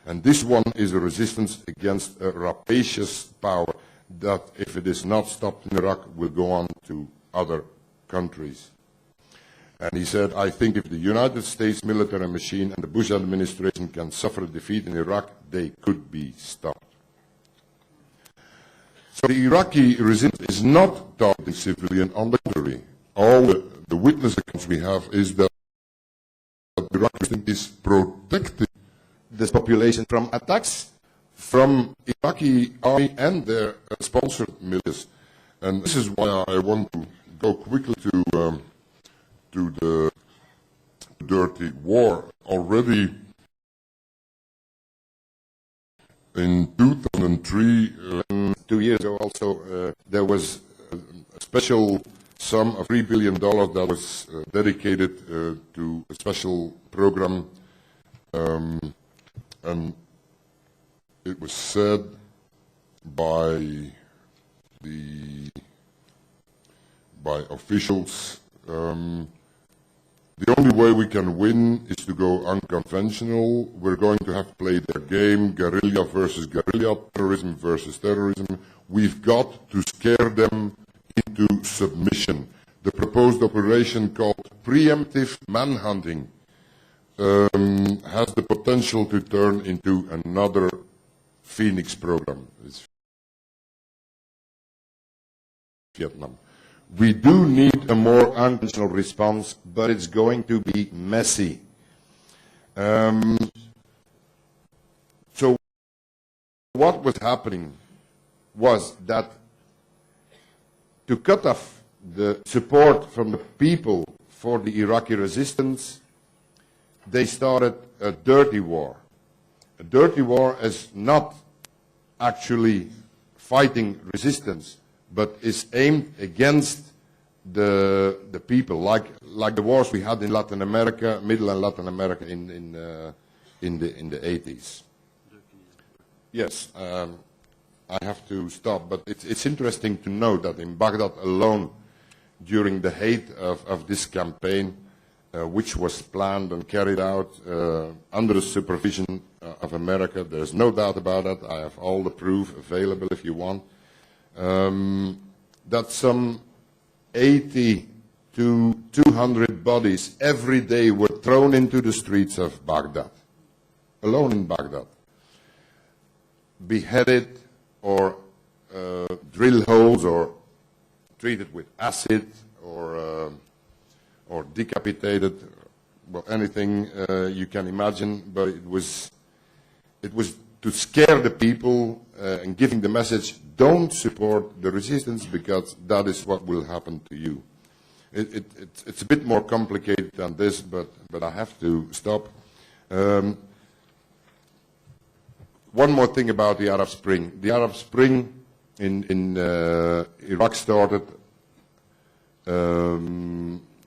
And this one is a resistance against a rapacious power that, if it is not stopped in Iraq, will go on to other countries. And he said, I think if the United States military machine and the Bush administration can suffer defeat in Iraq, they could be stopped. So the Iraqi resistance is not targeting civilian. On the contrary, all the witness accounts we have is that the Iraqi resistance is protecting this population from attacks from Iraqi army and their sponsored militias. And this is why I want to go quickly to the dirty war. Already in 2003, 2 years ago also, there was a special sum of $3 billion that was dedicated to a special program, and it was said by officials, the only way we can win is to go unconventional. We're going to have to play their game, guerrilla versus guerrilla, terrorism versus terrorism. We've got to scare them into submission. The proposed operation called preemptive manhunting has the potential to turn into another Phoenix program. It's Vietnam. We do need a more unconventional response, but it's going to be messy. So what was happening was that to cut off the support from the people for the Iraqi resistance, they started a dirty war. A dirty war is not actually fighting resistance, but is aimed against the people, like the wars we had in Latin America, Middle and Latin America in the 80s. Yes, I have to stop, but it's interesting to know that in Baghdad alone, during the height of this campaign, which was planned and carried out under the supervision of America, there's no doubt about that. I have all the proof available if you want. That some 80 to 200 bodies every day were thrown into the streets of Baghdad, alone in Baghdad, beheaded or drill holes or treated with acid or decapitated, well, anything you can imagine, but it was to scare the people and giving the message, don't support the resistance because that is what will happen to you. It's a bit more complicated than this, but I have to stop. One more thing about the Arab Spring. The Arab Spring in Iraq started,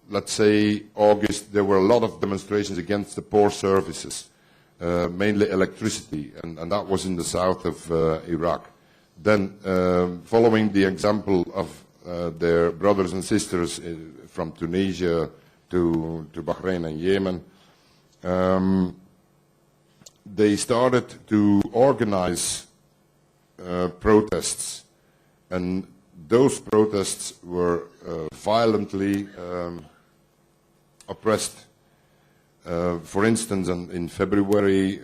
let's say, August. There were a lot of demonstrations against the poor services. Mainly electricity, and that was in the south of Iraq. Then, following the example of their brothers and sisters from Tunisia to Bahrain and Yemen, they started to organize protests, and those protests were violently oppressed. For instance, in February,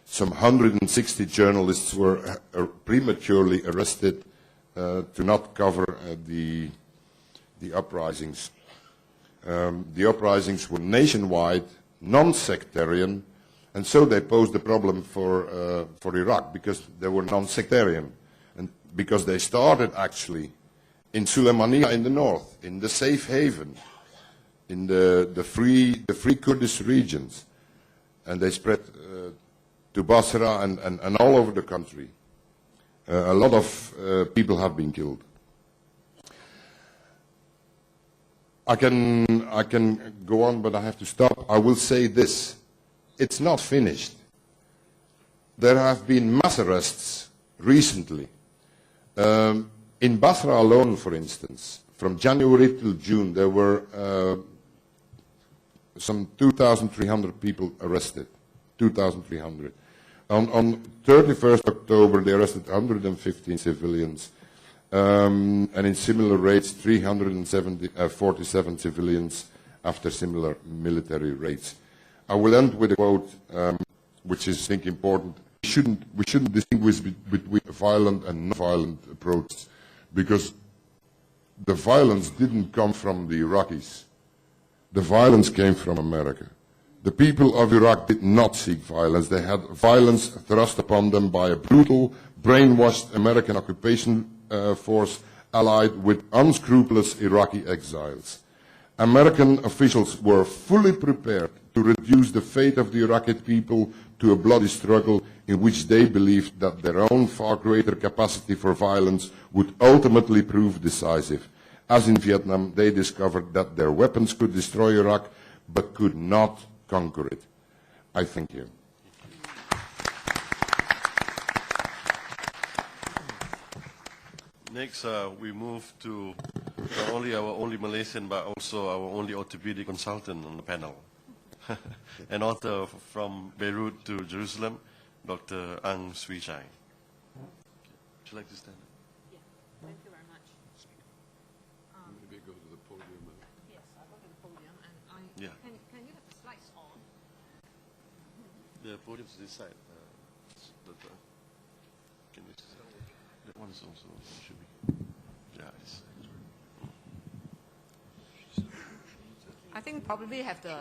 some 160 journalists were prematurely arrested to not cover the uprisings. The uprisings were nationwide, non-sectarian, and so they posed a problem for Iraq because they were non-sectarian, and because they started actually in Sulaymaniyah in the north, in the safe haven, in the free Kurdish regions, and they spread to Basra and all over the country. A lot of people have been killed. I can go on, but I have to stop. I will say this. It's not finished. There have been mass arrests recently. In Basra alone, for instance, from January till June, there were some 2,300 people arrested. 2,300. On 31st October, they arrested 115 civilians. And in similar rates, 347 civilians after similar military raids. I will end with a quote, which is, I think, important. We shouldn't distinguish between violent and non-violent approaches, because the violence didn't come from the Iraqis. The violence came from America. The people of Iraq did not seek violence. They had violence thrust upon them by a brutal, brainwashed American occupation force allied with unscrupulous Iraqi exiles. American officials were fully prepared to reduce the fate of the Iraqi people to a bloody struggle in which they believed that their own far greater capacity for violence would ultimately prove decisive. As in Vietnam, they discovered that their weapons could destroy Iraq, but could not conquer it. I thank you. Next, we move to not only our only Malaysian, but also our only orthopedic consultant on the panel. An author from Beirut to Jerusalem, Dr. Ang Swee Chai. Would you like to stand up? Yeah, thank you very much. Maybe go to the podium. Yes, I'll go to the podium and Yeah. can you have the slides on? The podium's this side. Can you see that? That one is also should be. Yeah, it's. I think probably have the...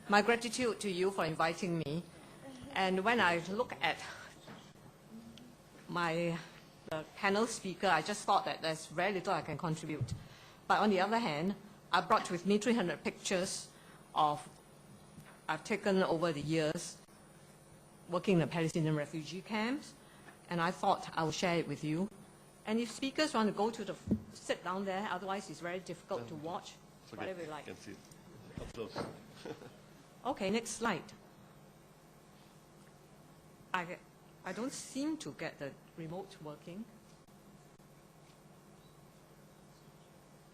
My gratitude to you for inviting me. And when I look at the panel speaker, I just thought that there's very little I can contribute. But on the other hand, I brought with me 300 pictures I've taken over the years working in the Palestinian refugee camps, and I thought I would share it with you. And if speakers want to go to sit down there, otherwise it's very difficult to watch, whatever you like. Can see it. Up close. Okay, next slide. I don't seem to get the remote working.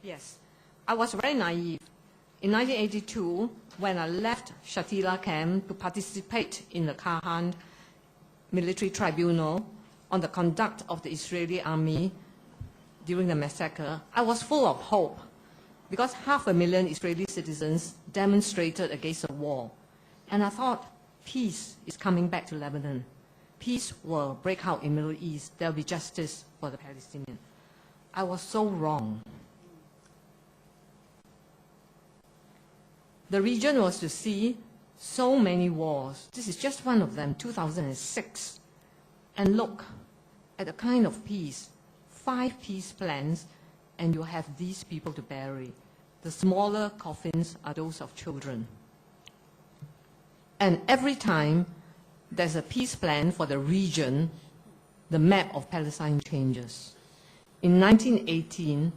Yes, I was very naive. In 1982, when I left Shatila camp to participate in the Kahan military tribunal on the conduct of the Israeli army during the massacre, I was full of hope because 500,000 Israeli citizens demonstrated against the war. And I thought, peace is coming back to Lebanon. Peace will break out in the Middle East. There will be justice for the Palestinians. I was so wrong. The region was to see so many wars. This is just one of them, 2006. And look at the kind of peace, 5 peace plans, and you have these people to bury. The smaller coffins are those of children. And every time there's a peace plan for the region, the map of Palestine changes. In 1918,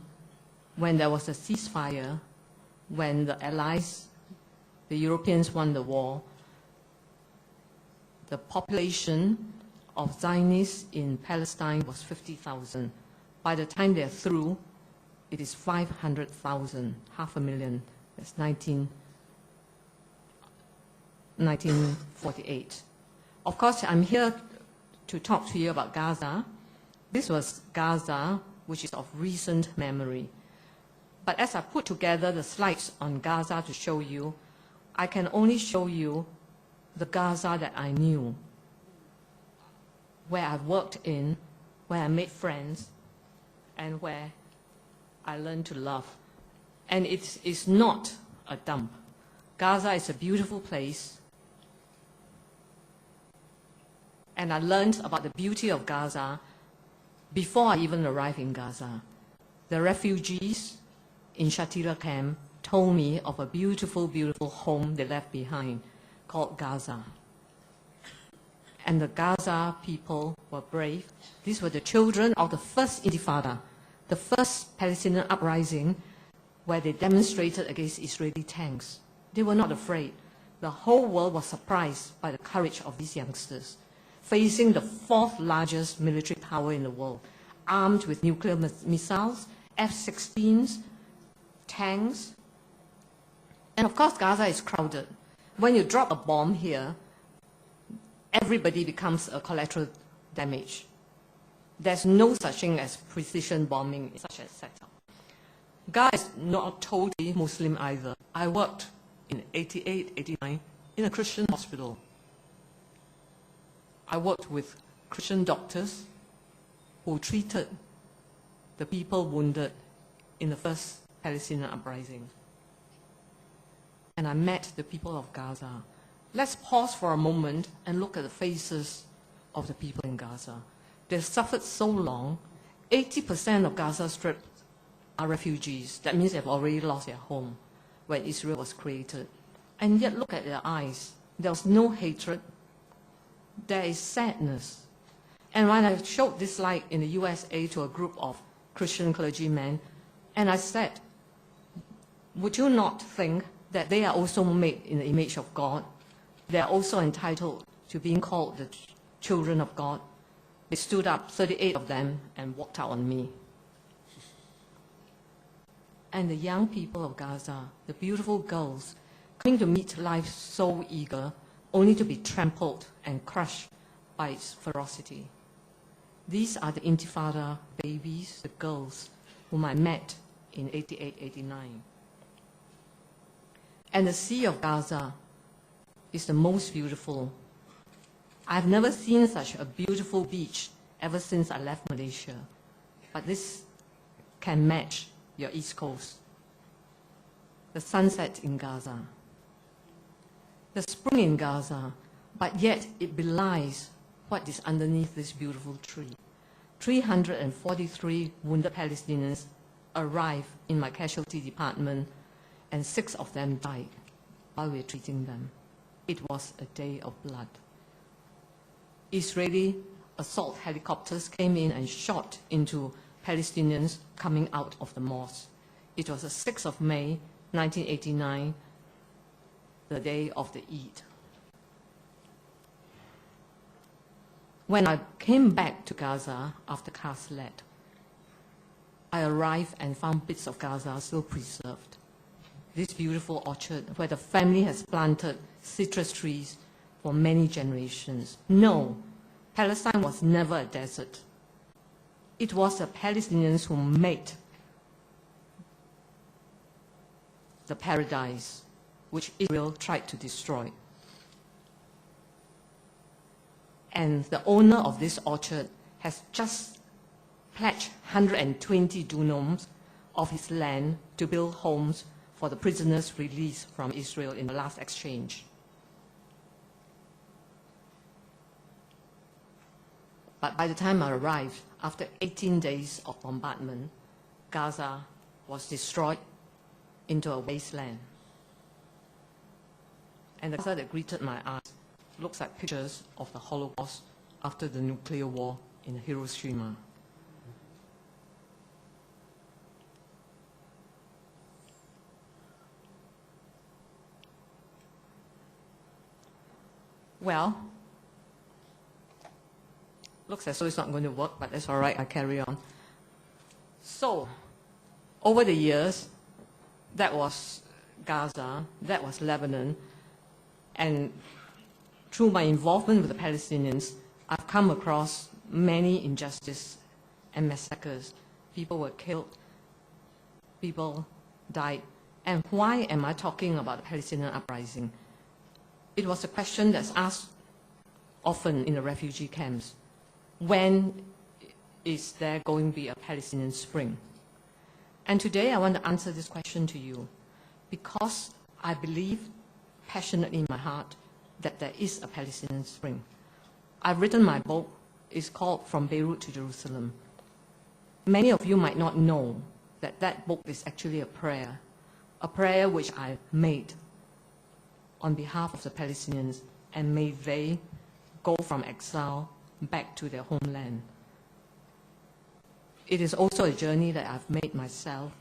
when there was a ceasefire, when the Allies, the Europeans won the war, the population of Zionists in Palestine was 50,000. By the time they're through, it is 500,000, 500,000. That's 1948. Of course, I'm here to talk to you about Gaza. This was Gaza, which is of recent memory. But as I put together the slides on Gaza to show you, I can only show you the Gaza that I knew, where I worked in, where I made friends, and where I learned to love. And it is not a dump. Gaza is a beautiful place. And I learned about the beauty of Gaza before I even arrived in Gaza. The refugees in Shatila camp told me of a beautiful, beautiful home they left behind called Gaza. And the Gaza people were brave. These were the children of the first Intifada, the first Palestinian uprising, where they demonstrated against Israeli tanks. They were not afraid. The whole world was surprised by the courage of these youngsters, facing the fourth largest military power in the world, armed with nuclear missiles, F-16s, tanks. And of course, Gaza is crowded. When you drop a bomb here, everybody becomes a collateral damage. There's no such thing as precision bombing in such a setup. Gaza is not totally Muslim either. I worked in 88, 89 in a Christian hospital. I worked with Christian doctors who treated the people wounded in the first Palestinian uprising. And I met the people of Gaza. Let's pause for a moment and look at the faces of the people in Gaza. They've suffered so long. 80% of Gaza Strip are refugees. That means they've already lost their home when Israel was created. And yet look at their eyes. There was no hatred. There is sadness. And when I showed this slide in the USA to a group of Christian clergymen, and I said, would you not think that they are also made in the image of God? They are also entitled to being called the children of God. They stood up, 38 of them, and walked out on me. And the young people of Gaza, the beautiful girls, coming to meet life so eager, only to be trampled and crushed by its ferocity. These are the Intifada babies, the girls, whom I met in 88, 89. And the Sea of Gaza is the most beautiful. I've never seen such a beautiful beach ever since I left Malaysia. But this can match your East Coast. The sunset in Gaza. The spring in Gaza, but yet it belies what is underneath this beautiful tree. 343 wounded Palestinians arrived in my casualty department, and 6 of them died while we were treating them. It was a day of blood. Israeli assault helicopters came in and shot into Palestinians coming out of the mosque. It was the 6th of May, 1989, the day of the Eid. When I came back to Gaza after Kaslet, I arrived and found bits of Gaza still preserved. This beautiful orchard where the family has planted citrus trees for many generations. No, Palestine was never a desert. It was the Palestinians who made the paradise which Israel tried to destroy. And the owner of this orchard has just pledged 120 dunams of his land to build homes for the prisoners released from Israel in the last exchange. But by the time I arrived, after 18 days of bombardment, Gaza was destroyed into a wasteland. And the Gaza that greeted my eyes looks like pictures of the Holocaust after the nuclear war in Hiroshima. Well, looks as though it's not going to work, but that's all right, I carry on. So, over the years, that was Gaza, that was Lebanon, and through my involvement with the Palestinians, I've come across many injustices and massacres. People were killed, people died. And why am I talking about the Palestinian uprising? It was a question that's asked often in the refugee camps. When is there going to be a Palestinian spring? And today I want to answer this question to you because I believe passionately in my heart that there is a Palestinian spring. I've written my book. It's called From Beirut to Jerusalem. Many of you might not know that that book is actually a prayer a prayer which I made on behalf of the Palestinians, and may they go from exile back to their homeland. It is also a journey that I've made myself,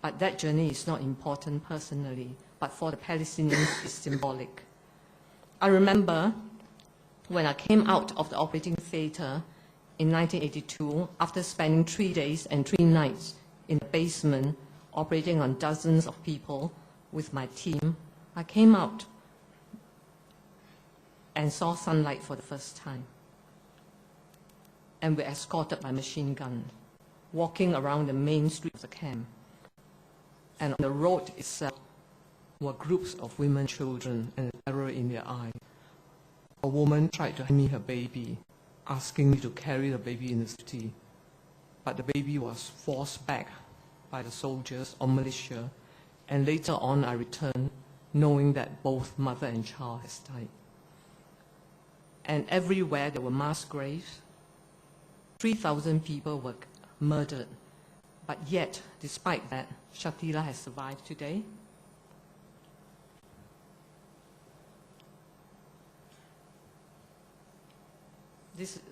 but that journey is not important personally, but for the Palestinians it's symbolic. I remember when I came out of the operating theater in 1982, after spending 3 days and 3 nights in the basement, operating on dozens of people with my team, I came out and saw sunlight for the first time. And were escorted by machine guns, walking around the main street of the camp. And on the road itself were groups of women, children, and terror in their eye. A woman tried to hand me her baby, asking me to carry the baby in the city. But the baby was forced back by the soldiers of Malaysia, and later on I returned knowing that both mother and child has died. And everywhere there were mass graves. 3,000 people were murdered. But yet, despite that, Shatila has survived today.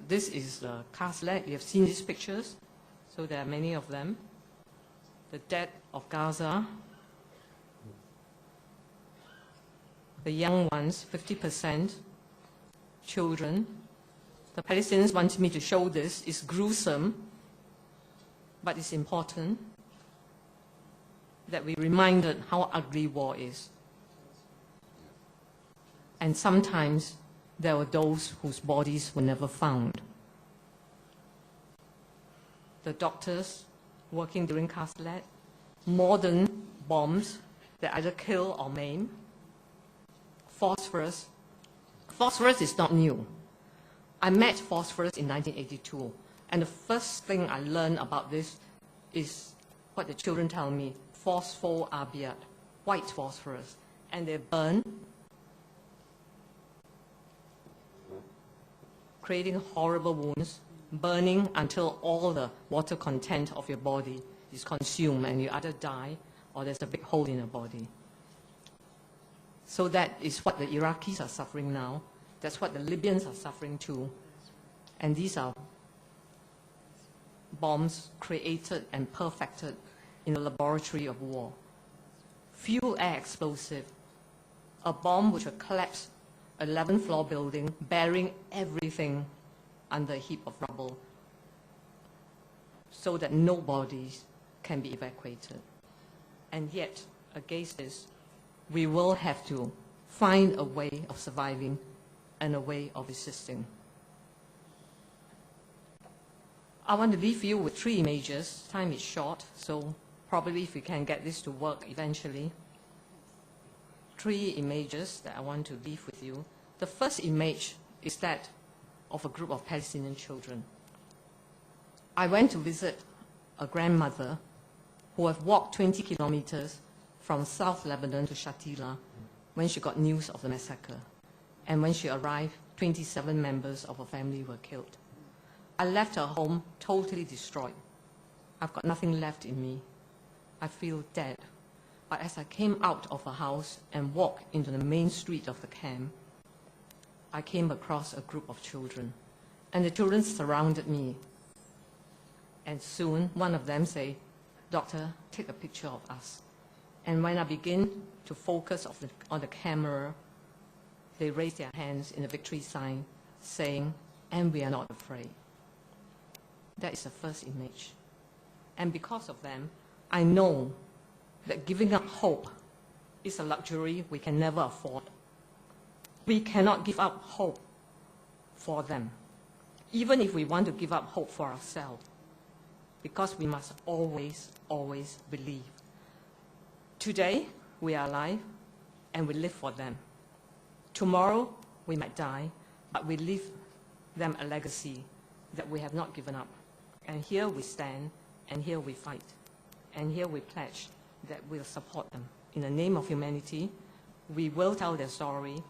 This is Kaslet. You have seen these pictures, so there are many of them. The dead of Gaza, the young ones, 50%, children. The Palestinians wanted me to show this. It's gruesome, but it's important that we reminded how ugly war is. And sometimes there were those whose bodies were never found. The doctors working during Kaslet, modern bombs that either kill or maim, phosphorus. Phosphorus is not new. I met phosphorus in 1982, and the first thing I learned about this is what the children tell me, phosphoabiat, white phosphorus, and they burn, creating horrible wounds, burning until all the water content of your body is consumed and you either die or there's a big hole in your body. So that is what the Iraqis are suffering now. That's what the Libyans are suffering too. And these are bombs created and perfected in the laboratory of war. Fuel air explosive, a bomb which will collapse an 11th-floor building, burying everything under a heap of rubble so that no bodies can be evacuated. And yet, against this, we will have to find a way of surviving and a way of resisting. I want to leave you with 3 images. Time is short, so probably if we can get this to work eventually. 3 images that I want to leave with you. The first image is that of a group of Palestinian children. I went to visit a grandmother who had walked 20 kilometers from South Lebanon to Shatila when she got news of the massacre. And when she arrived, 27 members of her family were killed. I left her home totally destroyed. I've got nothing left in me. I feel dead. But as I came out of her house and walked into the main street of the camp, I came across a group of children. And the children surrounded me. And soon, one of them said, "Doctor, take a picture of us." And when I begin to focus on the camera, they raised their hands in a victory sign, saying, "And we are not afraid." That is the first image. And because of them, I know that giving up hope is a luxury we can never afford. We cannot give up hope for them, even if we want to give up hope for ourselves, because we must always, always believe. Today, we are alive, and we live for them. Tomorrow, we might die, but we leave them a legacy that we have not given up. And here we stand, and here we fight, and here we pledge that we'll support them. In the name of humanity, we will tell their story,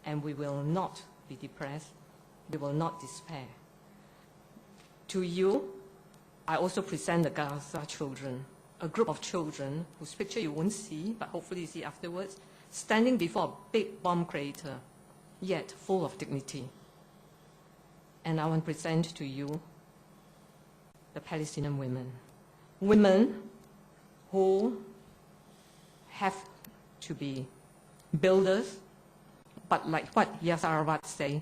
and we will not be depressed, we will not despair. To you, I also present the Gaza children, a group of children whose picture you won't see, but hopefully you see afterwards, standing before a big bomb crater, yet full of dignity. And I want to present to you the Palestinian women. Women who have to be builders, but like what Yasser Arafat say,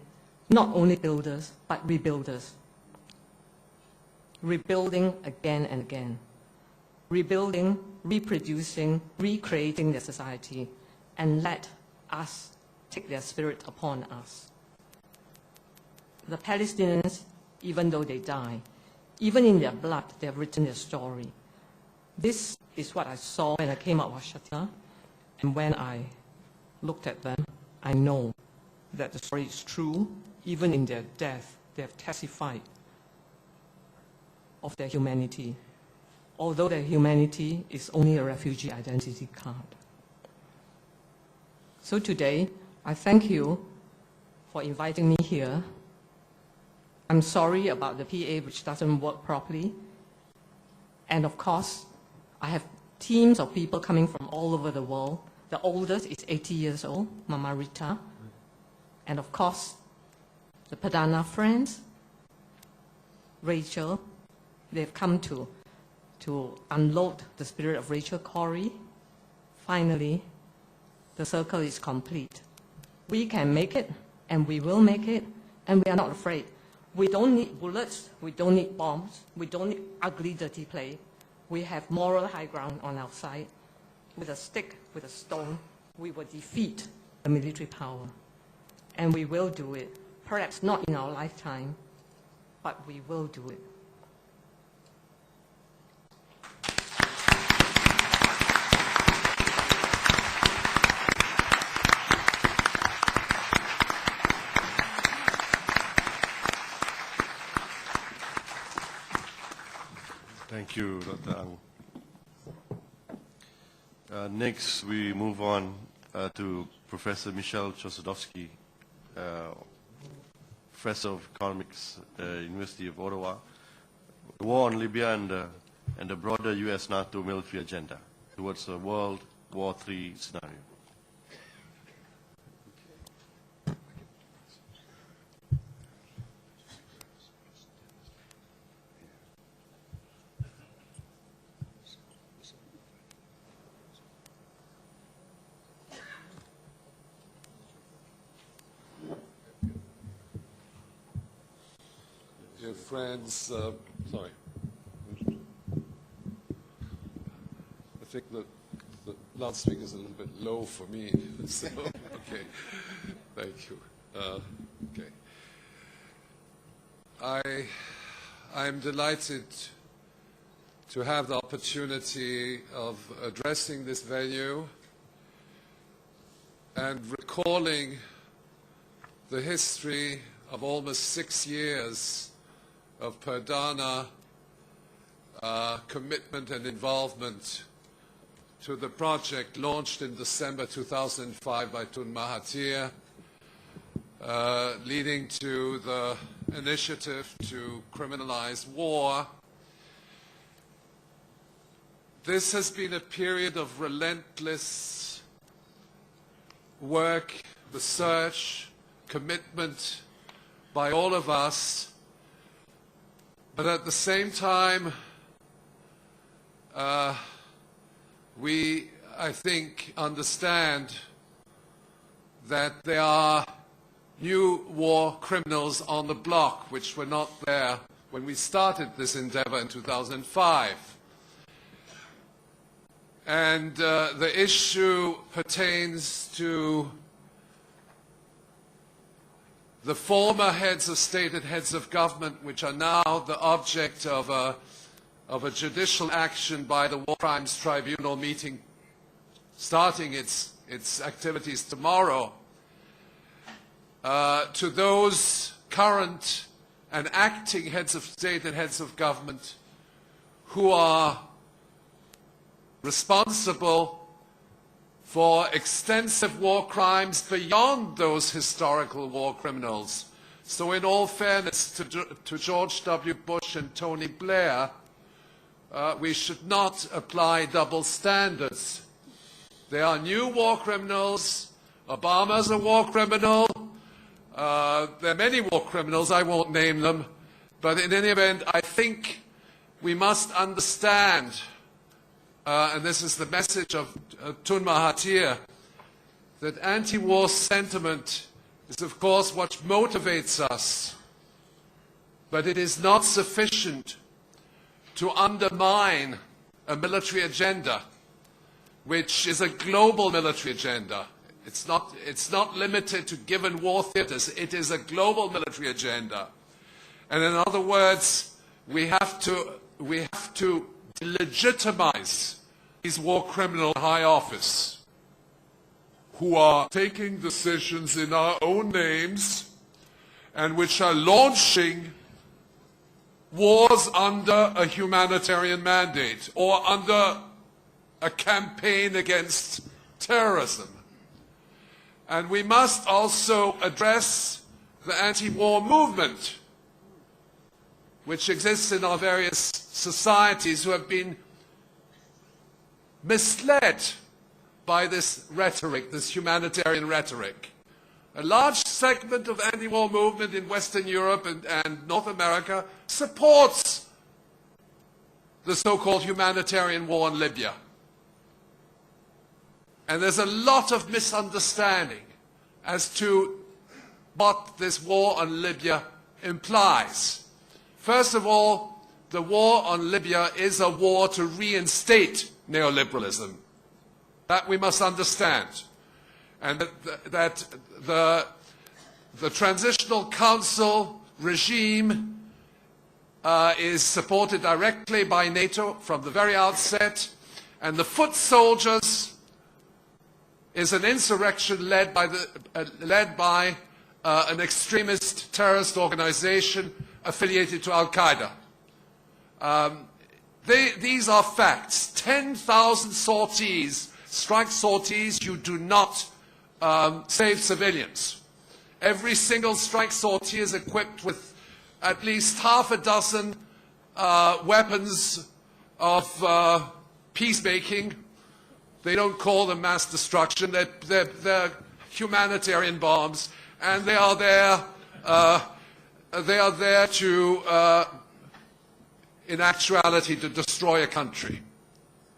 not only builders, but rebuilders. Rebuilding again and again. Rebuilding, reproducing, recreating their society, and let us take their spirit upon us. The Palestinians, even though they die, even in their blood, they have written their story. This is what I saw when I came out of Shatila, and when I looked at them, I know that the story is true. Even in their death, they have testified of their humanity, although their humanity is only a refugee identity card. So today, I thank you for inviting me here. I'm sorry about the PA which doesn't work properly. And of course, I have teams of people coming from all over the world. The oldest is 80 years old, Mama Rita. And of course, the Perdana friends, Rachel, they've come to unload the spirit of Rachel Corrie. Finally, the circle is complete. We can make it, and we will make it, and we are not afraid. We don't need bullets, we don't need bombs, we don't need ugly, dirty play. We have moral high ground on our side. With a stick, with a stone, we will defeat the military power. And we will do it. Perhaps not in our lifetime, but we will do it. Thank you, Dr. Ang. Next, we move on to Professor Michelle Chossudovsky, Professor of Economics, University of Ottawa. The war on Libya and the broader US-NATO military agenda towards a World War III scenario. Dear friends, sorry. I think the loudspeaker is a little bit low for me, so, okay, thank you. Okay. I'm delighted to have the opportunity of addressing this venue and recalling the history of almost 6 years of Perdana commitment and involvement to the project launched in December 2005 by Tun Mahathir, leading to the initiative to criminalize war. This has been a period of relentless work, research, commitment by all of us. But at the same time, we, I think, understand that there are new war criminals on the block which were not there when we started this endeavor in 2005. And the issue pertains to the former heads of state and heads of government, which are now the object of a judicial action by the War Crimes Tribunal meeting, starting its activities tomorrow, to those current and acting heads of state and heads of government who are responsible for extensive war crimes beyond those historical war criminals. So in all fairness to George W. Bush and Tony Blair, we should not apply double standards. There are new war criminals. Obama's a war criminal. There are many war criminals, I won't name them. But in any event, I think we must understand, and this is the message of Tun Mahathir, that anti-war sentiment is of course what motivates us, but it is not sufficient to undermine a military agenda, which is a global military agenda. It's not limited to given war theaters. It is a global military agenda. And in other words, we have to legitimize these war criminal high office who are taking decisions in our own names and which are launching wars under a humanitarian mandate or under a campaign against terrorism. And we must also address the anti-war movement, which exists in our various societies, who have been misled by this rhetoric, this humanitarian rhetoric. A large segment of anti-war movement in Western Europe and North America supports the so-called humanitarian war in Libya. And there's a lot of misunderstanding as to what this war on Libya implies. First of all, the war on Libya is a war to reinstate neoliberalism. That we must understand. And that the Transitional Council regime is supported directly by NATO from the very outset, and the foot soldiers is an insurrection led by an extremist terrorist organization affiliated to Al-Qaeda. These are facts. 10,000 sorties, strike sorties, you do not save civilians. Every single strike sortie is equipped with at least half a dozen weapons of peacemaking. They don't call them mass destruction. They're humanitarian bombs, and they are there to, in actuality, to destroy a country.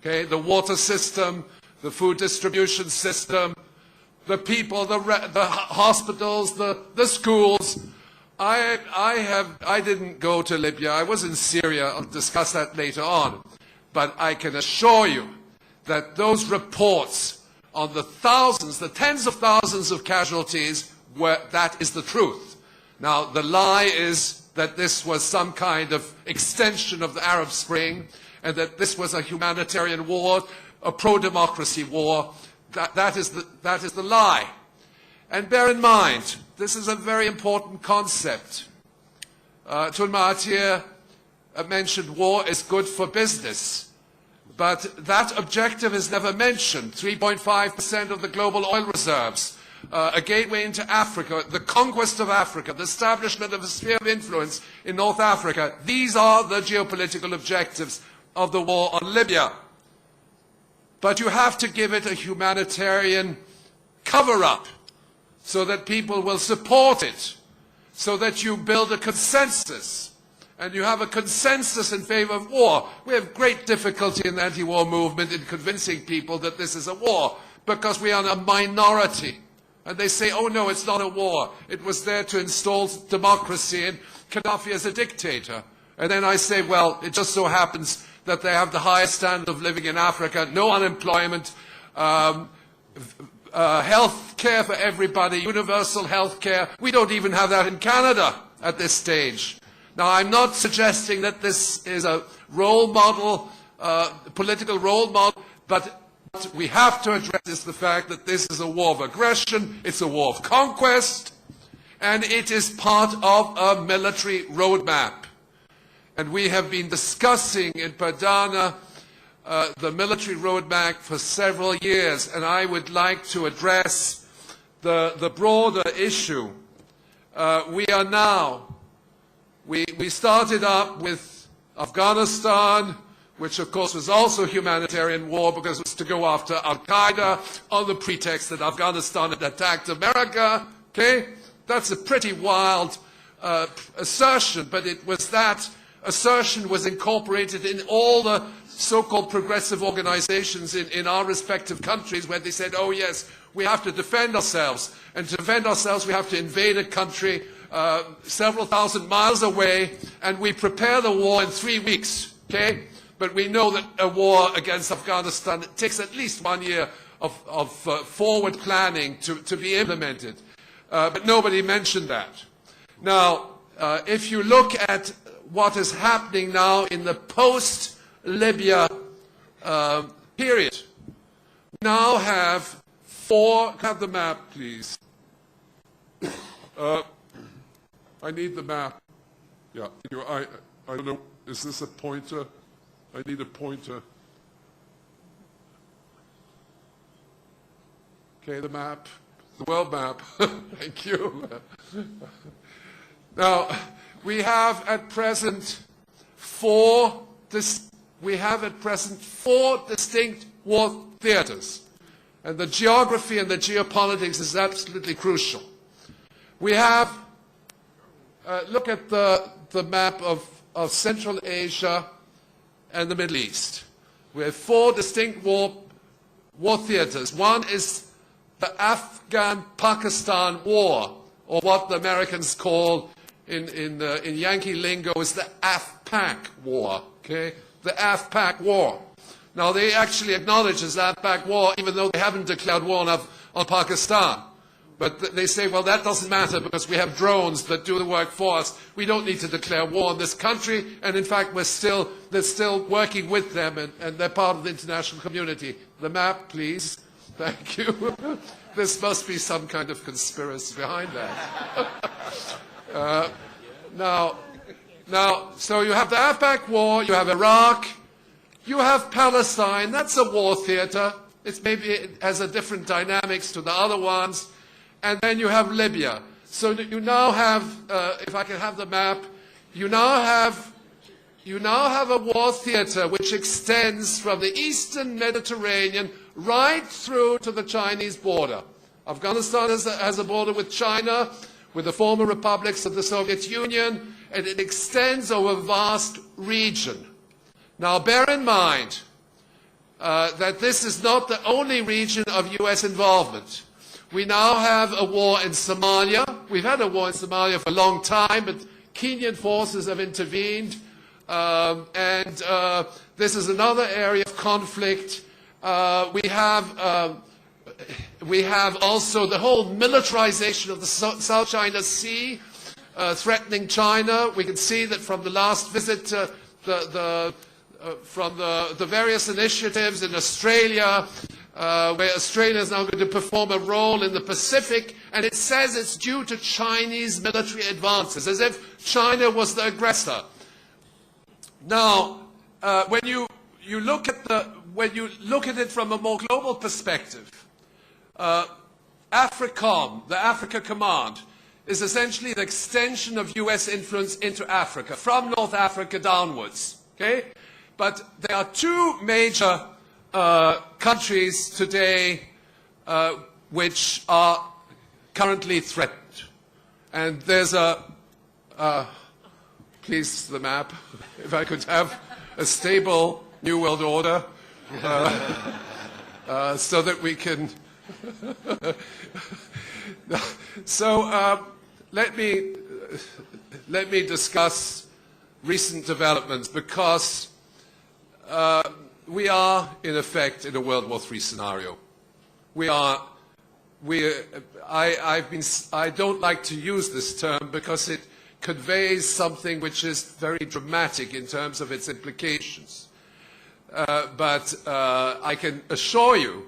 Okay, the water system, the food distribution system, the people, the hospitals, the schools. I didn't go to Libya. I was in Syria. I'll discuss that later on. But I can assure you that those reports on the thousands, the tens of thousands of casualties, that is the truth. Now, the lie is that this was some kind of extension of the Arab Spring and that this was a humanitarian war, a pro-democracy war. That is the lie. And bear in mind, this is a very important concept. Tun Mahathir mentioned war is good for business. But that objective is never mentioned. 3.5% of the global oil reserves, a gateway into Africa, the conquest of Africa, the establishment of a sphere of influence in North Africa. These are the geopolitical objectives of the war on Libya. But you have to give it a humanitarian cover-up so that people will support it, so that you build a consensus. And you have a consensus in favor of war. We have great difficulty in the anti-war movement in convincing people that this is a war, because we are a minority. And they say, oh no, it's not a war. It was there to install democracy and Gaddafi as a dictator. And then I say, well, it just so happens that they have the highest standard of living in Africa, no unemployment, health care for everybody, universal health care. We don't even have that in Canada at this stage. Now, I'm not suggesting that this is a role model, political role model, but what we have to address is the fact that this is a war of aggression, it's a war of conquest, and it is part of a military roadmap. And we have been discussing in Perdana the military roadmap for several years, and I would like to address the broader issue. We started up with Afghanistan, which of course was also humanitarian war because it was to go after Al-Qaeda on the pretext that Afghanistan had attacked America. Okay? That's a pretty wild assertion, but it was that assertion was incorporated in all the so-called progressive organizations in our respective countries where they said, oh yes, we have to defend ourselves. And to defend ourselves, we have to invade a country several thousand miles away, and we prepare the war in 3 weeks, okay? But we know that a war against Afghanistan, it takes at least 1 year of forward planning to be implemented. But nobody mentioned that. Now, if you look at what is happening now in the post-Libya period, we now have have the map, please. I need the map. Yeah, I don't know, is this a pointer? I need a pointer. Okay, the map, the world map. Thank you. Now, we have at present four distinct war theaters. And the geography and the geopolitics is absolutely crucial. We have, look at the map of Central Asia and the Middle East. We have four distinct war theaters. One is the Afghan-Pakistan War, or what the Americans call in Yankee lingo is the AFPAC War, okay? The AFPAC War. Now, they actually acknowledge this AFPAC War, even though they haven't declared war on Pakistan. But they say, well, that doesn't matter because we have drones that do the work for us. We don't need to declare war on this country. And in fact, they're still working with them, and they're part of the international community. The map, please. Thank you. This must be some kind of conspiracy behind that. Now, so you have the AFPAC War, you have Iraq, you have Palestine. That's a war theater. It has a different dynamics to the other ones. And then you have Libya. So you now have, if I can have the map, you now have a war theater which extends from the eastern Mediterranean right through to the Chinese border. Afghanistan has a border with China, with the former republics of the Soviet Union, and it extends over a vast region. Now, bear in mind that this is not the only region of U.S. involvement. We now have a war in Somalia. We've had a war in Somalia for a long time, but Kenyan forces have intervened. This is another area of conflict. We have also the whole militarization of the South China Sea, threatening China. We can see that from the last visit, from the various initiatives in Australia, where Australia is now going to perform a role in the Pacific, and it says it's due to Chinese military advances, as if China was the aggressor. Now, when you look at it from a more global perspective, AFRICOM, the Africa Command, is essentially the extension of U.S. influence into Africa, from North Africa downwards. Okay? But there are two major countries today which are currently threatened. And there's please, the map, if I could have a stable New World Order so that we can... So let me discuss recent developments, because we are, in effect, in a World War III scenario. I don't like to use this term because it conveys something which is very dramatic in terms of its implications. But I can assure you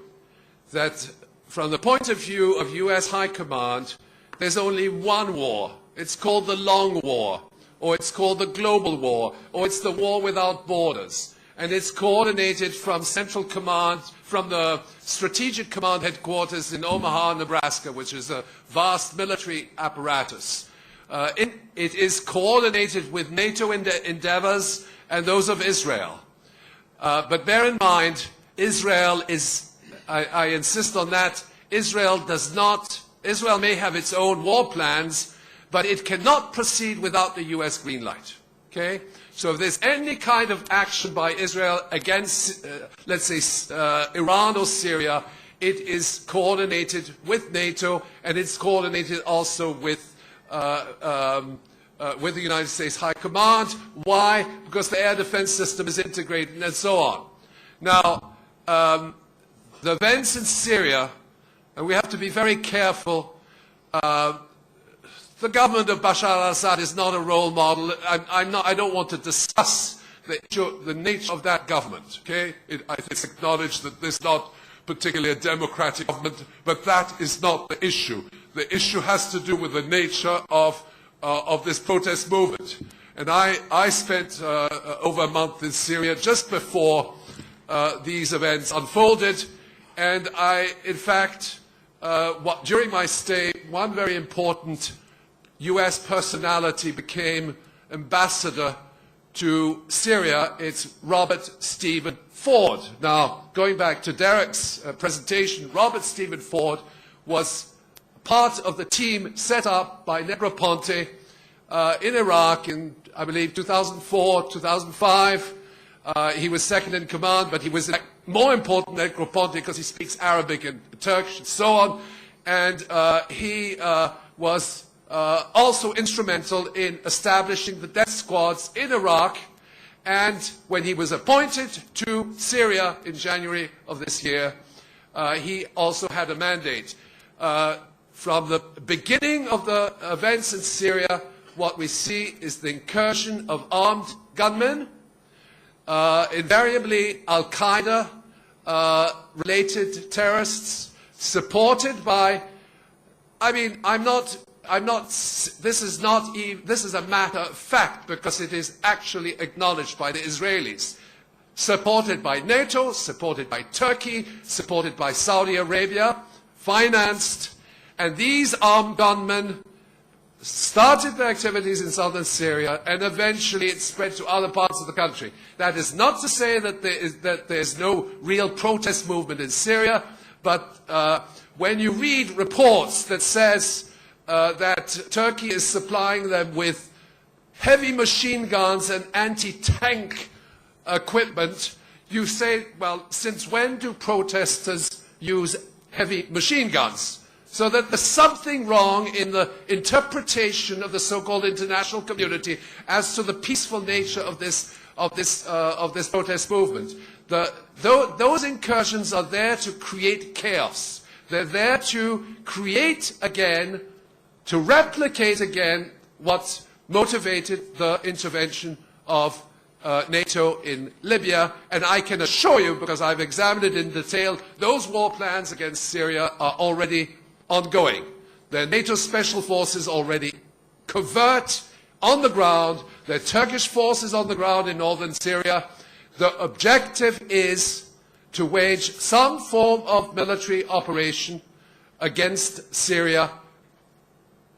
that from the point of view of US High Command, there's only one war. It's called the Long War, or it's called the Global War, or it's the War Without Borders. And it's coordinated from Central Command, from the Strategic Command Headquarters in Omaha, Nebraska, which is a vast military apparatus. It is coordinated with NATO endeavors and those of Israel. But bear in mind, Israel is, I insist on that, Israel may have its own war plans, but it cannot proceed without the US green light. Okay? So if there's any kind of action by Israel against, let's say, Iran or Syria, it is coordinated with NATO, and it's coordinated also with the United States High Command. Why? Because the air defense system is integrated and so on. Now, the events in Syria, and we have to be very careful. The government of Bashar al-Assad is not a role model. I don't want to discuss the nature of that government. Okay? It's acknowledged that this is not particularly a democratic government, but that is not the issue. The issue has to do with the nature of this protest movement. And I spent over a month in Syria just before these events unfolded, and in fact, during my stay, one very important US personality became ambassador to Syria. It's Robert Stephen Ford. Now, going back to Derek's presentation, Robert Stephen Ford was part of the team set up by Negroponte in Iraq in, I believe, 2004, 2005. He was second in command, but he was more important than Negroponte because he speaks Arabic and Turkish and so on. And he was also instrumental in establishing the death squads in Iraq. And when he was appointed to Syria in January of this year, he also had a mandate. From the beginning of the events in Syria, what we see is the incursion of armed gunmen, invariably Al-Qaeda related terrorists, supported by, this is a matter of fact because it is actually acknowledged by the Israelis. Supported by NATO, supported by Turkey, supported by Saudi Arabia, financed, and these armed gunmen started their activities in southern Syria, and eventually it spread to other parts of the country. That is not to say that there is no real protest movement in Syria, but when you read reports that says that Turkey is supplying them with heavy machine guns and anti-tank equipment, you say, well, since when do protesters use heavy machine guns? So that there's something wrong in the interpretation of the so-called international community as to the peaceful nature of this protest movement. Those incursions are there to create chaos. They're there to create again, to replicate again what motivated the intervention of NATO in Libya. And I can assure you, because I've examined it in detail, those war plans against Syria are already ongoing. The NATO special forces already covert on the ground. The Turkish forces on the ground in northern Syria. The objective is to wage some form of military operation against Syria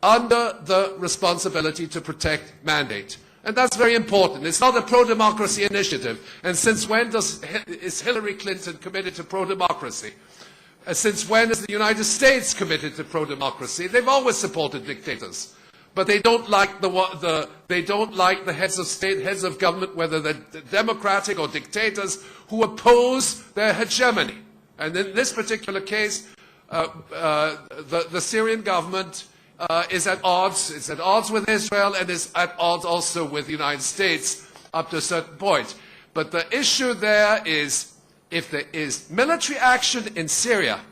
under the responsibility to protect mandate. And that's very important. It's not a pro-democracy initiative. And since when is Hillary Clinton committed to pro-democracy? Since when is the United States committed to pro-democracy? They've always supported dictators, but they don't like the heads of state, heads of government, whether they're democratic or dictators, who oppose their hegemony. And in this particular case, the Syrian government is at odds. It's at odds with Israel and is at odds also with the United States up to a certain point. But the issue there is, if there is military action in Syria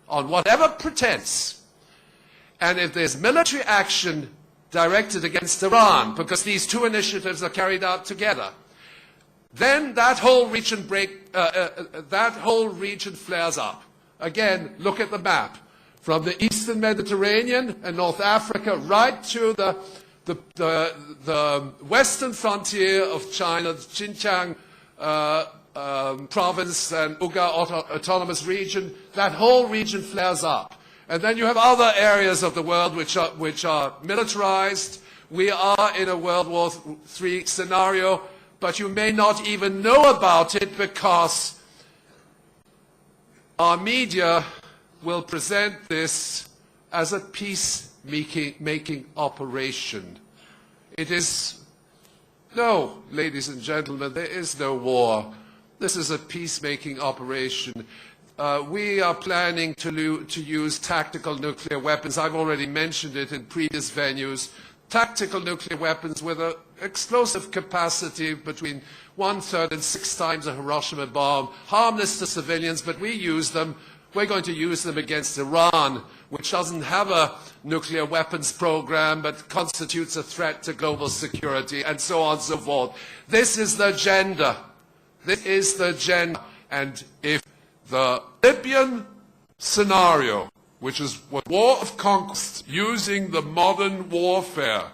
on whatever pretense, and if there's military action directed against Iran, because these two initiatives are carried out together, then that whole region flares up. Again, look at the map. From the eastern Mediterranean and North Africa right to the western frontier of China, Xinjiang province and Uyghur Autonomous Region, that whole region flares up. And then you have other areas of the world which are militarized. We are in a World War III scenario, but you may not even know about it because our media will present this as a peace-making operation. It is, no, ladies and gentlemen, there is no war. This is a peacemaking operation. We are planning to use tactical nuclear weapons. I've already mentioned it in previous venues. Tactical nuclear weapons with an explosive capacity between 1/3 and 6 times a Hiroshima bomb, harmless to civilians, but we're going to use them against Iran, which doesn't have a nuclear weapons program, but constitutes a threat to global security, and so on and so forth. This is the agenda. This is the agenda. And if the Libyan scenario, which is a war of conquest, using the modern warfare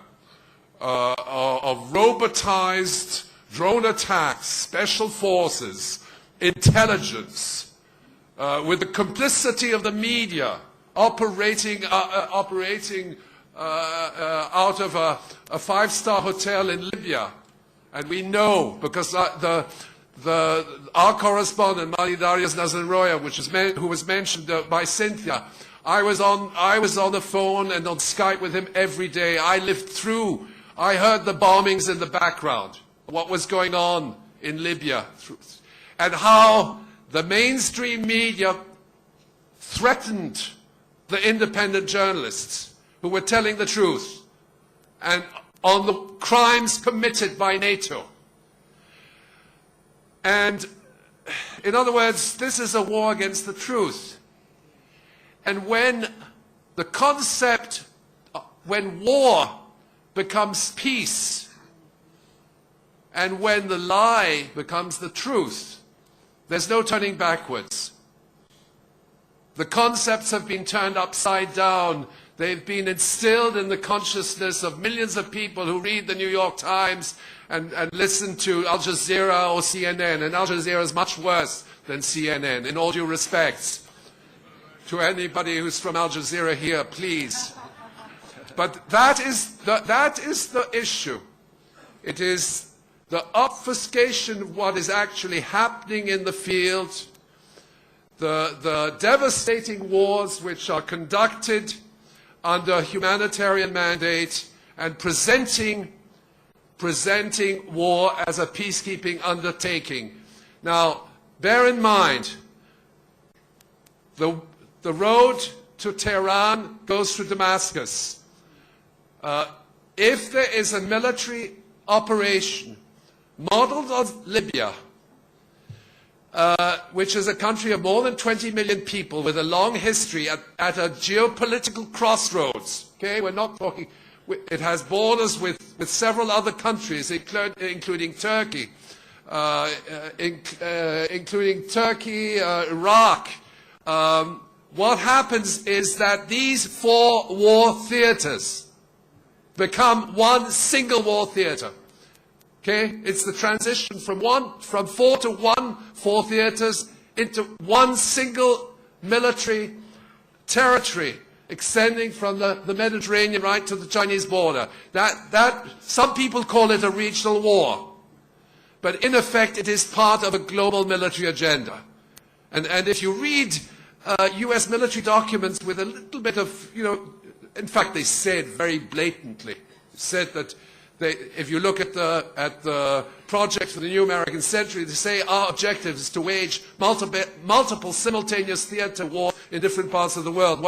of robotized drone attacks, special forces, intelligence, with the complicity of the media, operating out of a 5-star hotel in Libya. And we know, because our correspondent, Mali Darius Nazarroya, who was mentioned by Cynthia, I was on the phone and on Skype with him every day. I heard the bombings in the background, what was going on in Libya, and how the mainstream media threatened the independent journalists who were telling the truth and on the crimes committed by NATO. And in other words, this is a war against the truth. And when war becomes peace, and when the lie becomes the truth, there's no turning backwards. The concepts have been turned upside down. They've been instilled in the consciousness of millions of people who read the New York Times and listen to Al Jazeera or CNN. And Al Jazeera is much worse than CNN, in all due respects. To anybody who's from Al Jazeera here, please. But that is the issue. It is the obfuscation of what is actually happening in the field, the devastating wars which are conducted under humanitarian mandate, and presenting war as a peacekeeping undertaking. Now, bear in mind, the road to Tehran goes through Damascus. If there is a military operation modeled on Libya, which is a country of more than 20 million people with a long history at a geopolitical crossroads. Okay, we're not talking, it has borders with several other countries, including Turkey, Iraq. What happens is that these 4 war theaters become one single war theater. Okay, it's the transition from 4 to 4 theaters into one single military territory extending from the Mediterranean right to the Chinese border. That some people call it a regional war, but in effect it is part of a global military agenda. And if you read U.S. military documents with a little bit of, in fact they said very blatantly, said that if you look at the project for the new American century, they say our objective is to wage multiple simultaneous theater wars in different parts of the world.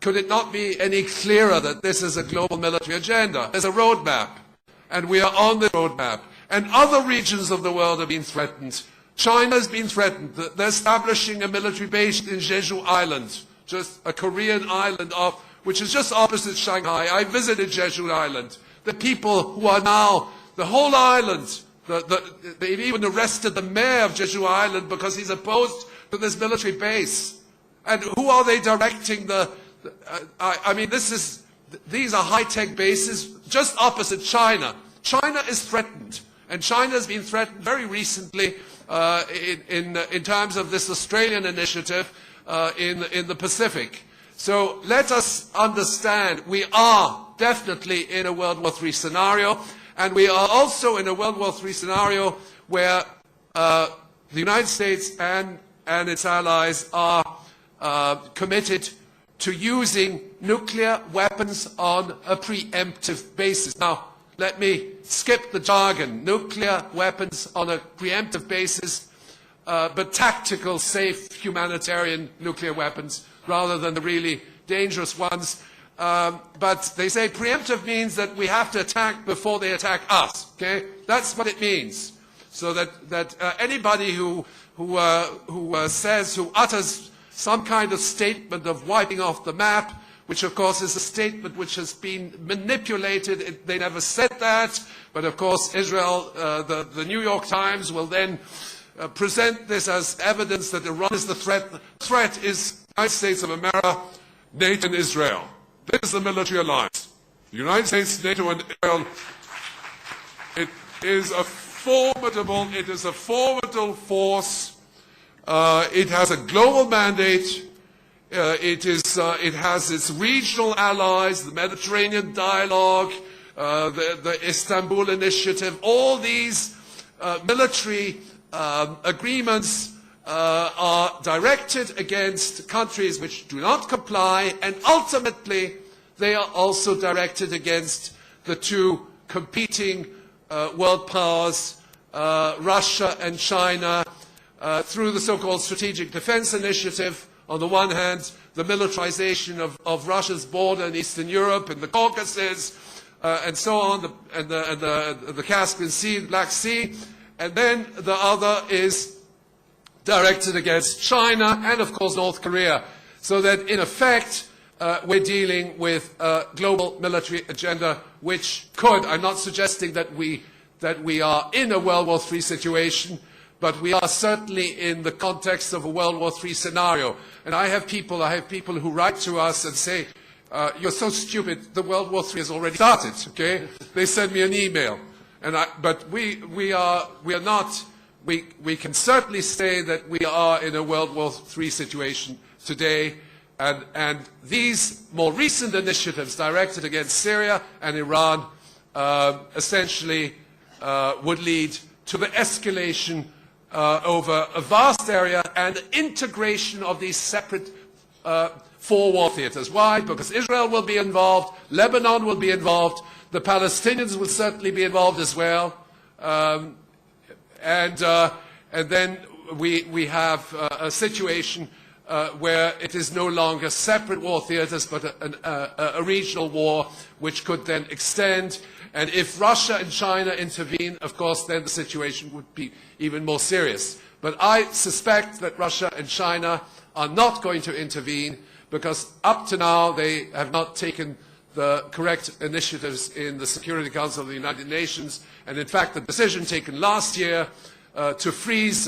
Could it not be any clearer that this is a global military agenda? There's a roadmap, and we are on the roadmap. And other regions of the world have been threatened. China has been threatened. They're establishing a military base in Jeju Island, just a Korean island which is just opposite Shanghai. I visited Jeju Island. The people who are now, the whole island, they've even arrested the mayor of Jeju Island because he's opposed to this military base. And who are they directing these are high-tech bases just opposite China. China is threatened, and China has been threatened very recently in terms of this Australian initiative in the Pacific. So let us understand, we are definitely in a World War III scenario, And we are also in a World War III scenario where the United States and its allies are committed to using nuclear weapons on a preemptive basis. Now, let me skip the jargon. Nuclear weapons on a preemptive basis, but tactical, safe, humanitarian nuclear weapons rather than the really dangerous ones. But they say preemptive means that we have to attack before they attack us. Okay, that's what it means. So that anybody who utters some kind of statement of wiping off the map, which of course is a statement which has been manipulated. They never said that, but of course Israel, the New York Times will then present this as evidence that Iran is the threat. The threat is the United States of America, NATO and Israel. This is the military alliance. The United States, NATO and Israel, it is a formidable force. It has a global mandate. It has its regional allies, the Mediterranean Dialogue, the Istanbul Initiative. All these military agreements are directed against countries which do not comply, and ultimately they are also directed against the two competing world powers, Russia and China, through the so-called Strategic Defense Initiative. On the one hand, the militarization of Russia's border in Eastern Europe and the Caucasus, and so on, and the Caspian Sea, Black Sea. And then the other is directed against China and, of course, North Korea. So that, in effect, we're dealing with a global military agenda which could, I'm not suggesting that we are in a World War III situation, but we are certainly in the context of a World War III scenario. And I have people who write to us and say, you're so stupid, the World War III has already started, okay? They send me an email. But we can certainly say that we are in a World War III situation today. And these more recent initiatives directed against Syria and Iran essentially would lead to the escalation over a vast area and integration of these separate four war theaters. Why? Because Israel will be involved, Lebanon will be involved, the Palestinians will certainly be involved as well, and then we have a situation where it is no longer separate war theaters, but a regional war which could then extend. And if Russia and China intervene, of course, then the situation would be even more serious. But I suspect that Russia and China are not going to intervene because up to now they have not taken the correct initiatives in the Security Council of the United Nations. And in fact, the decision taken last year to freeze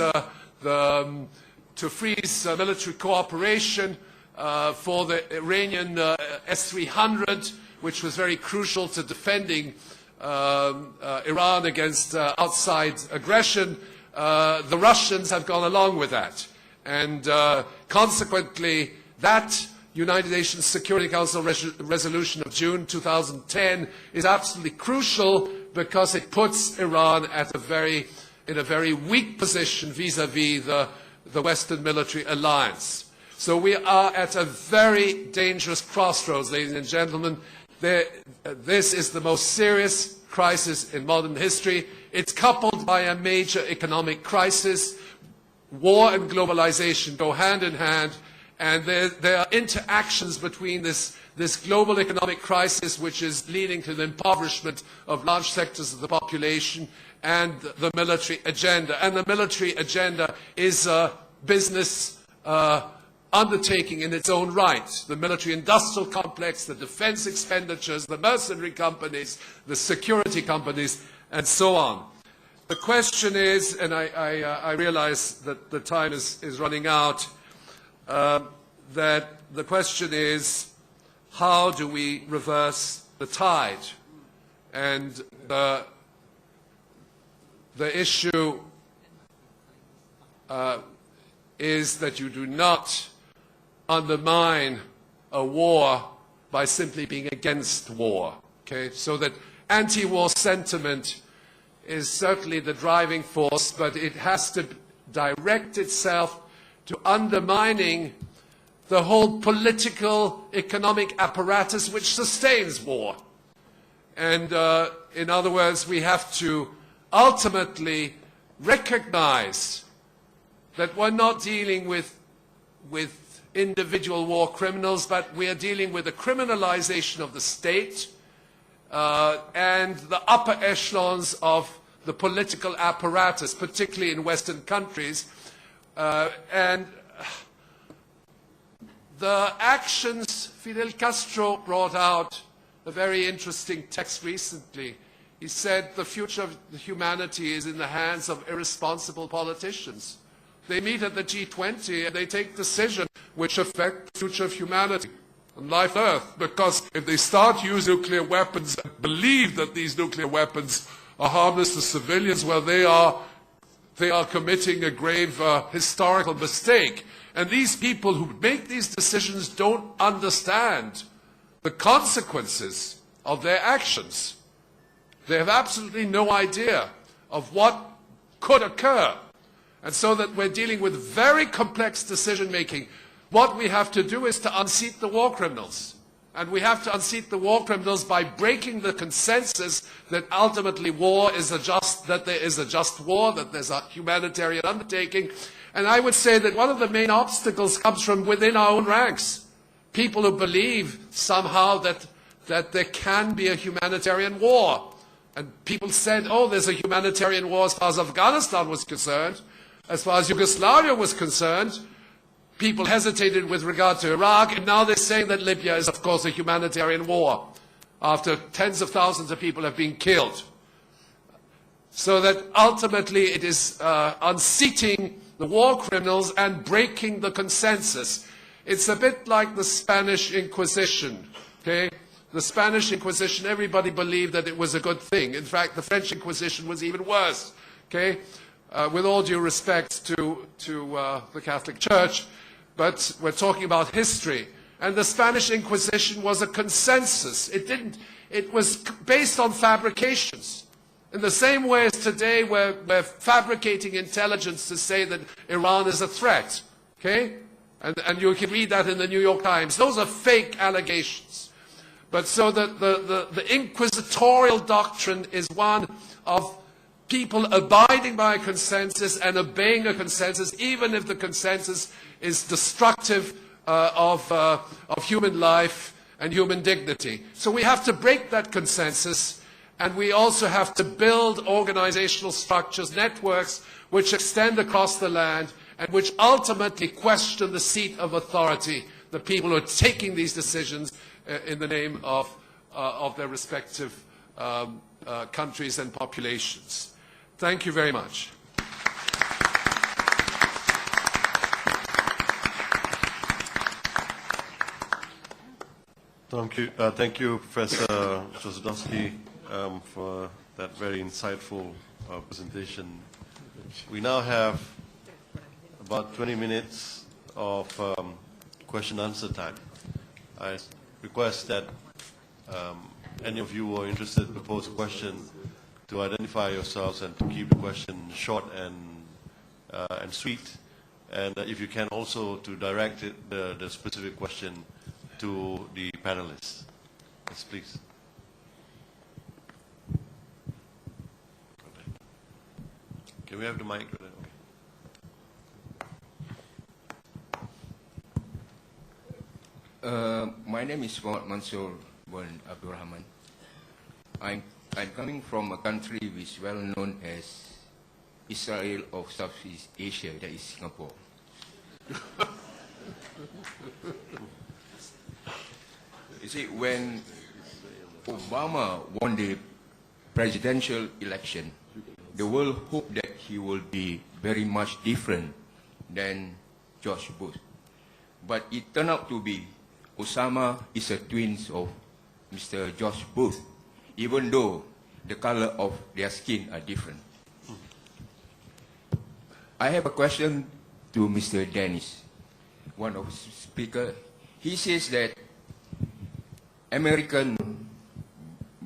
military cooperation for the Iranian S-300, which was very crucial to defending Iran against outside aggression, the Russians have gone along with that. And consequently, that United Nations Security Council resolution of June 2010 is absolutely crucial because it puts Iran in a very weak position vis-à-vis the Western military alliance. So we are at a very dangerous crossroads, ladies and gentlemen. This is the most serious crisis in modern history. It's coupled by a major economic crisis. War and globalization go hand in hand, and there are interactions between this global economic crisis, which is leading to the impoverishment of large sectors of the population, and the military agenda. And the military agenda is a business undertaking in its own right. The military-industrial complex, the defense expenditures, the mercenary companies, the security companies, and so on. The question is, and I realize that the time is running out, that the question is, how do we reverse the tide? And the issue is that you do not undermine a war by simply being against war. Okay? So that anti-war sentiment is certainly the driving force, but it has to direct itself to undermining the whole political, economic apparatus which sustains war. And in other words, we have to ultimately recognize that we're not dealing with individual war criminals, but we are dealing with the criminalization of the state and the upper echelons of the political apparatus, particularly in Western countries. And the actions, Fidel Castro brought out a very interesting text recently. He said the future of humanity is in the hands of irresponsible politicians. They meet at the G20 and they take decisions which affect the future of humanity and life on Earth. Because if they start using nuclear weapons and believe that these nuclear weapons are harmless to civilians, well, they are committing a grave historical mistake. And these people who make these decisions don't understand the consequences of their actions. They have absolutely no idea of what could occur. And so that we're dealing with very complex decision-making. What we have to do is to unseat the war criminals. And we have to unseat the war criminals by breaking the consensus that ultimately war is that there is a just war, that there's a humanitarian undertaking. And I would say that one of the main obstacles comes from within our own ranks. People who believe somehow that there can be a humanitarian war. And people said, oh, there's a humanitarian war as far as Afghanistan was concerned. As far as Yugoslavia was concerned, people hesitated with regard to Iraq, and now they're saying that Libya is, of course, a humanitarian war, after tens of thousands of people have been killed. So that ultimately it is unseating the war criminals and breaking the consensus. It's a bit like the Spanish Inquisition, okay? The Spanish Inquisition, everybody believed that it was a good thing. In fact, the French Inquisition was even worse, okay? With all due respect to the Catholic Church, but we're talking about history. And the Spanish Inquisition was a consensus. It was based on fabrications. In the same way as today we're fabricating intelligence to say that Iran is a threat, okay? And you can read that in the New York Times. Those are fake allegations. But so the inquisitorial doctrine is one of people abiding by a consensus and obeying a consensus, even if the consensus is destructive of human life and human dignity. So we have to break that consensus, and we also have to build organizational structures, networks, which extend across the land and which ultimately question the seat of authority, the people who are taking these decisions in the name of their respective countries and populations. Thank you very much. Thank you, Professor Jozudowski, for that very insightful presentation. We now have about 20 minutes of question-answer time. I request that any of you who are interested to pose a question to identify yourselves and to keep the question short and sweet. And if you can also to direct the specific question to the panelists. Yes, please. Can we have the mic? Okay. My name is Mohamad Mansour bin Abdurrahman. I'm coming from a country which is well known as Israel of Southeast Asia, that is Singapore. You see, when Obama won the presidential election, the world hoped that he will be very much different than George Bush. But it turned out to be Osama is a twin of Mr. George Bush, even though the color of their skin are different. I have a question to Mr. Denis, one of the speakers. He says that American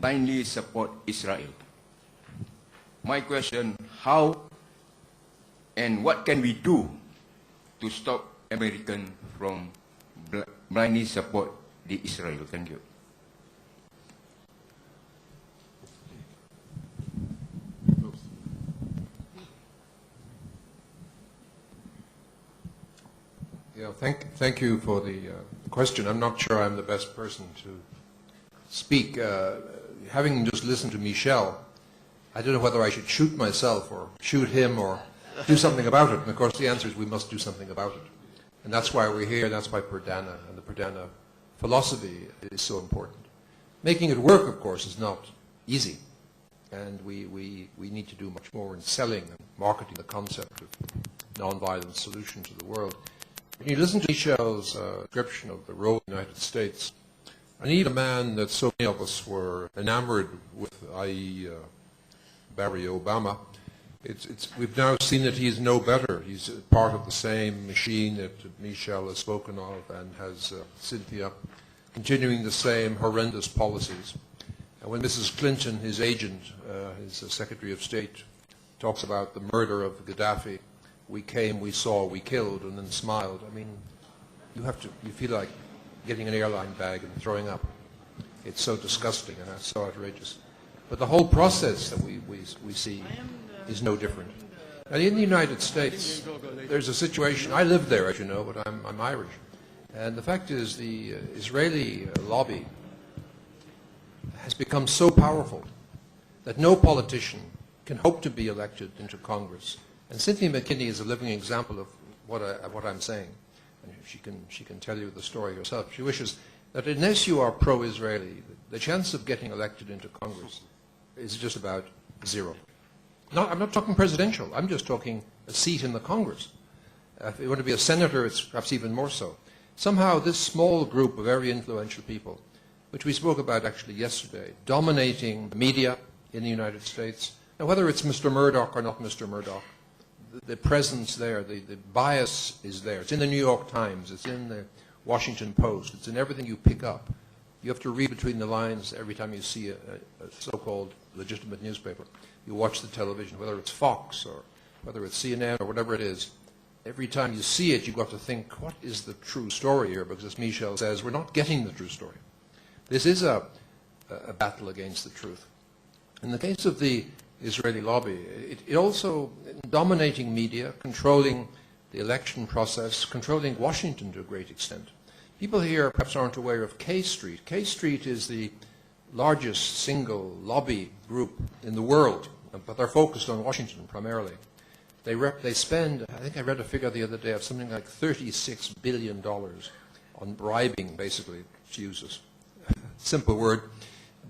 blindly support Israel. My question, how and what can we do to stop Americans from blindly support the Israel? Thank you. Yeah, thank you for the question. I'm not sure I'm the best person to speak. Having just listened to Michel, I don't know whether I should shoot myself or shoot him or do something about it. And of course the answer is we must do something about it. And that's why we're here, that's why Perdana and the Perdana philosophy is so important. Making it work, of course, is not easy. And we need to do much more in selling and marketing the concept of nonviolent solution to the world. When you listen to Michel's description of the role of the United States, I need a man that so many of us were enamored with, i.e. Barry Obama. We've now seen that he's no better. He's part of the same machine that Michel has spoken of, and has Cynthia continuing the same horrendous policies. And when Mrs. Clinton, his agent, his Secretary of State, talks about the murder of Gaddafi, we came, we saw, we killed, and then smiled. I mean, you feel like getting an airline bag and throwing up. It's so disgusting and that's so outrageous. But the whole process that we see is no different. And in the United States, there's a situation, I live there, as you know, but I'm Irish. And the fact is the Israeli lobby has become so powerful that no politician can hope to be elected into Congress. And Cynthia McKinney is a living example of what I'm saying. And she can tell you the story herself. She wishes that unless you are pro-Israeli, the chance of getting elected into Congress is just about zero. I'm not talking presidential. I'm just talking a seat in the Congress. If you want to be a senator, it's perhaps even more so. Somehow this small group of very influential people, which we spoke about actually yesterday, dominating the media in the United States. Now, whether it's Mr. Murdoch or not Mr. Murdoch, the presence there, the bias is there. It's in the New York Times, it's in the Washington Post, it's in everything you pick up. You have to read between the lines every time you see a so-called legitimate newspaper. You watch the television, whether it's Fox or whether it's CNN or whatever it is. Every time you see it, you've got to think, what is the true story here? Because as Michel says, we're not getting the true story. This is a battle against the truth. In the case of the Israeli lobby, it also, dominating media, controlling the election process, controlling Washington to a great extent. People here perhaps aren't aware of K Street. K Street is the largest single lobby group in the world, but they're focused on Washington primarily. They spend, I think I read a figure the other day of something like $36 billion on bribing, basically, to use a simple word,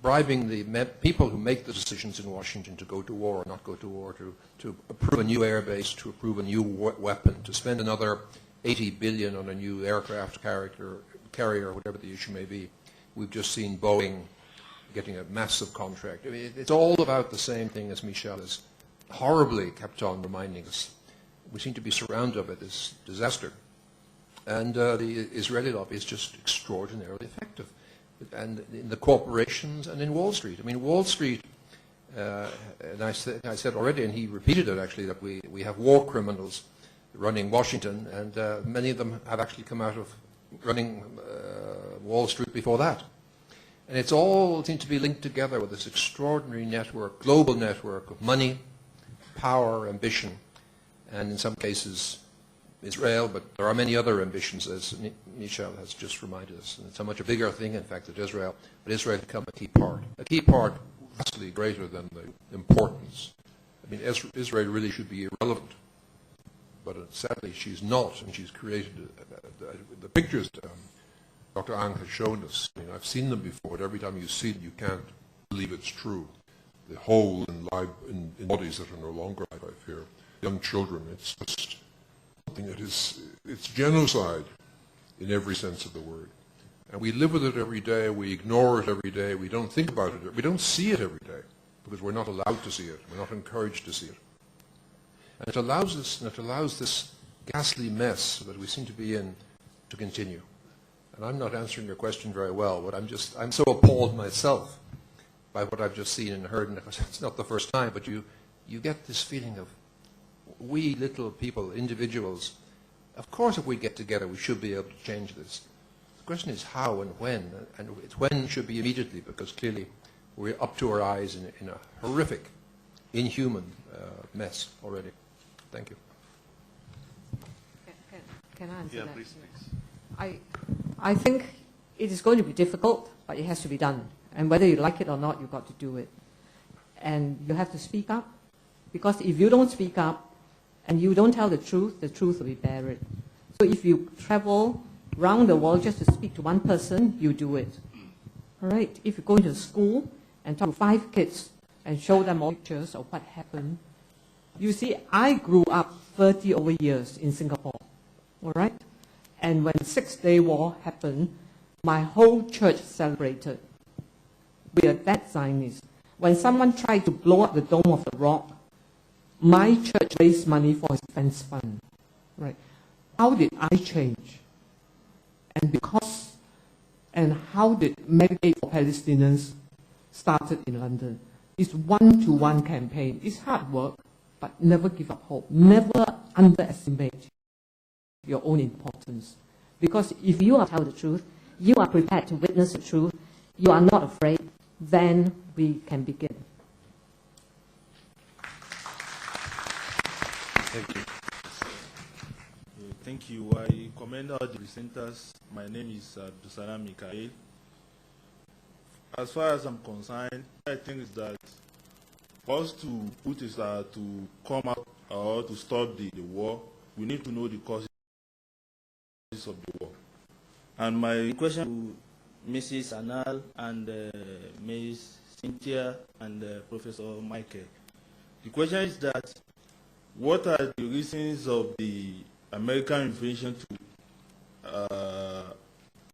bribing the people who make the decisions in Washington to go to war or not go to war, to approve a new airbase, to approve a new weapon, to spend another $80 billion on a new aircraft carrier, whatever the issue may be. We've just seen Boeing getting a massive contract. I mean, it's all about the same thing as Michel has horribly kept on reminding us. We seem to be surrounded by this disaster. And the Israeli lobby is just extraordinarily effective. And in the corporations and in Wall Street. I mean, Wall Street, and I said already, and he repeated it actually, that we have war criminals running Washington, and many of them have actually come out of running Wall Street before that. And it's all seems to be linked together with this extraordinary network, global network of money, power, ambition, and in some cases Israel, but there are many other ambitions, as Michel has just reminded us. And it's a much bigger thing, in fact, than Israel, but Israel has become a key part vastly greater than the importance. I mean, Israel really should be irrelevant, but sadly she's not, and she's created the pictures Dr. Ang has shown us. I mean, I've seen them before, but every time you see them, you can't believe it's true. The hole in bodies that are no longer alive here, young children, it's just something that it's genocide in every sense of the word. And we live with it every day, we ignore it every day, we don't think about it, we don't see it every day, because we're not allowed to see it, we're not encouraged to see it. And it allows us, and it allows this ghastly mess that we seem to be in to continue. And I'm not answering your question very well, but I'm so appalled myself by what I've just seen and heard, and it's not the first time, but you get this feeling of we little people, individuals, of course if we get together we should be able to change this. The question is how and when should be immediately, because clearly we're up to our eyes in a horrific, inhuman mess already. Thank you. Can I answer Yeah, that? please, please. I think it is going to be difficult, but it has to be done. And whether you like it or not, you've got to do it. And you have to speak up, because if you don't speak up and you don't tell the truth will be buried. So if you travel around the world just to speak to one person, you do it. All right? If you go into school and talk to 5 kids and show them all pictures of what happened, you see, I grew up 30 over years in Singapore. All right? And when the 6-Day War happened, my whole church celebrated. We are that Zionists. When someone tried to blow up the Dome of the Rock, my church raised money for his defense fund. Right? How did I change? And how did Medicaid for Palestinians started in London? It's one-to-one campaign. It's hard work, but never give up hope. Never underestimate your own importance. Because if you are tell the truth, you are prepared to witness the truth, you are not afraid, then we can begin. Thank you. Thank you. I commend all the presenters. My name is Cynthia McKinney. As far as I'm concerned, I think is that for us to put is to come out or to stop the war, we need to know the causes of the war. And my question to Mrs. Anal and Ms. Cynthia and Professor Michael, the question is that what are the reasons of the American invasion to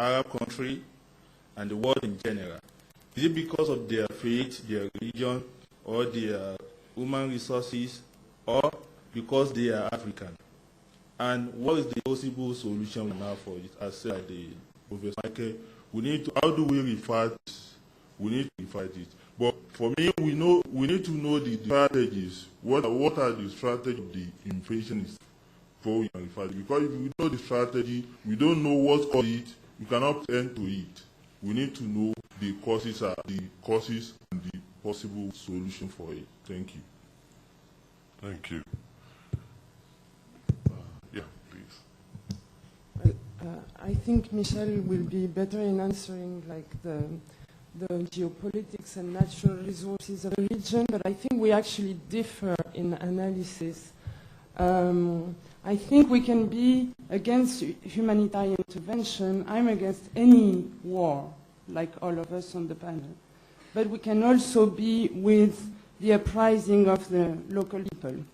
Arab country and the world in general? Is it because of their faith, their religion, or their human resources, or because they are African? And what is the possible solution now for it? As said by the Professor Michael, we need to, how do we refer this? We need to refer it. But for me, we need to know the strategies. What are the strategies of the invasion is before we can refer it? Because if we know the strategy, we don't know what caused it, we cannot tend to it. We need to know the causes and the possible solution for it. Thank you. Thank you. Yeah, please. I think Michel will be better in answering like the geopolitics and natural resources of the region, but I think we actually differ in analysis. I think we can be against humanitarian intervention. I'm against any war, like all of us on the panel. But we can also be with the uprising of the local people.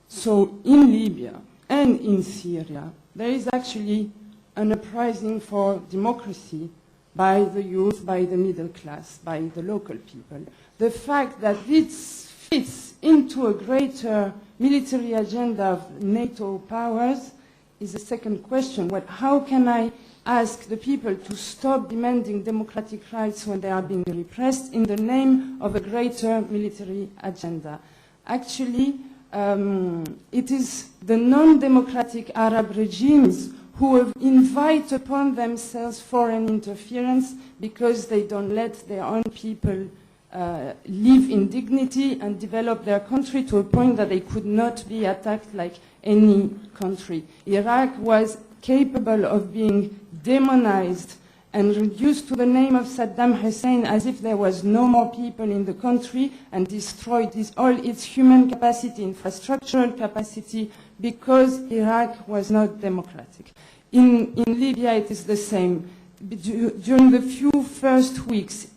So in Libya and in Syria, there is actually an uprising for democracy by the youth, by the middle class, by the local people. The fact that this fits into a greater military agenda of NATO powers is a second question. How can I ask the people to stop demanding democratic rights when they are being repressed in the name of a greater military agenda? Actually, it is the non-democratic Arab regimes who invite upon themselves foreign interference because they don't let their own people live in dignity and develop their country to a point that they could not be attacked like any country. Iraq was capable of being demonized and reduced to the name of Saddam Hussein as if there was no more people in the country, and destroyed all its human capacity, infrastructural capacity, because Iraq was not democratic. In Libya, it is the same. During the few first weeks,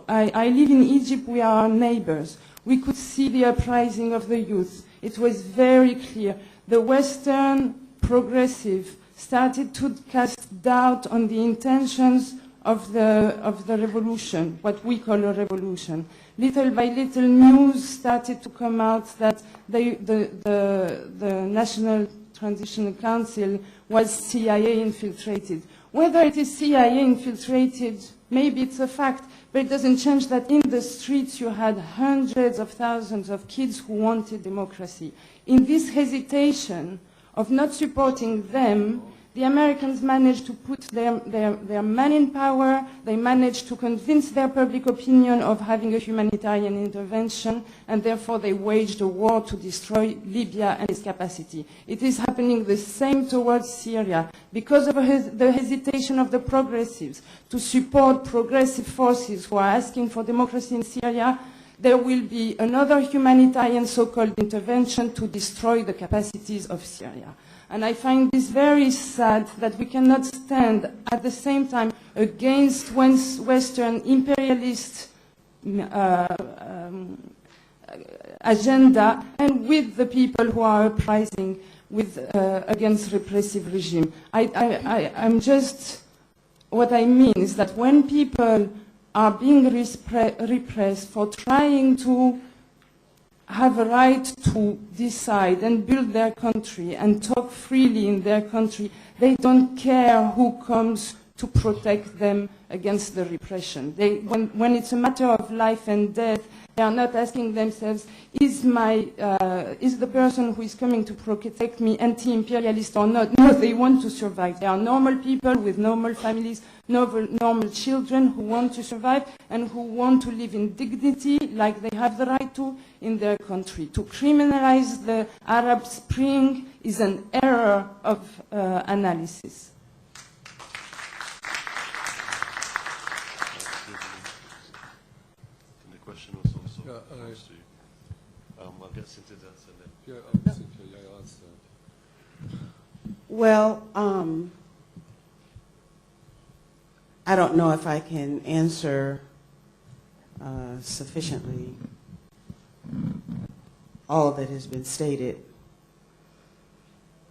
I live in Egypt, we are our neighbors. We could see the uprising of the youth. It was very clear. The Western progressive started to cast doubt on the intentions of the revolution, what we call a revolution. Little by little, news started to come out that the National Transitional Council was CIA infiltrated. Whether it is CIA infiltrated, maybe it's a fact, But it doesn't change that in the streets you had hundreds of thousands of kids who wanted democracy. In this hesitation of not supporting them, the Americans managed to put their man in power. They managed to convince their public opinion of having a humanitarian intervention, and therefore they waged a war to destroy Libya and its capacity. It is happening the same towards Syria. Because of the hesitation of the progressives to support progressive forces who are asking for democracy in Syria, there will be another humanitarian so-called intervention to destroy the capacities of Syria. And I find this very sad that we cannot stand at the same time against Western imperialist agenda and with the people who are uprising against repressive regime. I'm just, what I mean is that when people are being repressed for trying to have a right to decide and build their country and talk freely in their country, they don't care who comes to protect them against the repression. When it's a matter of life and death, they are not asking themselves, is the person who is coming to protect me anti-imperialist or not? No, they want to survive. They are normal people with normal families, normal children who want to survive and who want to live in dignity like they have the right to in their country. To criminalize the Arab Spring is an error of analysis. The question was also posed to you. I'll get Cynthia to answer that. Yeah, Cynthia, yeah, answer. Well, I don't know if I can answer sufficiently all that has been stated.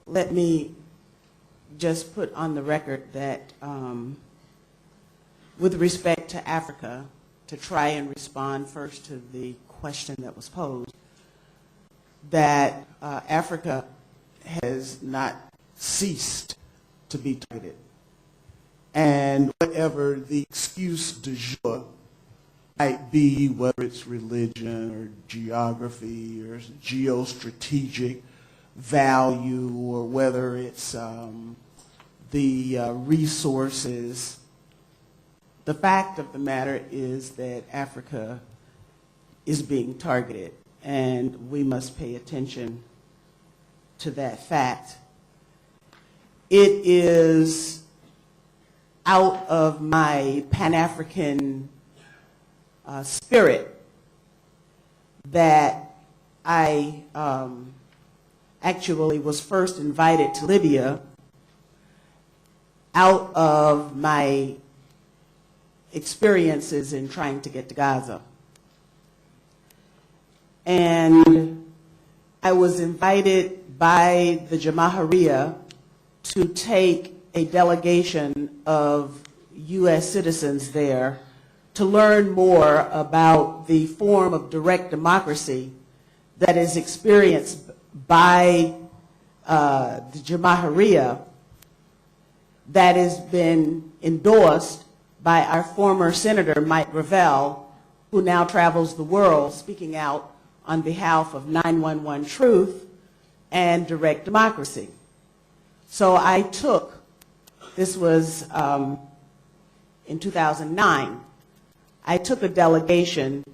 Let me just put on the record that with respect to Africa, to try and respond first to the question that was posed, that Africa has not ceased to be targeted. And whatever the excuse du jour might be, whether it's religion or geography or geostrategic value, or whether it's the resources, the fact of the matter is that Africa is being targeted, and we must pay attention to that fact. It is out of my Pan-African spirit that I actually was first invited to Libya out of my experiences in trying to get to Gaza. And I was invited by the Jamahiriya to take a delegation of U.S. citizens there to learn more about the form of direct democracy that is experienced by the Jamahiriya that has been endorsed by our former Senator Mike Gravel, who now travels the world speaking out on behalf of 911 Truth and direct democracy. So I took, this was in 2009, I took a delegation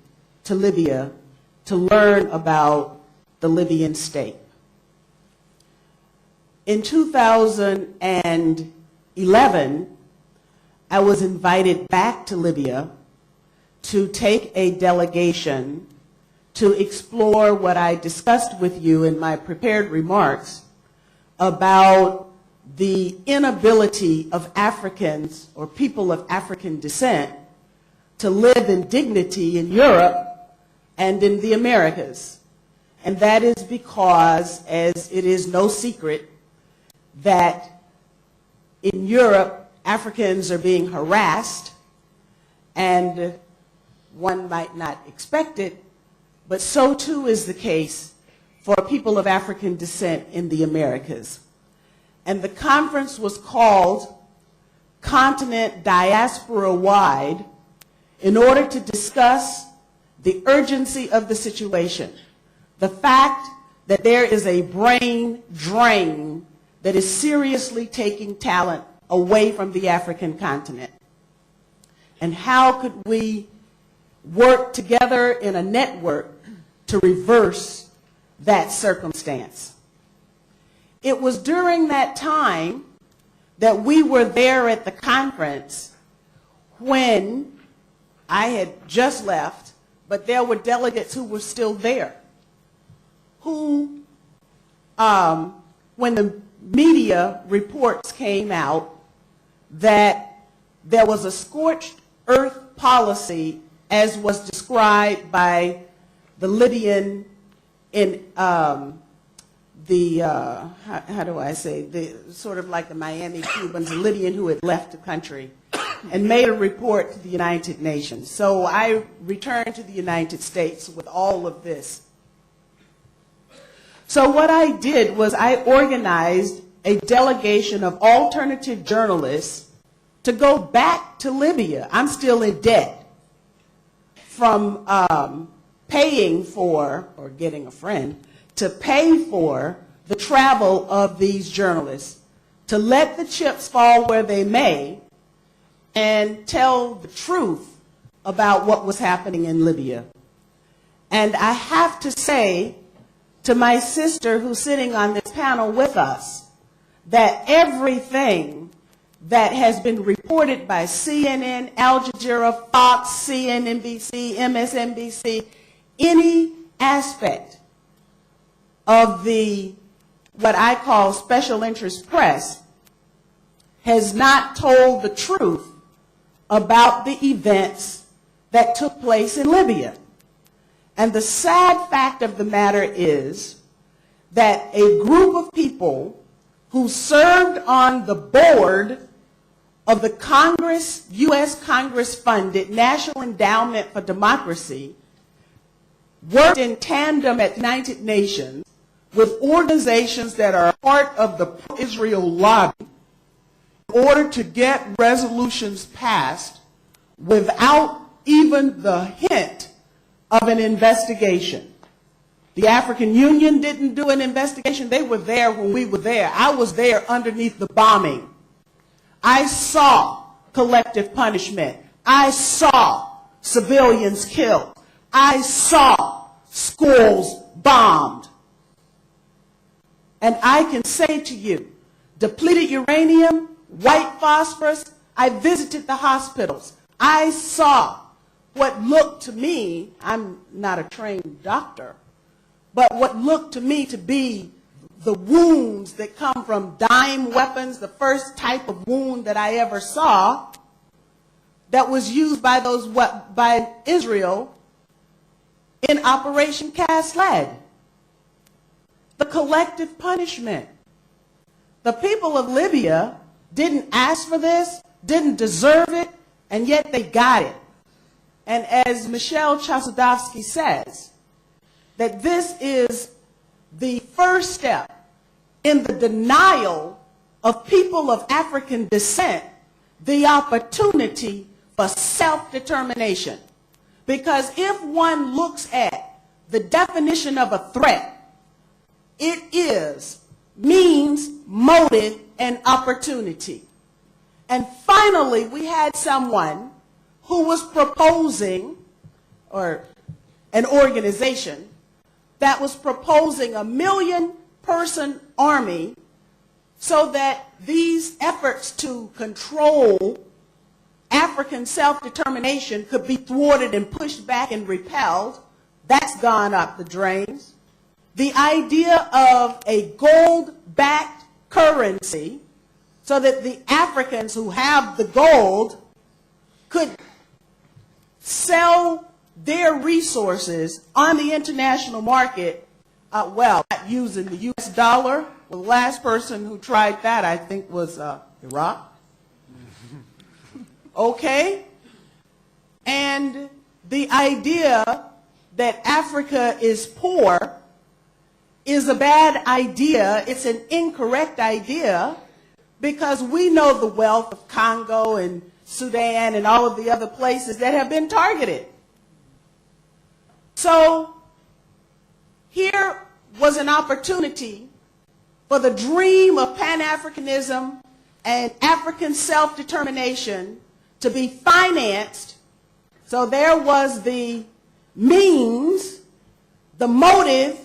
to Libya to learn about the Libyan state. In 2011, I was invited back to Libya to take a delegation to explore what I discussed with you in my prepared remarks about the inability of Africans or people of African descent to live in dignity in Europe and in the Americas. And that is because, as it is no secret, that in Europe, Africans are being harassed, and one might not expect it, but so too is the case for people of African descent in the Americas. And the conference was called Continent Diaspora Wide in order to discuss the urgency of the situation, the fact that there is a brain drain that is seriously taking talent away from the African continent. And how could we work together in a network to reverse that circumstance? It was during that time that we were there at the conference when I had just left, but there were delegates who were still there, who, when the media reports came out that there was a scorched earth policy as was described by the Libyan in how do I say, the sort of like the Miami Cubans, a Libyan who had left the country and made a report to the United Nations. So I returned to the United States with all of this. So what I did was I organized a delegation of alternative journalists to go back to Libya. I'm still in debt from paying for, or getting a friend, to pay for the travel of these journalists, to let the chips fall where they may, and tell the truth about what was happening in Libya. And I have to say to my sister who's sitting on this panel with us, that everything that has been reported by CNN, Al Jazeera, Fox, CNBC, MSNBC, any aspect of the, what I call special interest press, has not told the truth about the events that took place in Libya. And the sad fact of the matter is that a group of people who served on the board of the Congress, U.S. Congress-funded National Endowment for Democracy, worked in tandem at the United Nations with organizations that are part of the pro-Israel lobby in order to get resolutions passed without even the hint of an investigation. The African Union didn't do an investigation. They were there when we were there. I was there underneath the bombing. I saw collective punishment. I saw civilians killed. I saw schools bombed. And I can say to you, depleted uranium, white phosphorus, I visited the hospitals. I saw what looked to me, I'm not a trained doctor, but what looked to me to be the wounds that come from dime weapons, the first type of wound that I ever saw that was used by by Israel in Operation Cast Lead. The collective punishment. The people of Libya didn't ask for this, didn't deserve it, and yet they got it. And as Michelle Chossudovsky says, that this is the first step in the denial of people of African descent the opportunity for self-determination. Because if one looks at the definition of a threat, it is means, motive, and opportunity. And finally, we had someone who was proposing, or an organization that was proposing a 1 million-person army so that these efforts to control African self-determination could be thwarted and pushed back and repelled. That's gone up the drains. The idea of a gold-backed currency so that the Africans who have the gold could sell their resources on the international market, well, not using the U.S. dollar. The last person who tried that, I think, was Iraq. Okay? And the idea that Africa is poor is a bad idea. It's an incorrect idea because we know the wealth of Congo and Sudan and all of the other places that have been targeted. So here was an opportunity for the dream of Pan-Africanism and African self-determination to be financed. So there was the means, the motive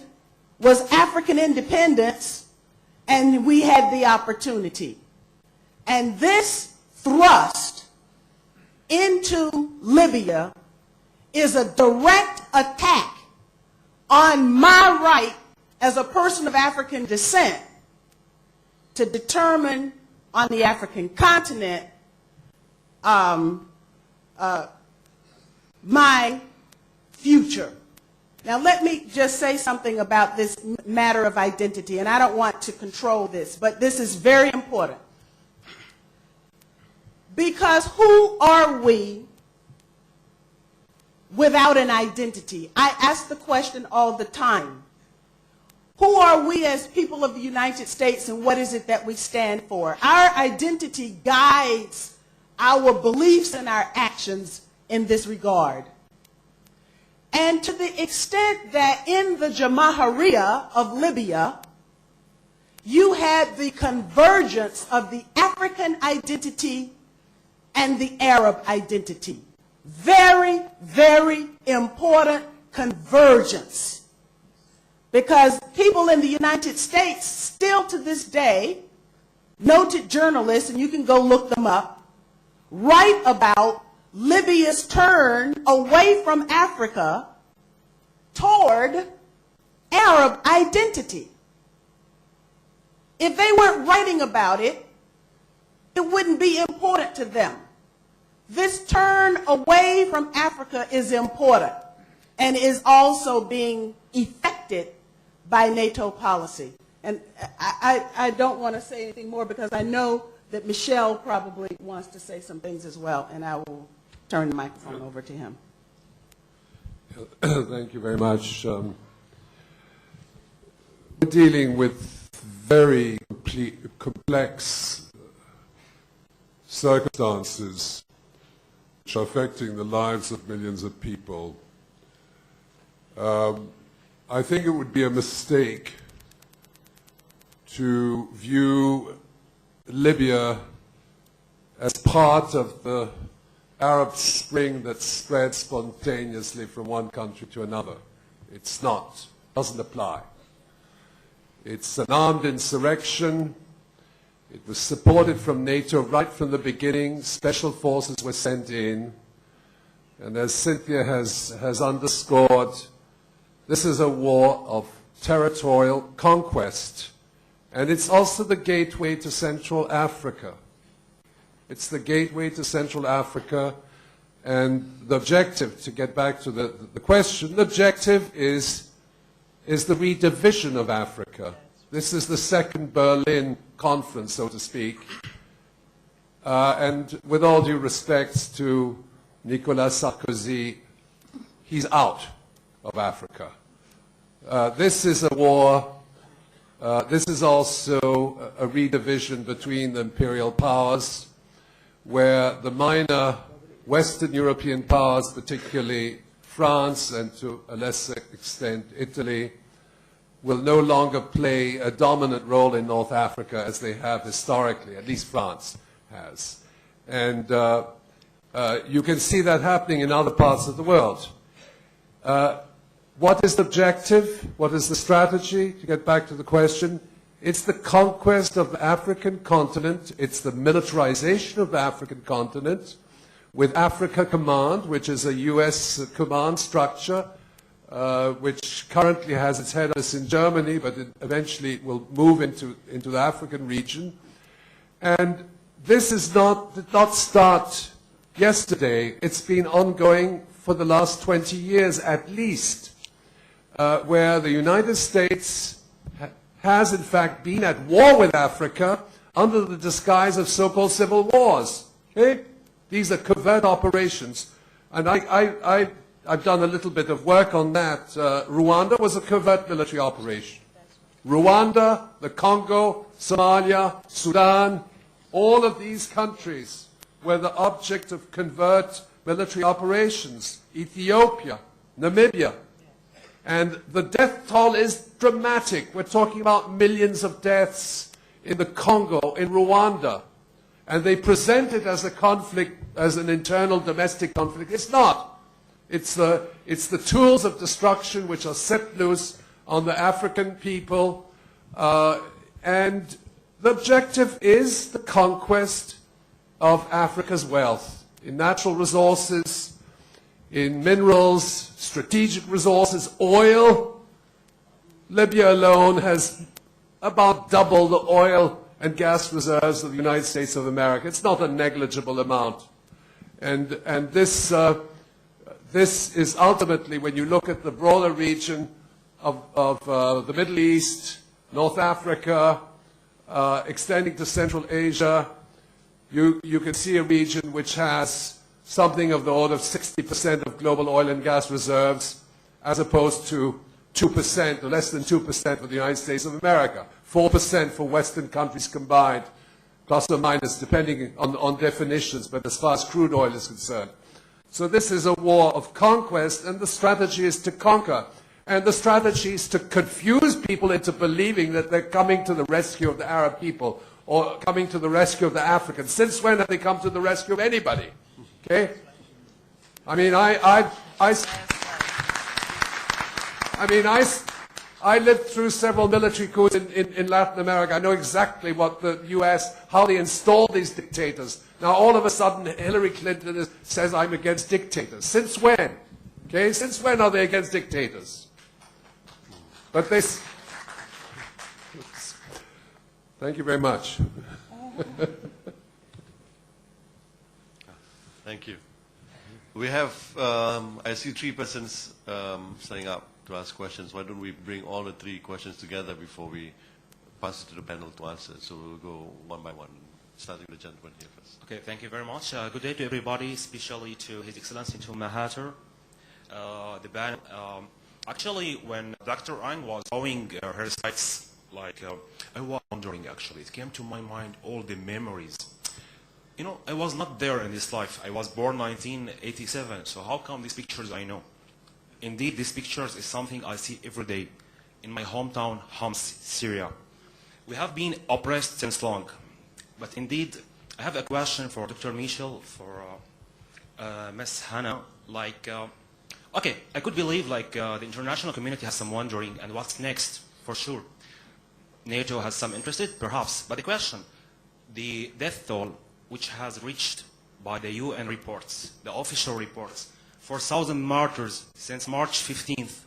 was African independence, and we had the opportunity. And this thrust into Libya is a direct attack on my right as a person of African descent to determine on the African continent my future. Now let me just say something about this matter of identity, and I don't want to control this, but this is very important. Because who are we without an identity? I ask the question all the time. Who are we as people of the United States, and what is it that we stand for? Our identity guides our beliefs and our actions in this regard. And to the extent that in the Jamahiriya of Libya, you had the convergence of the African identity and the Arab identity. Very, very important convergence. Because people in the United States still to this day, noted journalists, and you can go look them up, write about Libya's turn away from Africa toward Arab identity. If they weren't writing about it, it wouldn't be important to them. This turn away from Africa is important and is also being effected by NATO policy. And I don't want to say anything more because I know that Michel probably wants to say some things as well, and I will turn the microphone over to him. Thank you very much. We're dealing with very complex circumstances which are affecting the lives of millions of people. I think it would be a mistake to view Libya as part of the Arab Spring that spread spontaneously from one country to another. It's not. Doesn't apply. It's an armed insurrection. It was supported from NATO right from the beginning. Special forces were sent in. And as Cynthia has underscored, this is a war of territorial conquest. And it's also the gateway to Central Africa. It's the gateway to Central Africa. And the objective, to get back to the question, the objective is the redivision of Africa. This is the second Berlin conference, so to speak. And with all due respect to Nicolas Sarkozy, he's out of Africa. This is a war. This is also a redivision between the imperial powers, where the minor Western European powers, particularly France and to a lesser extent Italy, will no longer play a dominant role in North Africa as they have historically, at least France has. And you can see that happening in other parts of the world. What is the objective? What is the strategy? To get back to the question, it's the conquest of the African continent. It's the militarization of the African continent with Africa Command, which is a US command structure, which currently has its head office in Germany, but it eventually will move into the African region. And this did not start yesterday. It's been ongoing for the last 20 years at least, where the United States has in fact been at war with Africa under the disguise of so-called civil wars. Okay? These are covert operations. And I've done a little bit of work on that. Rwanda was a covert military operation. Rwanda, the Congo, Somalia, Sudan, all of these countries were the object of covert military operations. Ethiopia, Namibia. And the death toll is dramatic. We're talking about millions of deaths in the Congo, in Rwanda. And they present it as a conflict, as an internal domestic conflict. It's not. It's the tools of destruction which are set loose on the African people. And the objective is the conquest of Africa's wealth in natural resources, in minerals, strategic resources, oil. Libya alone has about double the oil and gas reserves of the United States of America. It's not a negligible amount. And this is ultimately, when you look at the broader region of the Middle East, North Africa, extending to Central Asia, you can see a region which has something of the order of 60% of global oil and gas reserves, as opposed to 2%, or less than 2% for the United States of America, 4% for Western countries combined, plus or minus, depending on definitions, but as far as crude oil is concerned. So this is a war of conquest, and the strategy is to conquer. And the strategy is to confuse people into believing that they're coming to the rescue of the Arab people, or coming to the rescue of the Africans. Since when have they come to the rescue of anybody? Okay? I mean, I lived through several military coups in Latin America. I know exactly what the U.S., how they installed these dictators. Now, all of a sudden, Hillary Clinton says, I'm against dictators. Since when? Okay, since when are they against dictators? But this... Thank you very much. Thank you. We have, I see 3 persons signing up to ask questions. Why don't we bring all the 3 questions together before we pass it to the panel to answer? So we'll go one by one, starting with the gentleman here first. Okay, thank you very much. Good day to everybody, especially to His Excellency, to Mahathir. Actually, when Dr. Ang was showing her slides, I was wondering, actually, it came to my mind all the memories. You know, I was not there in this life. I was born 1987, so how come these pictures I know? Indeed, these pictures is something I see every day in my hometown, Homs, Syria. We have been oppressed since long, but indeed, I have a question for Dr. Michel, for Ms. Hannah. Okay, I could believe the international community has some wondering, and what's next, for sure. NATO has some interested, perhaps, but the question, the death toll, which has reached by the UN reports, the official reports, 4,000 martyrs since March 15th.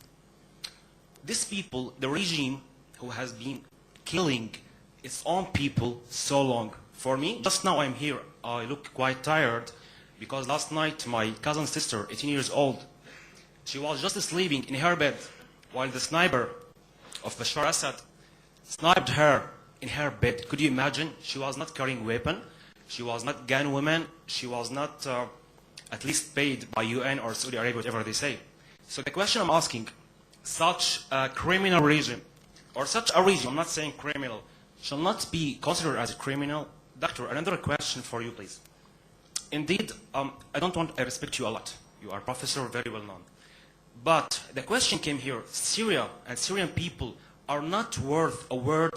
These people, the regime who has been killing its own people so long. For me, just now I'm here, I look quite tired because last night my cousin's sister, 18 years old, she was just sleeping in her bed while the sniper of Bashar Assad sniped her in her bed. Could you imagine? She was not carrying a weapon. She was not gun woman. She was not at least paid by UN or Saudi Arabia, whatever they say. So the question I'm asking, such a criminal regime, or such a regime, I'm not saying criminal, shall not be considered as a criminal. Doctor, another question for you, please. Indeed, I respect you a lot. You are a professor, very well known. But the question came here, Syria and Syrian people are not worth a word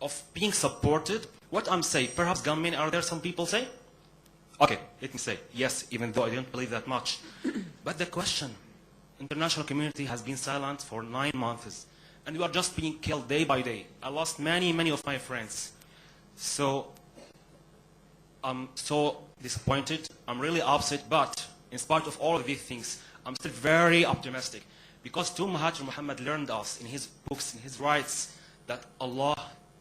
of being supported. What I'm saying, perhaps gunmen are there, some people say? Okay, let me say, yes, even though I don't believe that much. But the question, international community has been silent for 9 months, and we are just being killed day by day. I lost many, many of my friends. So, I'm so disappointed, I'm really upset, but in spite of all of these things, I'm still very optimistic. Because too Mahathir Mohamad learned us in his books, in his rights, that Allah,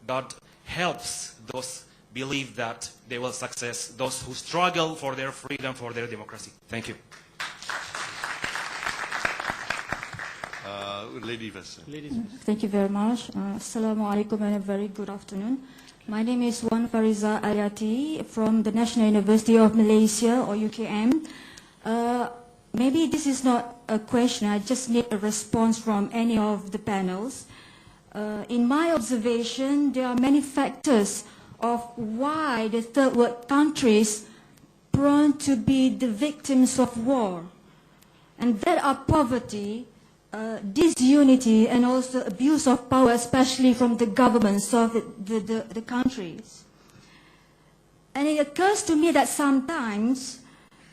God, helps those believe that they will success, those who struggle for their freedom, for their democracy. Thank you. Lady first. Thank you very much. Assalamu alaikum and a very good afternoon. My name is Wan Fariza Ayati from the National University of Malaysia, or UKM. Maybe this is not a question, I just need a response from any of the panels. In my observation, there are many factors of why the third world countries prone to be the victims of war, and that are poverty, disunity, and also abuse of power, especially from the governments of the countries. And it occurs to me that sometimes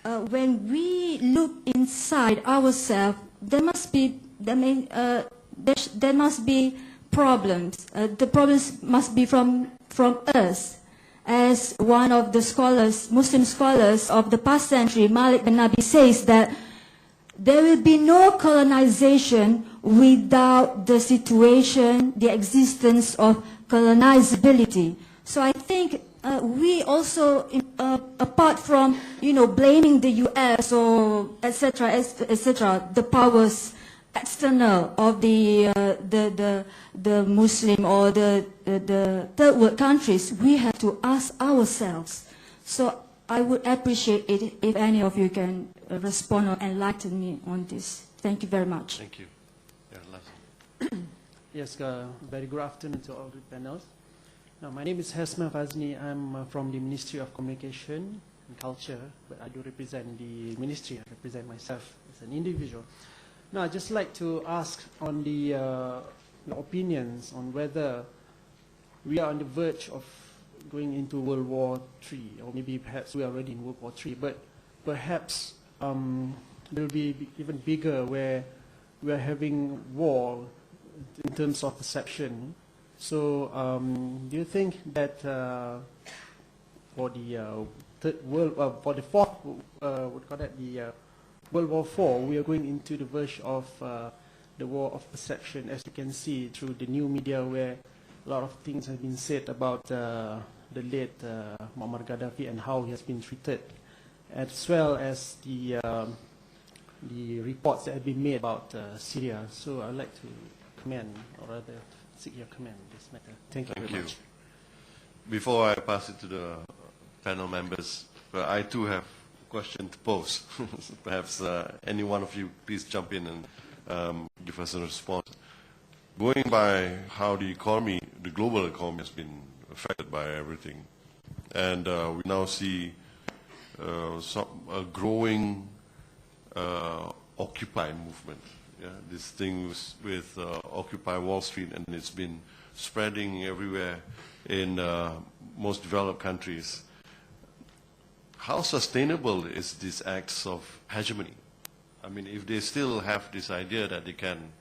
when we look inside ourselves, there must be problems. The problems must be from us. As one of the scholars, Muslim scholars of the past century, Malik bin Nabi, says that there will be no colonization without the situation, the existence of colonizability. So I think we also, apart from blaming the U.S. or etc., the powers external of the Muslim or the third world countries, we have to ask ourselves. So I would appreciate it if any of you can respond or enlighten me on this. Thank you very much. Thank you. Yes, very good afternoon to all the panels. Now, my name is Hesma Fazni. I'm from the Ministry of Communication and Culture, but I do represent the ministry. I represent myself as an individual. Now, I'd just like to ask on the opinions on whether we are on the verge of going into World War III, or maybe perhaps we are already in World War III, but perhaps there will be even bigger where we are having war in terms of perception. So do you think that for the third world, for the fourth, what we call that, the World War IV, we are going into the verge of the war of perception, as you can see through the new media, where a lot of things have been said about the late Muammar Gaddafi and how he has been treated, as well as the reports that have been made about Syria. So I'd like to comment, or rather seek your comment on this matter. Thank you very much. Before I pass it to the panel members, I too have a question to pose. Perhaps any one of you please jump in and give us a response. Going by how the economy, the global economy, has been affected by everything, and we now see a growing Occupy movement. Yeah, this thing with Occupy Wall Street, and it's been spreading everywhere in most developed countries. How sustainable is these acts of hegemony? I mean, if they still have this idea that they can,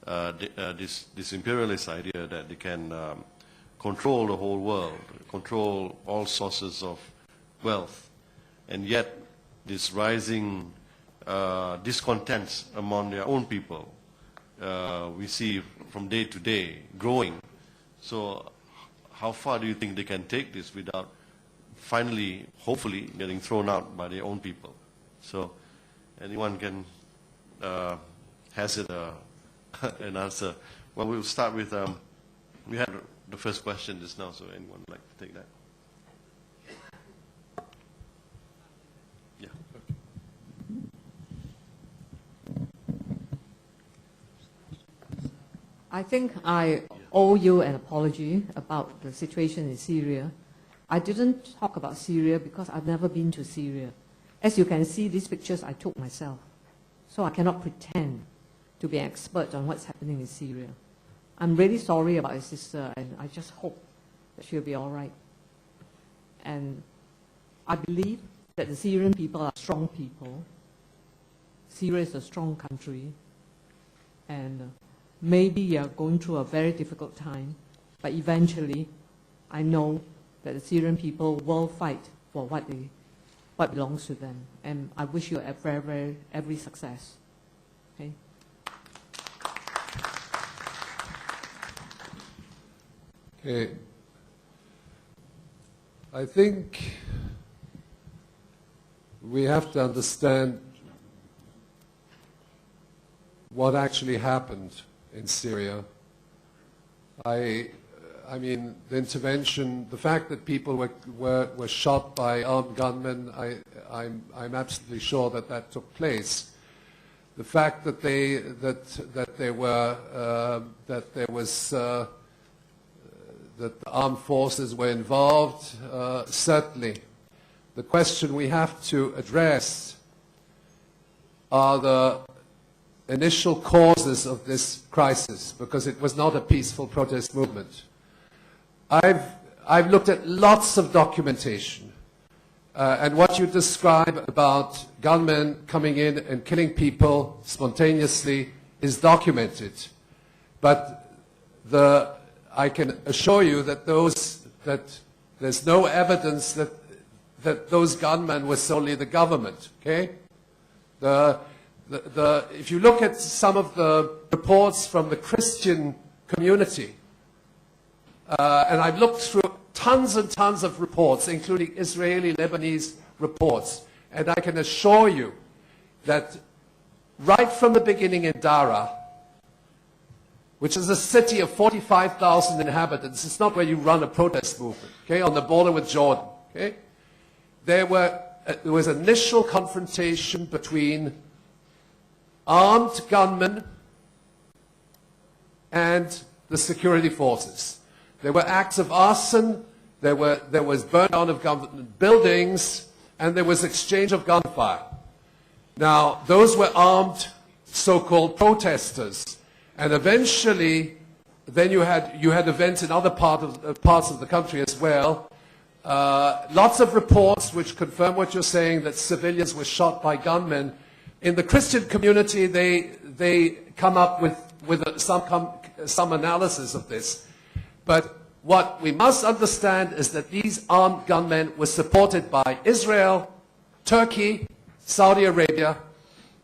this imperialist idea that they can control the whole world, control all sources of wealth, and yet this rising discontents among their own people, we see from day to day growing. So how far do you think they can take this without finally, hopefully, getting thrown out by their own people? So anyone can hazard an answer. Well, we'll start with, we had the first question just now, so anyone would like to take that? Yeah. I think I owe you an apology about the situation in Syria. I didn't talk about Syria because I've never been to Syria. As you can see, these pictures I took myself. So I cannot pretend to be an expert on what's happening in Syria. I'm really sorry about your sister, and I just hope that she'll be all right. And I believe that the Syrian people are strong people. Syria is a strong country, and maybe you're going through a very difficult time, but eventually, I know that the Syrian people will fight for what belongs to them. And I wish you every success. Okay? Okay. I think we have to understand what actually happened in Syria. I mean, the intervention, the fact that people were shot by armed gunmen, I'm absolutely sure that that took place. The fact that that the armed forces were involved, certainly. the question we have to address are the initial causes of this crisis, because it was not a peaceful protest movement. I've looked at lots of documentation, and what you describe about gunmen coming in and killing people spontaneously is documented. But I can assure you that there's no evidence that those gunmen were solely the government. Okay? If you look at some of the reports from the Christian community, and I've looked through tons and tons of reports, including Israeli, Lebanese reports, and I can assure you that right from the beginning in Dara, which is a city of 45,000 inhabitants, it's not where you run a protest movement, okay, on the border with Jordan, okay? There was initial confrontation between armed gunmen and the security forces. There were acts of arson, there was burn down of government buildings, and there was exchange of gunfire. Now, those were armed so-called protesters, and eventually, then you had events in other parts of the country as well. Lots of reports which confirm what you're saying, that civilians were shot by gunmen. In the Christian community, they come up with some analysis of this. But what we must understand is that these armed gunmen were supported by Israel, Turkey, Saudi Arabia,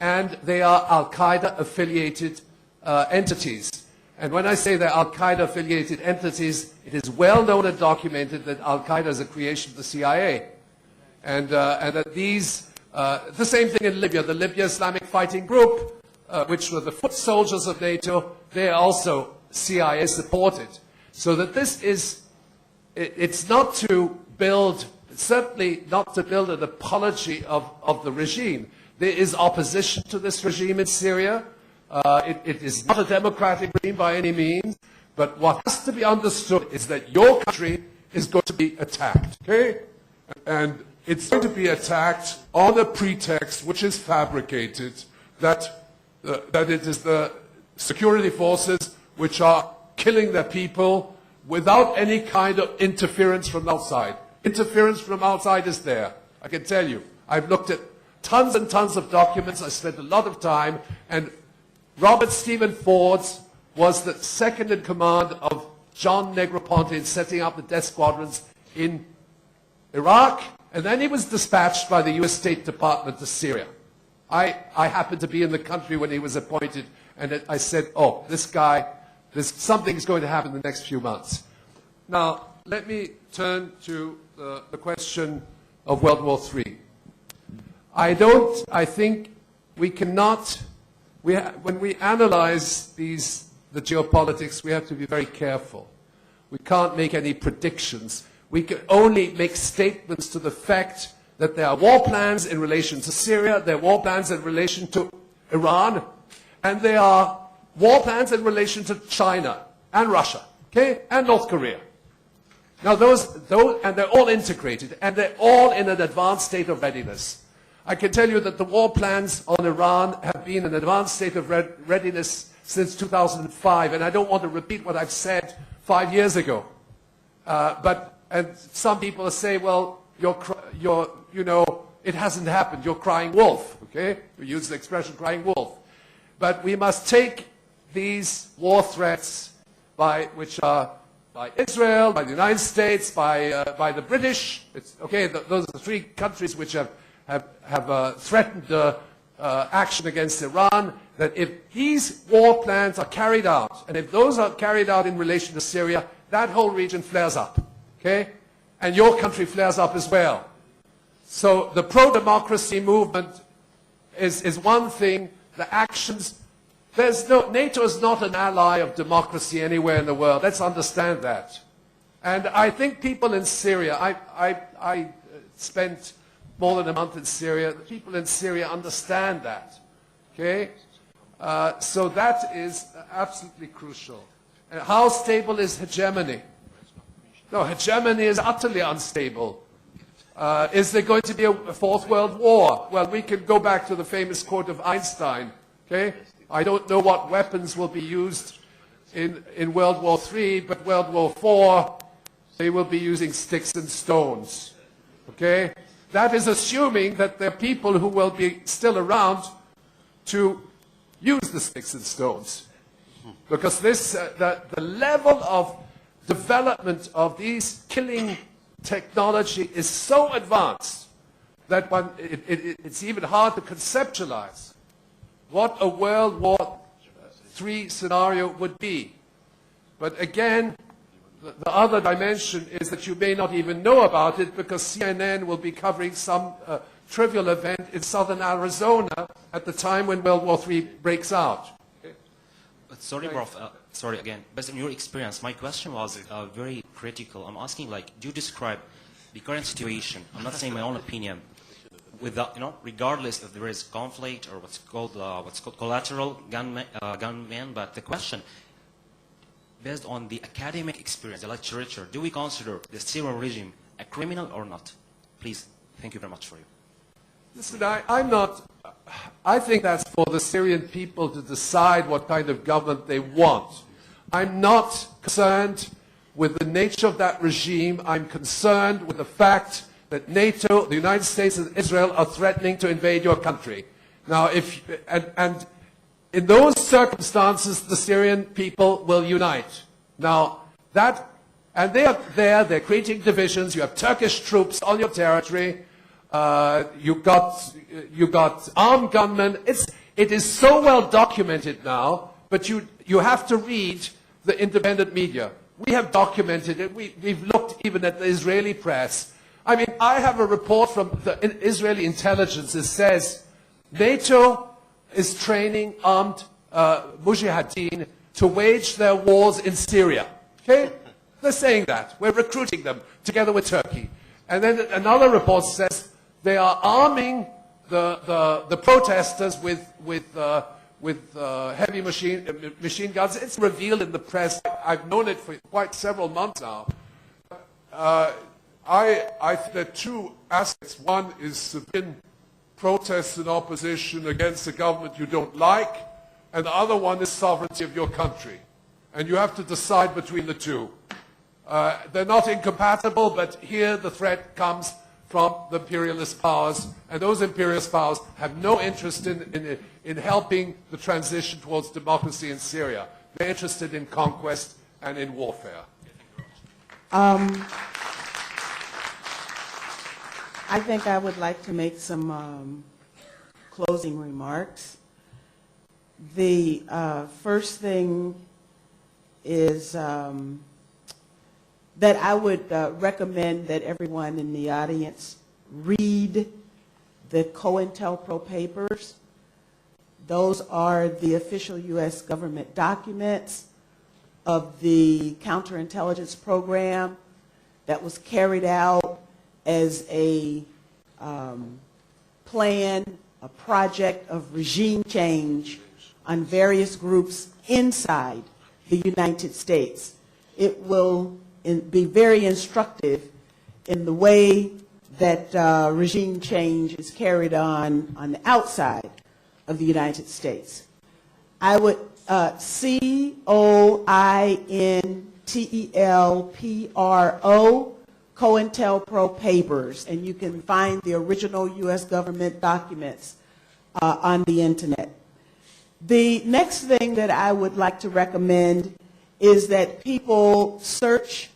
and they are Al-Qaeda affiliated entities. And when I say they're Al-Qaeda affiliated entities, it is well known and documented that Al-Qaeda is a creation of the CIA. And that these, the same thing in Libya, the Libya Islamic Fighting Group, which were the foot soldiers of NATO, they are also CIA supported. So that this is, it's not to build, certainly not to build an apology of the regime. There is opposition to this regime in Syria. It is not a democratic regime by any means, but what has to be understood is that your country is going to be attacked, okay? And it's going to be attacked on a pretext which is fabricated, that it is the security forces which are killing their people without any kind of interference from outside. Interference from outside is there, I can tell you. I've looked at tons and tons of documents, I spent a lot of time, and Robert Stephen Ford was the second in command of John Negroponte in setting up the death squadrons in Iraq, and then he was dispatched by the US State Department to Syria. I happened to be in the country when he was appointed, and I said, oh, this guy, something's going to happen in the next few months. Now, let me turn to the question of World War III. I think we cannot, when we analyze the geopolitics, we have to be very careful. We can't make any predictions. We can only make statements to the fact that there are war plans in relation to Syria, there are war plans in relation to Iran, and there are war plans in relation to China and Russia, okay, and North Korea. Now and they're all integrated, and they're all in an advanced state of readiness. I can tell you that the war plans on Iran have been in an advanced state of readiness since 2005, and I don't want to repeat what I've said 5 years ago. And some people say, well, you know, it hasn't happened, you're crying wolf, okay? We use the expression crying wolf. But we must take these war threats which are by Israel, by the United States, by the British. Those are the three countries which have threatened action against Iran, that if these war plans are carried out, and if those are carried out in relation to Syria, that whole region flares up, okay? And your country flares up as well. So the pro-democracy movement is one thing, the actions, NATO is not an ally of democracy anywhere in the world, let's understand that. And I think people in Syria, I spent more than a month in Syria, the people in Syria understand that, okay? So that is absolutely crucial. And how stable is hegemony? No, hegemony is utterly unstable. Is there going to be a fourth world war? Well, we can go back to the famous quote of Einstein. Okay? I don't know what weapons will be used in World War III, but World War IV, they will be using sticks and stones. Okay? That is assuming that there are people who will be still around to use the sticks and stones. Because the level of development of these killing technology is so advanced that it's even hard to conceptualize what a World War III scenario would be. But again, the other dimension is that you may not even know about it because CNN will be covering some trivial event in southern Arizona at the time when World War III breaks out. Sorry, Prof. Sorry again. Based on your experience, my question was very critical. I'm asking, like, do you describe the current situation? I'm not saying my own opinion. Without, regardless if there is conflict or what's called collateral gunmen, but the question, based on the academic experience, the literature, do we consider the Syrian regime a criminal or not? Please, thank you very much for you. Listen, I think that's for the Syrian people to decide what kind of government they want. I'm not concerned with the nature of that regime. I'm concerned with the fact that NATO, the United States and Israel are threatening to invade your country. Now, and in those circumstances, the Syrian people will unite. Now, and they are there, they're creating divisions, you have Turkish troops on your territory, you got armed gunmen. It is so well documented now, but you have to read the independent media. We have documented it. We've looked even at the Israeli press. I mean, I have a report from the Israeli intelligence that says NATO is training armed mujahideen to wage their wars in Syria. Okay? They're saying that. We're recruiting them together with Turkey. And then another report says they are arming the protesters with heavy machine guns. It's revealed in the press. I've known it for quite several months now. I think there are two aspects. One is civilian protests in opposition against a government you don't like, and the other one is sovereignty of your country. And you have to decide between the two. They're not incompatible, but here the threat comes from the imperialist powers, and those imperialist powers have no interest in helping the transition towards democracy in Syria. They're interested in conquest and in warfare. I think I would like to make some closing remarks. The first thing is that I would recommend that everyone in the audience read the COINTELPRO papers. Those are the official U.S. government documents of the counterintelligence program that was carried out as a plan, a project of regime change on various groups inside the United States. It will be very instructive in the way that regime change is carried on the outside of the United States. I would COINTELPRO, COINTELPRO papers, and you can find the original U.S. government documents on the internet. The next thing that I would like to recommend is that people search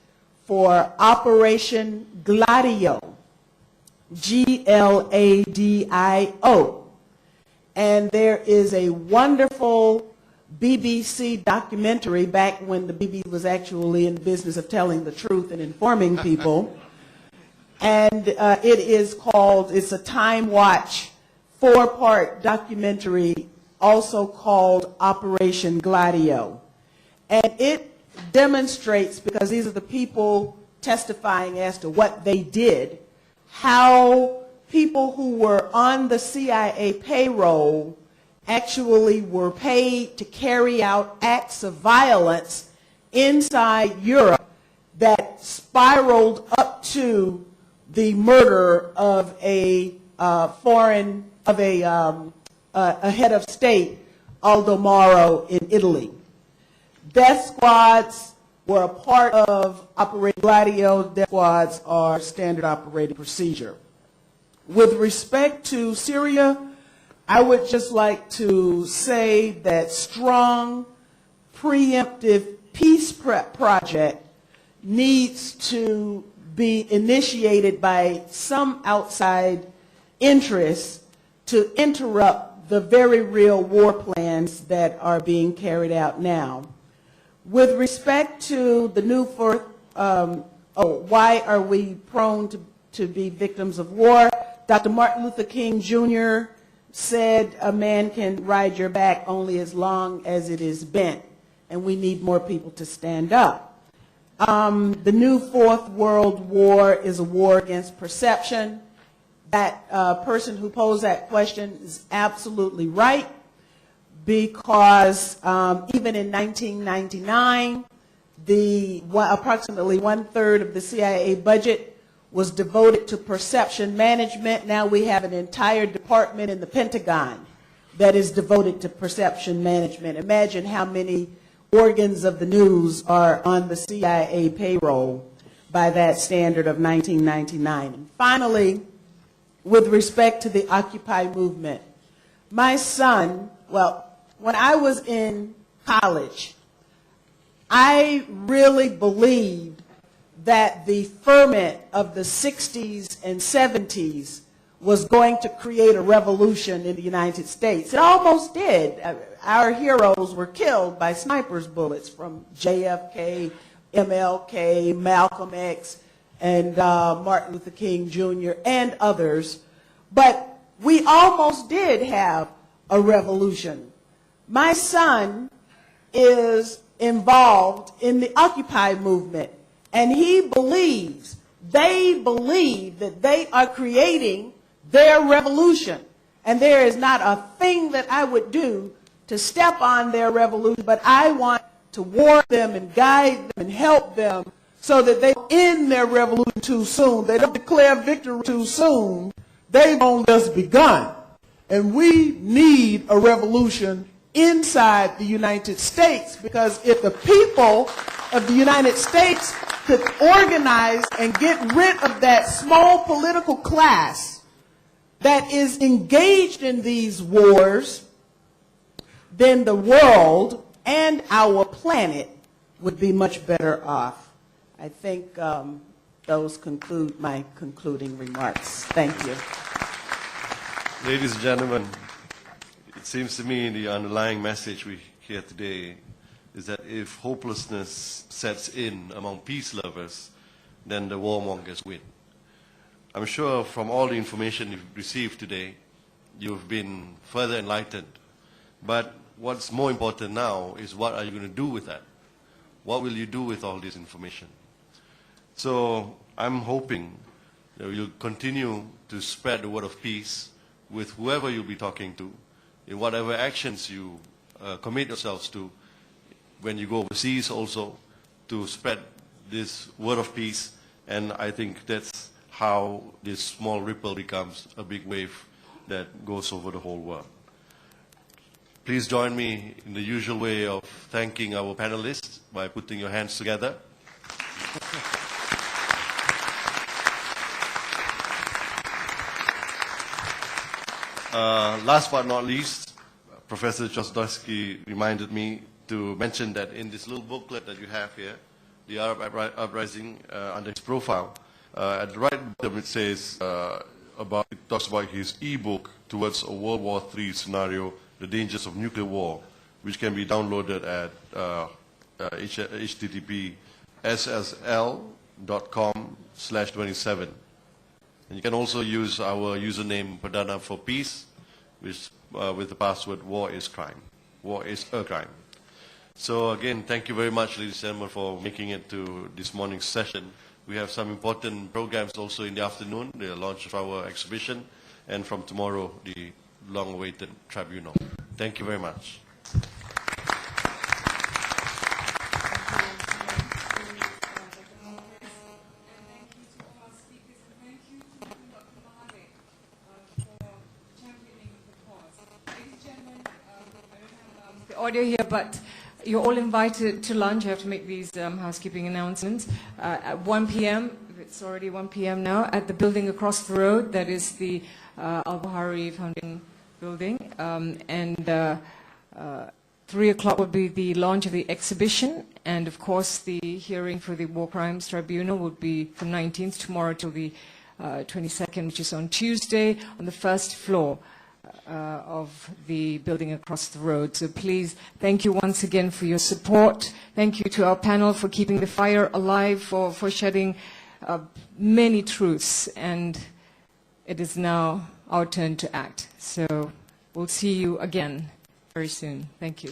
for Operation Gladio, Gladio. And there is a wonderful BBC documentary back when the BBC was actually in the business of telling the truth and informing people. And it is called, it's a Time Watch 4-part documentary also called Operation Gladio. And it demonstrates, because these are the people testifying as to what they did, how people who were on the CIA payroll actually were paid to carry out acts of violence inside Europe that spiraled up to the murder of a head of state, Aldo Moro, in Italy. Death squads were a part of Operation Gladio. Death squads are standard operating procedure. With respect to Syria, I would just like to say that strong, preemptive peace project needs to be initiated by some outside interests to interrupt the very real war plans that are being carried out now. With respect to the new why are we prone to be victims of war? Dr. Martin Luther King Jr. said a man can ride your back only as long as it is bent, and we need more people to stand up. The new Fourth World War is a war against perception. That person who posed that question is absolutely right, because even in 1999, approximately 1/3 of the CIA budget was devoted to perception management. Now we have an entire department in the Pentagon that is devoted to perception management. Imagine how many organs of the news are on the CIA payroll by that standard of 1999. And finally, with respect to the Occupy movement, my son, well, when I was in college, I really believed that the ferment of the 60s and 70s was going to create a revolution in the United States. It almost did. Our heroes were killed by sniper's bullets from JFK, MLK, Malcolm X, and Martin Luther King Jr. and others. But we almost did have a revolution. My son is involved in the Occupy movement, and they believe that they are creating their revolution. And there is not a thing that I would do to step on their revolution, but I want to warn them and guide them and help them so that they don't end their revolution too soon. They don't declare victory too soon. They've only just begun. And we need a revolution inside the United States, because if the people of the United States could organize and get rid of that small political class that is engaged in these wars, then the world and our planet would be much better off. I think those conclude my concluding remarks. Thank you. Ladies and gentlemen, it seems to me the underlying message we hear today is that if hopelessness sets in among peace lovers, then the warmongers win. I'm sure from all the information you've received today, you've been further enlightened. But what's more important now is, what are you going to do with that? What will you do with all this information? So I'm hoping that you'll continue to spread the word of peace with whoever you'll be talking to, in whatever actions you commit yourselves to, when you go overseas also, to spread this word of peace. And I think that's how this small ripple becomes a big wave that goes over the whole world. Please join me in the usual way of thanking our panelists by putting your hands together. Last but not least, Professor Chossudovsky reminded me to mention that in this little booklet that you have here, the Arab Uprising, under his profile, at the right bottom it says it talks about his e-book towards a World War III scenario, The Dangers of Nuclear War, which can be downloaded at http://ssl.com/27. And you can also use our username Perdana for Peace, which, with the password War is Crime. War is a crime. So again, thank you very much, ladies and gentlemen, for making it to this morning's session. We have some important programs also in the afternoon, the launch of our exhibition, and from tomorrow, the long-awaited tribunal. Thank you very much. Thank you to all our speakers, and thank you audio here, but you're all invited to lunch. I have to make these housekeeping announcements. At 1 p.m., it's already 1 p.m. now, at the building across the road, that is the Al-Bahari Founding building. 3 o'clock will be the launch of the exhibition, and of course the hearing for the War Crimes Tribunal would be from 19th tomorrow till the 22nd, which is on Tuesday, on the first floor of the building across the road. So please, thank you once again for your support. Thank you to our panel for keeping the fire alive, for shedding many truths, and it is now our turn to act. So we'll see you again very soon. Thank you.